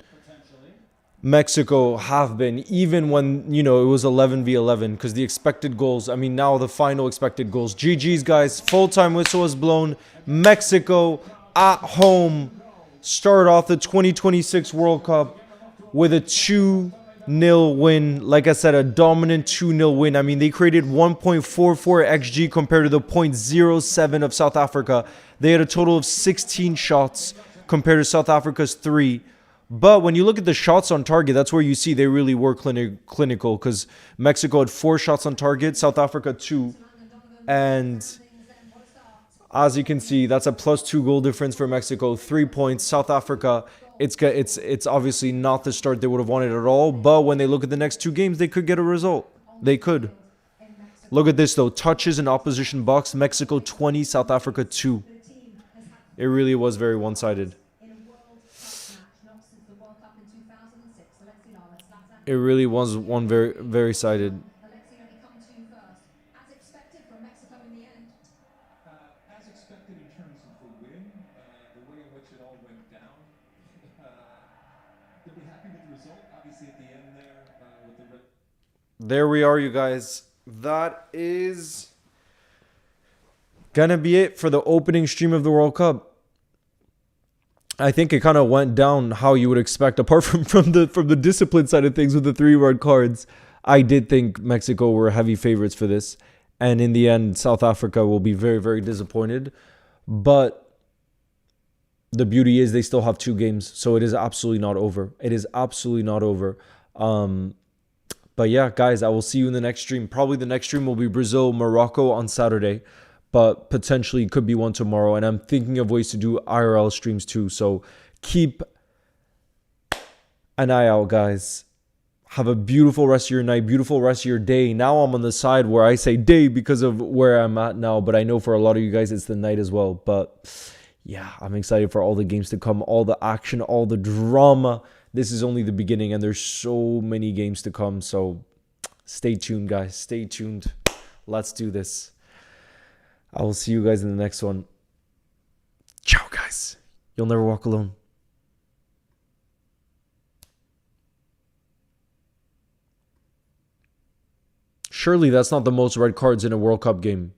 Mexico have been, even when, you know, it was 11v11, because the expected goals, I mean, now the final expected goals. GG's, guys. Full-time whistle is blown. Mexico at home start off the 2026 World Cup with a 2-0 win. Like I said, a dominant 2-0 win. I mean, they created 1.44 XG compared to the 0.07 of South Africa. They had a total of 16 shots compared to South Africa's 3. But when you look at the shots on target, that's where you see they really were clinical, because Mexico had 4 shots on target, South Africa 2. And as you can see, that's a +2 goal difference for Mexico, 3 points. South Africa, it's obviously not the start they would have wanted at all. But when they look at the next 2 games, they could get a result. They could. Look at this, though. Touches in opposition box, Mexico 20, South Africa 2. It really was very one-sided. It really was one very sided. As expected from Mexico in the end. As expected in terms of the win, the way in which it all went down. They'll be happy with the result. Obviously, at the end there, with the red. There we are, you guys. That is gonna be it for the opening stream of the World Cup. I think it kind of went down how you would expect, apart from the discipline side of things with the 3 red cards. I did think Mexico were heavy favorites for this, and in the end, South Africa will be very, very disappointed. But the beauty is they still have 2 games, so it is absolutely not over. It is absolutely not over. But yeah, guys, I will see you in the next stream. Probably the next stream will be Brazil, Morocco on Saturday, but potentially could be one tomorrow. And I'm thinking of ways to do IRL streams too. So keep an eye out, guys. Have a beautiful rest of your night, beautiful rest of your day. Now I'm on the side where I say day because of where I'm at now, but I know for a lot of you guys it's the night as well. But yeah, I'm excited for all the games to come, all the action, all the drama. This is only the beginning, and there's so many games to come. So stay tuned, guys. Stay tuned. Let's do this. I will see you guys in the next one. Ciao, guys. You'll never walk alone. Surely that's not the most red cards in a World Cup game.